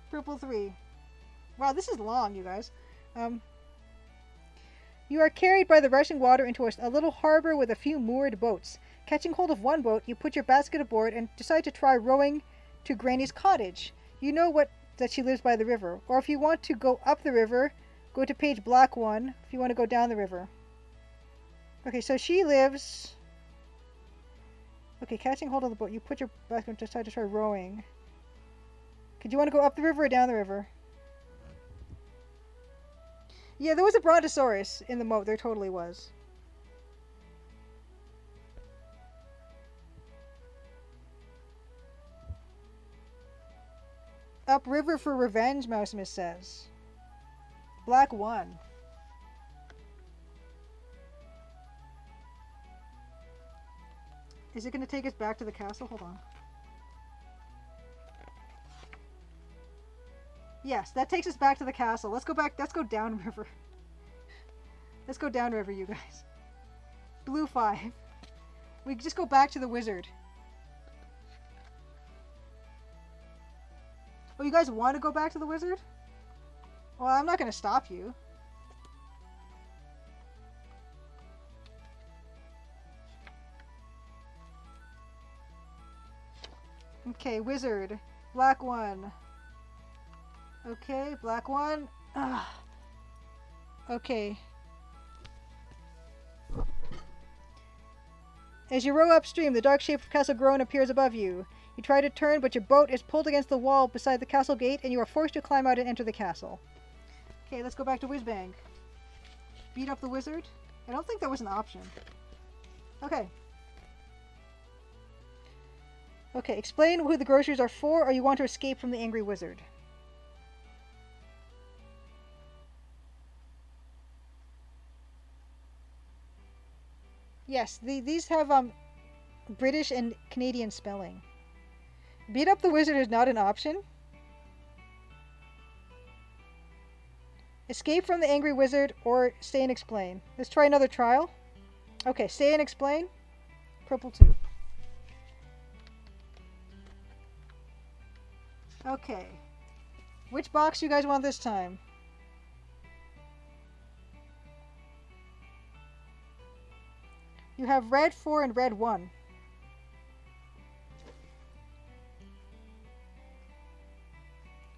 Purple 3. Wow, this is long, you guys. You are carried by the rushing water into a little harbor with a few moored boats. Catching hold of one boat, you put your basket aboard and decide to try rowing to Granny's cottage. You know that she lives by the river. Or if you want to go up the river, go to page black 1 if you want to go down the river. Okay, so she lives... Okay, catching hold of the boat. You put your basket and decide to try rowing. Okay, do you want to go up the river or down the river? Yeah, there was a brontosaurus in the moat. There totally was. Upriver for revenge, Mousemas says. Black 1. Is it going to take us back to the castle? Hold on. Yes, that takes us back to the castle. Let's go back. Let's go downriver. Let's go downriver, you guys. Blue 5. We just go back to the wizard. Oh, you guys want to go back to the wizard? Well, I'm not going to stop you. Okay, wizard. Black 1. Okay, black 1. Ugh. Okay. As you row upstream, the dark shape of Castle Groan appears above you. You try to turn, but your boat is pulled against the wall beside the castle gate, and you are forced to climb out and enter the castle. Okay, let's go back to Whizbang. Beat up the wizard? I don't think that was an option. Okay. Okay, explain who the groceries are for, or you want to escape from the angry wizard. Yes, these have British and Canadian spelling. Beat up the wizard is not an option. Escape from the angry wizard or stay and explain. Let's try another trial. Okay, stay and explain. Purple 2. Okay. Which box you guys want this time? You have red 4 and red 1.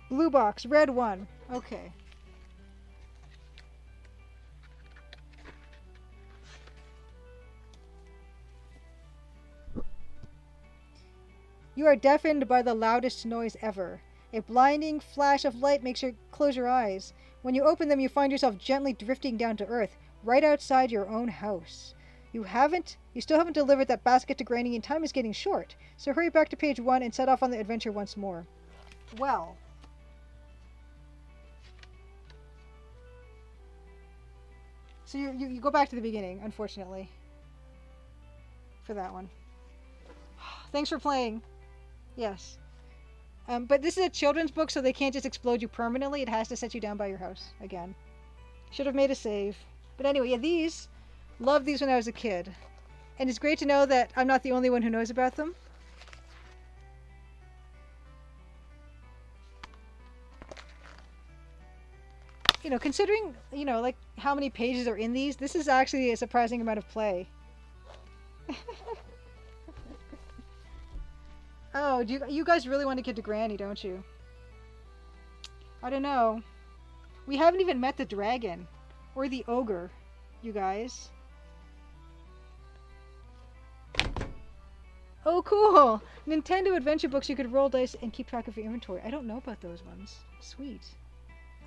Blue box, red 1. Okay. You are deafened by the loudest noise ever. A blinding flash of light makes you close your eyes. When you open them, you find yourself gently drifting down to earth, right outside your own house. You still haven't delivered that basket to Granny, and time is getting short. So hurry back to page 1 and set off on the adventure once more. Well. So you go back to the beginning, unfortunately. For that one. Thanks for playing. Yes. But this is a children's book, so they can't just explode you permanently. It has to set you down by your house again. Should have made a save. But anyway, yeah, loved these when I was a kid. And it's great to know that I'm not the only one who knows about them. You know, considering, you know, like how many pages are in these, this is actually a surprising amount of play. Oh, you guys really want to get to Granny, don't you? I don't know. We haven't even met the dragon. Or the ogre, you guys. Oh, cool! Nintendo adventure books you could roll dice and keep track of your inventory. I don't know about those ones. Sweet.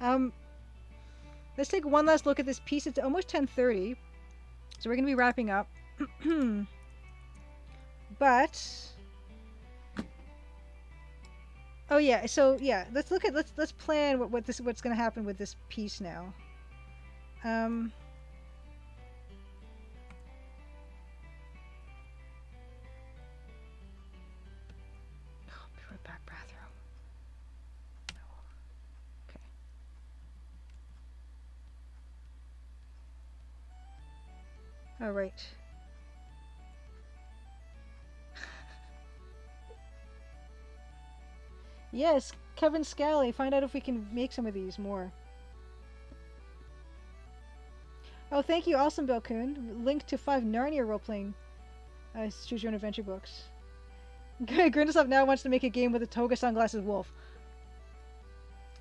Let's take one last look at this piece. It's almost 10:30. So we're going to be wrapping up. But... Oh yeah, so yeah, let's plan what's going to happen with this piece now. Be right back, bathroom. Okay. All right. Yes, Kevin Scally. Find out if we can make some of these more. Oh, thank you, Awesome Belcoon. Link to 5 Narnia role-playing Choose Your Own Adventure books. Grindelwald now wants to make a game with a toga sunglasses wolf.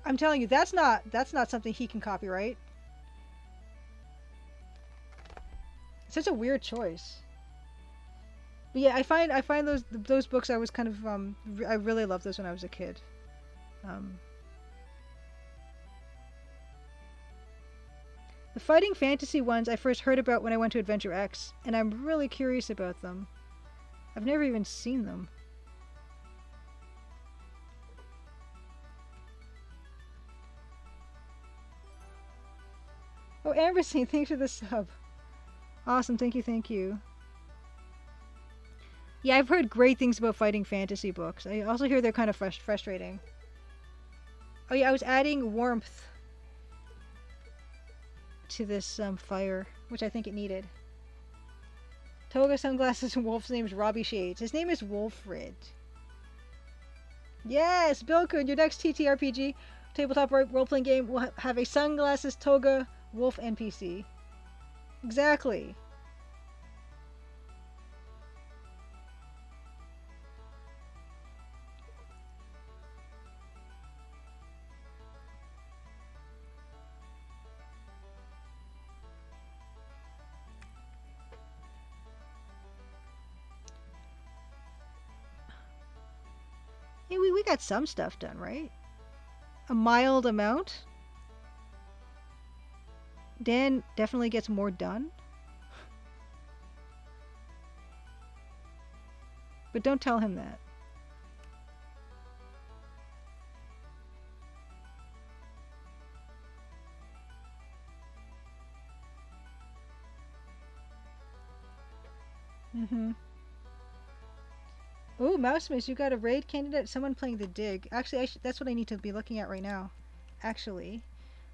I'm telling you, that's not something he can copyright. It's such a weird choice. But yeah, I find those books I was kind of I really loved those when I was a kid. The fighting fantasy ones I first heard about when I went to Adventure X, and I'm really curious about them. I've never even seen them. Oh, Ambersine, thanks for the sub. Awesome, thank you. Yeah, I've heard great things about fighting fantasy books. I also hear they're kind of frustrating. Oh yeah, I was adding warmth to this fire, which I think it needed. Toga sunglasses and wolf's name is Robbie Shades. His name is Wolfrid. Yes, Bilkun, your next TTRPG tabletop role-playing game will have a sunglasses toga wolf NPC. Exactly. Yeah, we got some stuff done, right? A mild amount. Dan definitely gets more done. But don't tell him that. Oh, Mouse Miss, you got a raid candidate? Someone playing the dig. Actually, that's what I need to be looking at right now. Actually,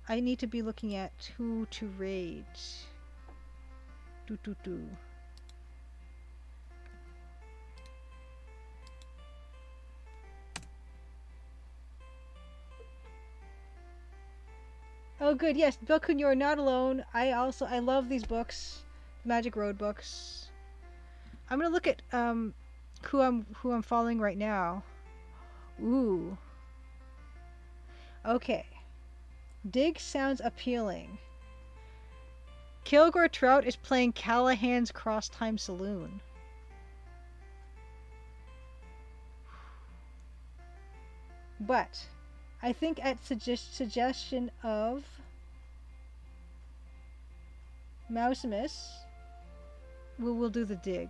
I need to be looking at who to raid. Do do do. Oh, good. Yes, Bilkun, you're not alone. I love these books, Magic Road books. I'm gonna look at who I'm following right now. Ooh. Okay. Dig sounds appealing. Kilgore Trout is playing Callahan's Cross Time Saloon. But I think at suggestion of Mousimus, we'll do the dig.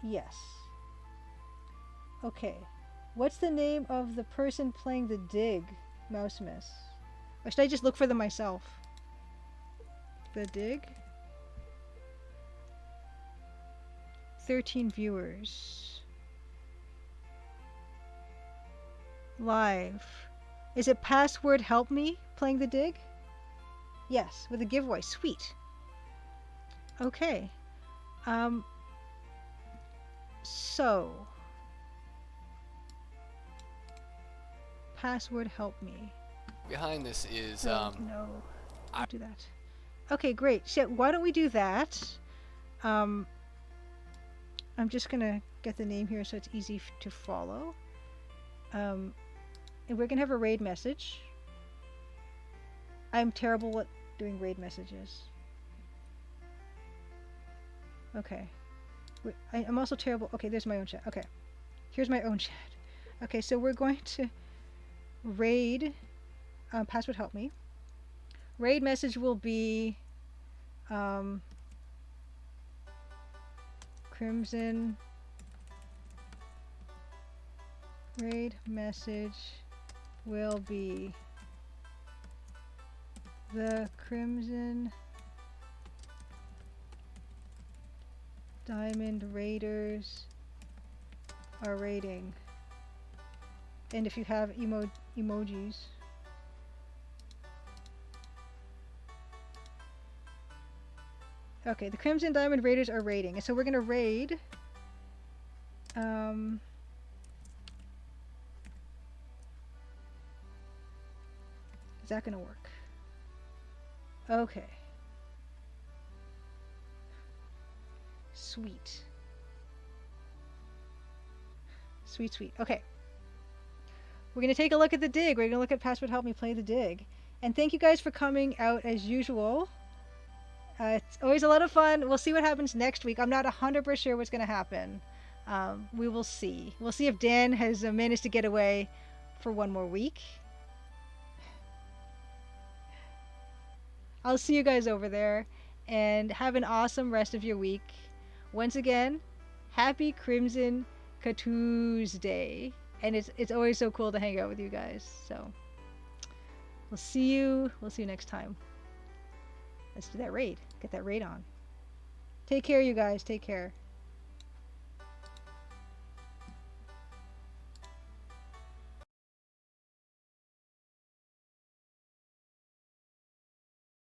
Yes. Okay. What's the name of the person playing the dig, Mousimus? Or should I just look for them myself? The dig? 13 viewers. Live. Is it password help me playing the dig? Yes, with a giveaway. Sweet. Okay. So password help me. Behind this is No, I'll do that. Okay, great. Shit, why don't we do that? I'm just gonna get the name here so it's easy to follow. And we're gonna have a raid message. I'm terrible at doing raid messages. Okay. I'm also terrible. Okay, there's my own chat. Okay. Here's my own chat. Okay, so we're going to raid. Password help me. Raid message will be Crimson. Raid message will be the Crimson Diamond Raiders are raiding. And if you have emojis. Okay, the Crimson Diamond Raiders are raiding. And so we're gonna raid. Is that gonna work? Okay. Sweet. Sweet, sweet. Okay. We're going to take a look at the dig. We're going to look at Password Help Me Play the dig. And thank you guys for coming out as usual. It's always a lot of fun. We'll see what happens next week. I'm not 100% sure what's going to happen. We will see. We'll see if Dan has managed to get away for one more week. I'll see you guys over there. And have an awesome rest of your week. Once again, happy Crimson Tuesday. And it's always so cool to hang out with you guys. So we'll see you next time. Let's do that raid. Get that raid on. Take care, you guys. Take care.